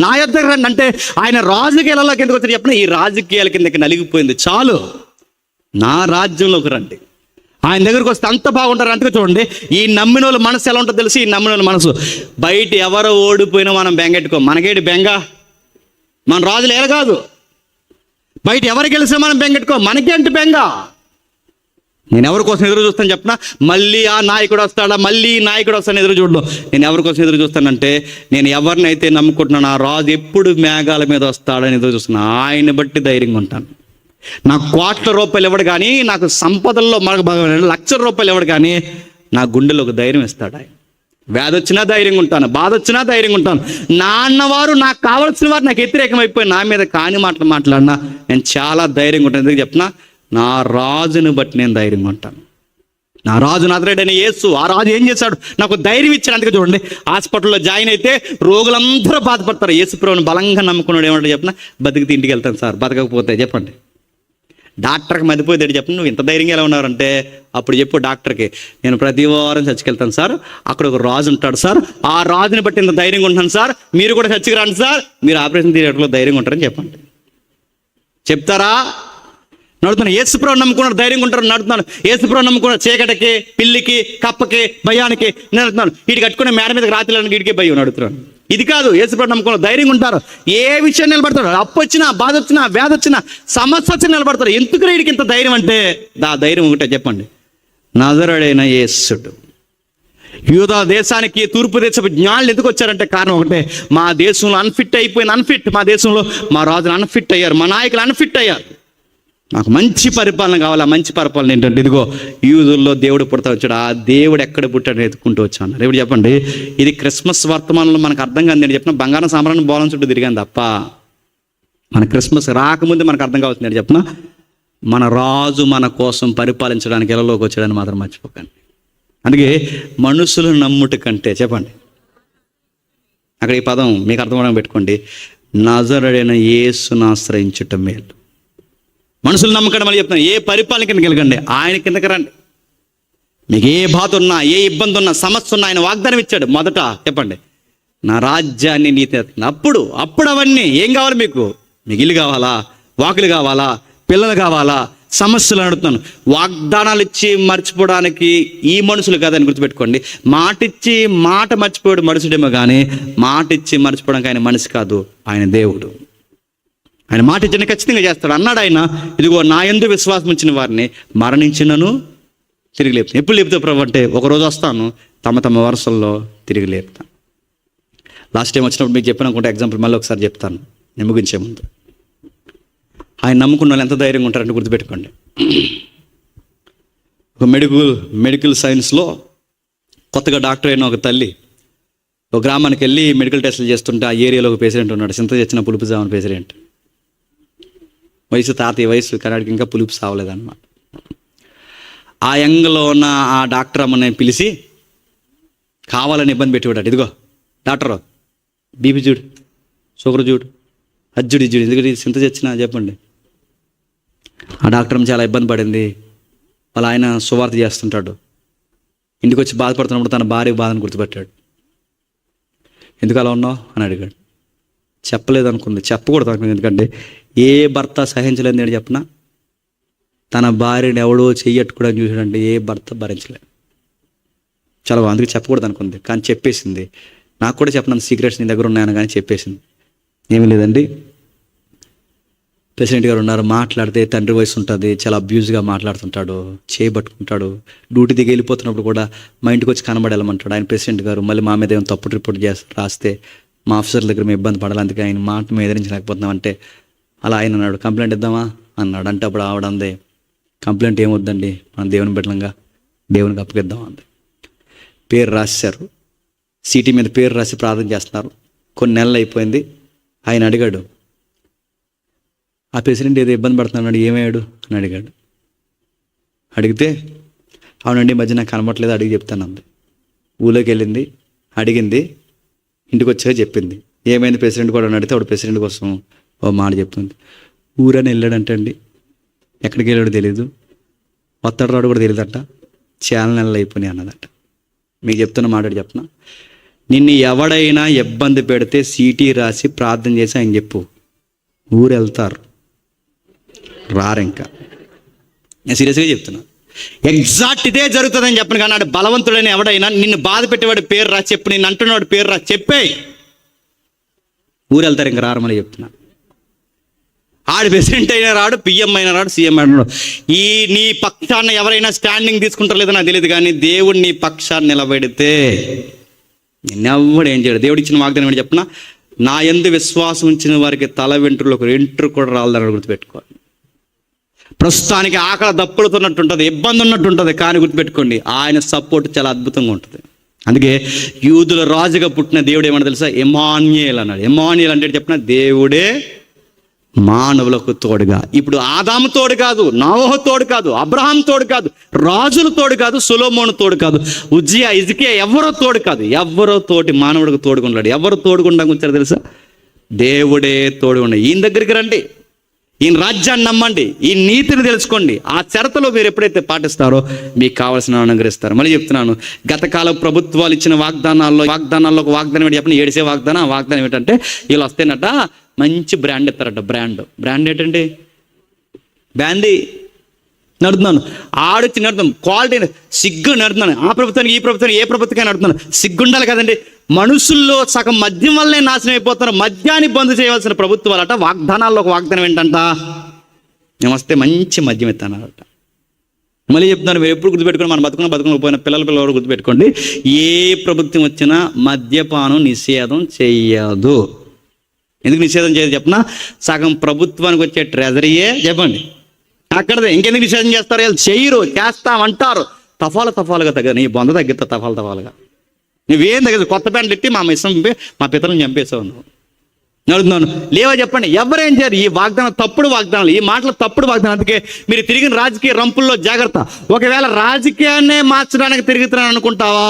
నా ఎద్దుకు రండి అంటే ఆయన రాజకీయాల కిందకి వచ్చి చెప్పిన ఈ రాజకీయాల కిందకి నలిగిపోయింది, చాలు నా రాజ్యంలోకి రండి. ఆయన దగ్గరికి వస్తే అంత బాగుంటారు. అందుకే చూడండి, ఈ నమ్మిన వాళ్ళ మనసు ఎలా ఉంటుందో తెలిసి, ఈ నమ్మిన వాళ్ళ మనసు బయట ఎవరో ఓడిపోయినా మనం బెంగెట్టుకో, మనకేంటి బెంగ, మన రాజులు ఏల కాదు. బయట ఎవరు గెలిచినా మనం బెంగెట్టుకో, మనకేంటి బెంగ. నేను ఎవరి కోసం ఎదురు చూస్తాను చెప్పిన, మళ్ళీ ఆ నాయకుడు వస్తాడా, మళ్ళీ ఈ నాయకుడు వస్తాను ఎదురు చూడడం. నేను ఎవరి కోసం ఎదురు చూస్తానంటే, నేను ఎవరినైతే నమ్ముకుంటున్నాను ఆ రాజు ఎప్పుడు మేఘాల మీద వస్తాడని ఎదురు చూస్తున్నాను. ఆయన్ని బట్టి ధైర్యంగా ఉంటాను. నాకు ₹1,00,00,000 ఇవ్వడు కానీ, నాకు సంపదల్లో ₹1,00,000 ఇవ్వడు కానీ, నా గుండెలో ఒక ధైర్యం ఇస్తాడు ఆయన. వ్యాధి వచ్చినా ధైర్యంగా ఉంటాను, బాధ వచ్చినా ధైర్యంగా ఉంటాను. నా అన్నవారు, నాకు కావాల్సిన వారు నాకు వ్యతిరేకమైపోయి నా మీద కాని మాటలు మాట్లాడినా నేను చాలా ధైర్యంగా ఉంటాను. ఎందుకు చెప్పినా, నా రాజుని బట్టి నేను ధైర్యంగా ఉంటాను. నా రాజు నజరేయుడైన యేసు, ఆ రాజు ఏం చేశాడు, నాకు ధైర్యం ఇచ్చాడు. అందుకే చూడండి, హాస్పిటల్లో జాయిన్ అయితే రోగులందరూ బాధపడతారు. యేసు ప్రభువుని బలంగా నమ్ముకున్నాడు. ఏమంటే చెప్పిన, బతికితే ఇంటికి వెళ్తాను సార్, బతకకపోతే చెప్పండి. డాక్టర్కి మదిపోయేది చెప్పండి, నువ్వు ఇంత ధైర్యంగా ఎలా ఉన్నారంటే, అప్పుడు చెప్పు డాక్టర్కి, నేను ప్రతి వారం చర్చికి వెళ్తాను సార్, అక్కడ ఒక రాజు ఉంటాడు సార్, ఆ రాజుని బట్టి ఇంత ధైర్యంగా ఉంటాను సార్, మీరు కూడా చర్చికి రండి సార్, మీరు ఆపరేషన్ థియేటర్లో ధైర్యంగా ఉంటారని చెప్పండి. చెప్తారా? నడుతున్నాను. యేసుప్రభువు నమ్ముకున్నాడు, ధైర్యంగా ఉంటారు. నడుతున్నాను. యేసుప్రభువు నమ్ముకున్నాడు, చీకటికి, పిల్లికి, కప్పకి, భయానికి నడుతున్నాను. వీటి కట్టుకునే మేడ మీదకి రాత్రి వీడికి భయం నడుతున్నాను. ఇది కాదు, యేసుప్రభువు నమ్ముకున్నాడు, ధైర్యంగా ఉంటారు. ఏ విషయం నిలబడతాడు, అప్పు వచ్చినా, బాధ వచ్చినా, వ్యాధి వచ్చినా, సమస్య వచ్చినా నిలబడతారు. ఎందుకు వీడికి ఇంత ధైర్యం అంటే, ఆ ధైర్యం ఒకటే చెప్పండి, నజరేయుడైన యేసుడు. యూదా దేశానికి తూర్పు దేశపు జ్ఞానులు ఎందుకు వచ్చారంటే కారణం ఒకటే, మా దేశంలో అన్ఫిట్, మా దేశంలో మా రాజులు అన్ఫిట్ అయ్యారు, మా నాయకులు అన్ఫిట్ అయ్యారు. నాకు మంచి పరిపాలన కావాలి. ఆ మంచి పరిపాలన ఏంటంటే, ఇదిగో యూదుల్లో దేవుడు పుడతా వచ్చాడు, ఆ దేవుడు ఎక్కడ పుట్టాడని ఎత్తుకుంటూ వచ్చాను. రేపు చెప్పండి, ఇది క్రిస్మస్ వర్తమానంలో మనకు అర్థం కాదు. నేను చెప్పిన బంగారం సాంబ్రాన్ని బోలం చుట్టూ తిరిగాను తప్ప, మన క్రిస్మస్ రాకముందే మనకు అర్థం కావచ్చు. నేను చెప్పిన, మన రాజు మన కోసం పరిపాలించడానికి ఎలాలోకి వచ్చాడని మాత్రం మర్చిపోకండి. అందుకే మనుషులు నమ్ముట కంటే, చెప్పండి అక్కడ ఈ పదం మీకు అర్థమవడం పెట్టుకోండి, నజరేయుడైన యేసును ఆశ్రయించుట మేలు. మనుషులు నమ్మకం అని చెప్తాను, ఏ పరిపాలన కిందకి వెళ్ళకండి, ఆయన కిందకి రండి. మీకు ఏ బాధ ఉన్నా, ఏ ఇబ్బంది ఉన్నా, సమస్య ఉన్నా, ఆయన వాగ్దానం ఇచ్చాడు. మొదట చెప్పండి, నా రాజ్యాన్ని నీతి. అప్పుడు అవన్నీ ఏం కావాలి మీకు ఇల్లు కావాలా, వాకులు కావాలా, పిల్లలు కావాలా, సమస్యలు అడుగుతున్నాను. వాగ్దానాలు ఇచ్చి మర్చిపోవడానికి ఈ మనుషులు కాదని గుర్తుపెట్టుకోండి. మాటిచ్చి మాట మర్చిపోయాడు మనుషుడేమో కానీ, మాట ఇచ్చి మర్చిపోవడానికి ఆయన మనిషి కాదు, ఆయన దేవుడు. ఆయన మాట ఇచ్చిన ఖచ్చితంగా చేస్తాడు. అన్నాడు ఆయన, ఇదిగో నా యందు విశ్వాసం ఉంచిన వారిని మరణించినను తిరిగి లేపుతాను. ఎప్పుడు లేపుతా ప్రభు అంటే, ఒకరోజు వస్తాను, తమ వరుసల్లో తిరిగి లేపుతాను. లాస్ట్ టైం వచ్చినప్పుడు మీకు చెప్పాను అనుకుంటే ఎగ్జాంపుల్ మళ్ళీ ఒకసారి చెప్తాను నేను ముగించే ముందు. ఆయన నమ్ముకున్న వాళ్ళు ఎంత ధైర్యంగా ఉంటారంటే గుర్తుపెట్టుకోండి. ఒక మెడికల్ సైన్స్లో కొత్తగా డాక్టర్ అయిన ఒక తల్లి ఒక గ్రామానికి వెళ్ళి మెడికల్ టెస్టులు చేస్తుంటే, ఆ ఏరియాలో ఒక పేషెంట్ ఉన్నాడు, చింత తెచ్చిన పులుపు సావని పేషెంట్. తాతయ్య వయసు కనాడికి ఇంకా పులుపు సావలేదన్నమాట. ఆ యంగ్లో ఉన్న ఆ డాక్టర్ అమ్మని పిలిచి కావాలని ఇబ్బంది పెట్టేవాడు. ఇదిగో డాక్టర్, బీపీ చూడు, షుగర్ చూడు, అజ్జుడు ఇజ్జుడు, ఎందుకంటే చింత తెచ్చినా చెప్పండి. ఆ డాక్టర్ చాలా ఇబ్బంది పడింది. వాళ్ళ ఆయన సువార్త చేస్తుంటాడు. ఇంటికి వచ్చి బాధపడుతున్నప్పుడు తన భార్య బాధను గుర్తుపెట్టాడు. ఎందుకు అలా ఉన్నావు అని అడిగాడు. చెప్పలేదు అనుకుంది, చెప్పకూడదు అనుకుంది. ఎందుకంటే ఏ భర్త సహించలేదు. నేను చెప్పిన, తన భార్యని ఎవడో చెయ్యట్టుకోవడానికి చూసాడంటే ఏ భర్త భరించలేదు. చాలా అందుకే చెప్పకూడదు అనుకుంది, కానీ చెప్పేసింది. నాకు కూడా చెప్పినంత సీక్రెట్స్ నీ దగ్గర ఉన్నాయని కానీ చెప్పేసింది. ఏమీ లేదండి, ప్రెసిడెంట్ గారు ఉన్నారు, మాట్లాడితే తండ్రి వయసు ఉంటుంది, చాలా అబ్యూజ్గా మాట్లాడుతుంటాడు, చేయబట్టుకుంటాడు. డ్యూటీ దిగి వెళ్ళిపోతున్నప్పుడు కూడా మా ఇంటికి వచ్చి కనబడేళ్ళమంటాడు ఆయన ప్రెసిడెంట్ గారు. మళ్ళీ మా మీద ఏమైనా తప్పుడు రిపోర్ట్ రాస్తే మా ఆఫీసర్ దగ్గర మేము ఇబ్బంది పడాలి, అందుకే ఆయన మాట మేము ఎదిరించలేకపోతున్నాం అంటే, అలా ఆయన అన్నాడు, కంప్లైంట్ ఇద్దామా అన్నాడు. అంటే అప్పుడు ఆవిడ అంది, కంప్లైంట్ ఏమొద్దండి, మన దేవుని బిడ్డలంగా దేవునికి అప్పగిద్దాం అంది. పేరు రాశారు, సీటీ మీద పేరు రాసి ప్రార్థన చేస్తున్నారు. కొన్ని నెలలు అయిపోయింది. ఆయన అడిగాడు, ఆ ప్రెసిడెంట్ ఏదో ఇబ్బంది పడుతున్నాడు, ఏమయ్యాడు అని అడిగాడు. అడిగితే అవునండి, మధ్య నాకు కనబట్టలేదు, అడిగి చెప్తాను అంది. ఊళ్ళోకి వెళ్ళింది, అడిగింది, ఇంటికి వచ్చాక చెప్పింది. ఏమైంది ప్రెసిడెంట్ కూడా అడిగితే ఆవిడ ప్రెసిడెంట్ కోసం ఓ మాట చెప్తుంది. ఊరని వెళ్ళాడంటే అండి, ఎక్కడికి వెళ్ళాడో తెలియదు, వత్తడు రాడు కూడా తెలియదట, చాలా నెలలు అయిపోయినాయి అన్నదట. మీకు చెప్తున్న మాట చెప్తున్నా, నిన్ను ఎవడైనా ఇబ్బంది పెడితే సీటీ రాసి ప్రార్థన చేసి ఆయన చెప్పు, ఊరు వెళ్తారు, రారు. ఇంకా నేను సీరియస్గా చెప్తున్నా, ఎగ్జాక్ట్ ఇదే జరుగుతుందని చెప్పను. కానీ నాడు బలవంతుడైన ఎవడైనా నిన్ను బాధ పెట్టేవాడు పేరు రా చెప్పు, నిన్ను అంటున్నవాడు పేరు రా చెప్పే, ఊరు వెళ్తారు, ఇంకా రారమని చెప్తున్నా. ఆడు ప్రెసిడెంట్ అయినా రాడు, పిఎం అయినా రాడు, సీఎం అయినా రాడు. ఈ నీ పక్షాన్ని ఎవరైనా స్టాండింగ్ తీసుకుంటారో లేదో నాకు తెలియదు, కానీ దేవుడు నీ పక్షాన్ని నిలబెడితే నిన్నెవ్వడు ఏం చేయడు. దేవుడు ఇచ్చిన వాగ్దానం ఏంటి చెప్పిన, నా యందు విశ్వాసం ఉంచిన వారికి తల వెంట్రులు ఒక వెంట్రుకు కూడా రాలని గుర్తుపెట్టుకోవాలి. ప్రస్తుతానికి ఆకలి దప్పులుతున్నట్టు ఉంటుంది, ఇబ్బంది ఉన్నట్టు ఉంటుంది, కానీ గుర్తుపెట్టుకోండి ఆయన సపోర్ట్ చాలా అద్భుతంగా ఉంటుంది. అందుకే యూదుల రాజుగా పుట్టిన దేవుడు ఏమన్నా తెలుసా, ఎమాన్యుయేల్ అన్నాడు. ఎమాన్యుయేల్ అంటే చెప్పిన దేవుడే మానవులకు తోడుగా. ఇప్పుడు ఆదాము తోడు కాదు, నోవహు తోడు కాదు, అబ్రహాం తోడు కాదు, రాజుల తోడు కాదు, సొలొమోను తోడు కాదు, ఉజ్జియా, హిజ్కియా ఎవరో తోడు కాదు. ఎవరో తోటి మానవుడికి తోడుకున్నాడు. ఎవరు తోడుకుండా ఉంచారు తెలుసా, దేవుడే తోడుగా. ఈయన దగ్గరికి రండి, ఈయన రాజ్యాన్ని నమ్మండి, ఈ నీతిని తెలుసుకోండి. ఆ చరతలో మీరు ఎప్పుడైతే పాటిస్తారో మీకు కావాల్సిన అనుగ్రహిస్తారు. మళ్ళీ చెప్తున్నాను, గతకాల ప్రభుత్వాలు ఇచ్చిన వాగ్దానాల్లో ఒక వాగ్దానం ఏంటి చెప్పిన, ఏడిసే వాగ్దానం. ఆ వాగ్దానం ఏంటంటే వీళ్ళు వస్తేనట మంచి బ్రాండ్ ఇస్తారట. బ్రాండ్ ఏంటండి, బ్యాండీ నడుతున్నాను, ఆడొచ్చి నడుతున్నాం, క్వాలిటీ సిగ్గు నడుతున్నాను. ఆ ప్రభుత్వానికి ఈ ప్రభుత్వానికి ఏ ప్రభుత్వకైనా నడుతున్నాను, సిగ్గుండాలి కదండి. మనుషుల్లో సగం మద్యం వల్లనే నాశనం అయిపోతున్నారు. మద్యాన్ని బంద్ చేయవలసిన ప్రభుత్వాలట వాగ్దానాల్లో ఒక వాగ్దానం ఏంటంట, మేమొస్తే మంచి మద్యం ఇస్తానట. మళ్ళీ చెప్తున్నాను, మీరు ఎప్పుడు గుర్తుపెట్టుకోండి, మన బతుకుని పోయిన పిల్లలు గుర్తుపెట్టుకోండి, ఏ ప్రభుత్వం వచ్చినా మద్యపానం నిషేధం చెయ్యదు. ఎందుకు నిషేధం చేయదు చెప్పిన, సగం ప్రభుత్వానికి వచ్చే ట్రెజరీయే చెప్పండి అక్కడదే. ఇంకెందుకు నిషేధం చేస్తారు, వీళ్ళు చెయ్యరు, చేస్తామంటారు. తఫాలుగా తగ్గదు, నీ బొంద తగ్గిస్తా తఫాలుగా. నువ్వేం తగ్గదు, కొత్త ప్యాంట్లు ఇట్టి మా మిస్సం మా పితలను చంపేసావు నువ్వు నడుతున్నాను లేవా చెప్పండి. ఎవరేం చేయరు. ఈ వాగ్దానం తప్పుడు వాగ్దానాలు, ఈ మాటలు తప్పుడు వాగ్దానం. అందుకే మీరు తిరిగిన రాజకీయ రంపుల్లో జాగ్రత్త. ఒకవేళ రాజకీయాన్నే మార్చడానికి తిరుగుతున్నాను అనుకుంటావా,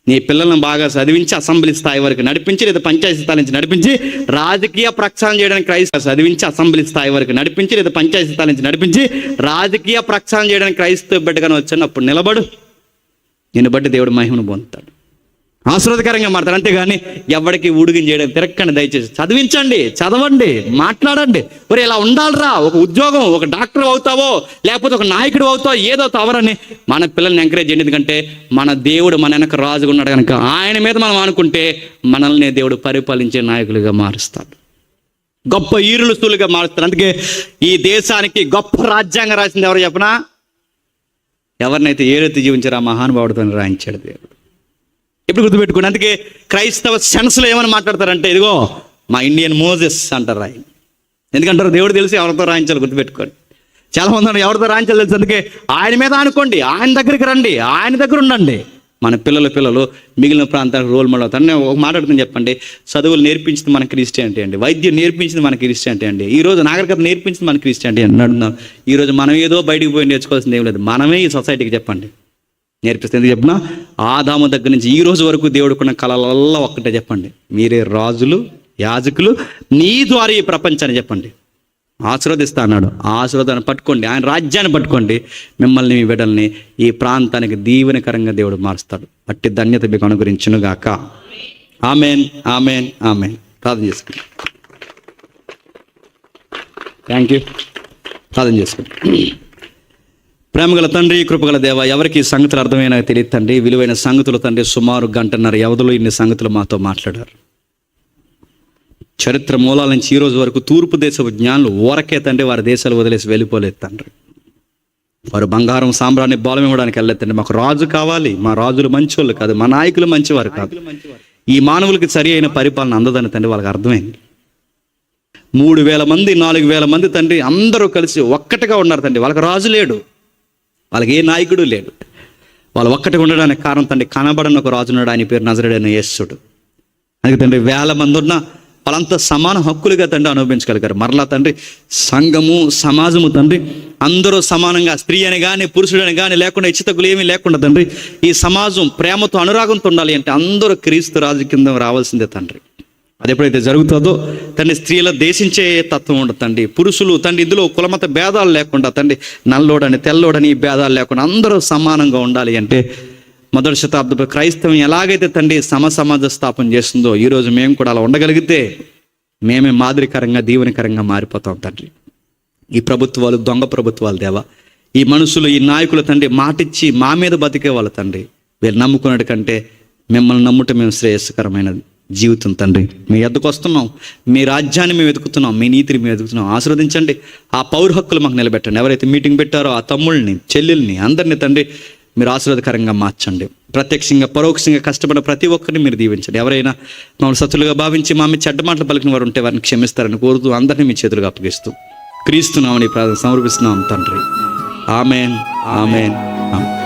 నీ పిల్లలను బాగా చదివించి అసెంబ్లీ స్థాయి వరకు నడిపించి, లేదా పంచాయతీ స్థాయి నుంచి నడిపించి రాజకీయ ప్రక్షాళన చేయడానికి అసెంబ్లీ స్థాయి వరకు నడిపించి, లేదా పంచాయతీ స్థాయి నుంచి నడిపించి రాజకీయ ప్రక్షాళన చేయడానికి క్రైస్తవ బిడ్డగానే వచ్చినప్పుడు నిలబడు, నిన్ను బట్టి దేవుడు మహిమను పొందుతాడు, ఆశీర్వాదకరంగా మాట్లాడు. అంతేగాని ఎవరికి ఊడిగిం చేయడం తిరక్కండి. దయచేసి చదివించండి, చదవండి, మాట్లాడండి. మరి ఇలా ఉండాలిరా, ఒక ఉద్యోగం, ఒక డాక్టర్ అవుతావో లేకపోతే ఒక నాయకుడు అవుతావో ఏదో అవరని మన పిల్లల్ని ఎంకరేజ్ చేయండి. ఎందుకంటే మన దేవుడు మన వెనక రాజుగా ఉన్నాడు కనుక ఆయన మీద మనం అనుకుంటే మనల్ని దేవుడు పరిపాలించే నాయకులుగా మారుస్తాడు, గొప్ప ఈరులస్తులుగా మారుస్తాడు. అందుకే ఈ దేశానికి గొప్ప రాజ్యాంగం రాసింది ఎవరు చెప్పనా, ఎవరినైతే ఏదైతే జీవించారో ఆ మహానుభావుడితో రాయించాడు దేవుడు. ఎప్పుడు గుర్తుపెట్టుకోండి. అందుకే క్రైస్తవ సెన్స్లో ఏమని మాట్లాడతారంటే, ఇదిగో మా ఇండియన్ మోజెస్ అంటారు రాయి. ఎందుకంటారు, దేవుడు తెలిసి ఎవరితో రాయించాలి. గుర్తుపెట్టుకోండి. చాలా మంది ఎవరితో రాయించాలి తెలుసు. అందుకే ఆయన మీద అనుకోండి, ఆయన దగ్గరికి రండి, ఆయన దగ్గర ఉండండి. మన పిల్లలు మిగిలిన ప్రాంతాలకు రోల్ మోడల్ అవుతారు. నేను ఒక మాట్లాడుతుంది చెప్పండి, చదువులు నేర్పించింది మన క్రిస్టియానిటీ అండి, వైద్యం నేర్పించింది మన క్రిస్టియానిటీ అండి, ఈరోజు నాగరికత నేర్పించింది మన క్రిస్టియానిటీ అండి అడుగుతున్నాం. ఈరోజు మనం ఏదో బయటికి పోయి నేర్చుకోవాల్సింది ఏం లేదు, మనమే ఈ సొసైటీకి చెప్పండి నేర్పిస్తే. ఎందుకు చెప్పినా, ఆదాము దగ్గర నుంచి ఈ రోజు వరకు దేవుడుకున్న కళలల్లో ఒక్కటే చెప్పండి, మీరే రాజులు, యాజకులు, నీ ద్వారా ఈ ప్రపంచాన్ని చెప్పండి ఆశీర్వదిస్తా అన్నాడు. ఆ ఆశీర్వాదాన్ని పట్టుకోండి, ఆయన రాజ్యాన్ని పట్టుకోండి, మిమ్మల్ని మీ బిడ్డల్ని ఈ ప్రాంతానికి దీవెనకరంగా దేవుడు మారుస్తాడు. అట్టి ధన్యత మీకు అనుగ్రహించును గాక. Amen, amen, amen. ప్రార్థన చేసుకోండి. Thank you. ప్రార్థన చేసుకోండి. ప్రేమగల తండ్రి, కృపగల దేవ, ఎవరికి ఈ సంగతులు అర్థమైనా తెలియదు తండ్రి, విలువైన సంగతులు తండ్రి. సుమారు 1.5 గంటల వ్యవధిలో ఇన్ని సంగతులు మాతో మాట్లాడారు. చరిత్ర మూలాల నుంచి ఈ రోజు వరకు తూర్పు దేశపు జ్ఞానులు ఊరకే తండ్రి వారి దేశాలు వదిలేసి వెళ్ళిపోలేదు తండ్రి. వారు బంగారం సాంబ్రాన్ని బలం ఇవ్వడానికి వెళ్ళలేదు తండ్రి. మాకు రాజు కావాలి, మా రాజులు మంచివాళ్ళు కాదు, మా నాయకులు మంచివారు కాదు, ఈ మానవులకి సరి అయిన పరిపాలన అందదని తండ్రి వాళ్ళకి అర్థమైంది. 3,000 మంది 4,000 మంది తండ్రి అందరూ కలిసి ఒక్కటిగా ఉన్నారు తండ్రి. వాళ్ళకి రాజు లేడు, వాళ్ళకి ఏ నాయకుడు లేడు. వాళ్ళు ఒక్కటిగా ఉండడానికి కారణం తండ్రి, కనబడని ఒక రాజు ఉన్నాడు, ఆయన పేరు నజరేయుడైన యేసుడు. అందుకే తండ్రి 1000 మంది ఉన్నా వాళ్ళంతా సమాన హక్కులుగా తండ్రి అనుభవించగలిగారు. మరలా తండ్రి సంఘము, సమాజము తండ్రి అందరూ సమానంగా, స్త్రీ అని కానీ పురుషుడని కానీ లేకుండా, ఇచ్చితగులు ఏమీ లేకుండా తండ్రి ఈ సమాజం ప్రేమతో అనురాగంతో ఉండాలి అంటే అందరూ క్రీస్తు రాజు కింద రావాల్సిందే తండ్రి. అది ఎప్పుడైతే జరుగుతుందో తండ్రి స్త్రీల దేశించే తత్వం ఉండదు తండ్రి. పురుషులు తండ్రి ఇందులో కులమత భేదాలు లేకుండా తండ్రి, నల్లోడని తెల్లోడని భేదాలు లేకుండా అందరూ సమానంగా ఉండాలి అంటే మొదటి శతాబ్దపు క్రైస్తవం ఎలాగైతే తండ్రి సమాజ స్థాపన చేస్తుందో ఈరోజు మేము కూడా అలా ఉండగలిగితే మేమే మాదిరికరంగా దీవెనకరంగా మారిపోతాం తండ్రి. ఈ ప్రభుత్వాలు దొంగ ప్రభుత్వాలు దేవా, ఈ మనుషులు, ఈ నాయకులు తండ్రి మాటిచ్చి మా మీద బతికే వాళ్ళు తండ్రి, వీళ్ళు నమ్ముకున్నట్టు కంటే మిమ్మల్ని నమ్ముట మేము శ్రేయస్కరమైనది. జీవితం తండ్రి. మీ యొద్దకు వస్తున్నాం, మీ రాజ్యాన్ని మేము వెతుకుతున్నాం, మీ నీతిని మేము వెతుకుతున్నాం. ఆశీర్వదించండి. ఆ పౌర హక్కులు మాకు నిలబెట్టండి. ఎవరైతే మీటింగ్ పెట్టారో ఆ తమ్ముళ్ళని, చెల్లెల్ని, అందరినీ తండ్రి మీరు ఆశీర్వాదకరంగా మార్చండి. ప్రత్యక్షంగా పరోక్షంగా కష్టపడిన ప్రతి ఒక్కరిని మీరు దీవించండి. ఎవరైనా మమ్మల్ని శత్రులుగా భావించి మా మీద చెడ్డ మాటలు పలికిన వారు ఉంటే వారిని క్షమిస్తారని కోరుతూ అందరినీ మీ చేతులుగా అప్పగిస్తూ క్రీస్తునామని ప్రార్థన సమర్పిస్తున్నాం తండ్రి. ఆమేన్, ఆమేన్, ఆమేన్.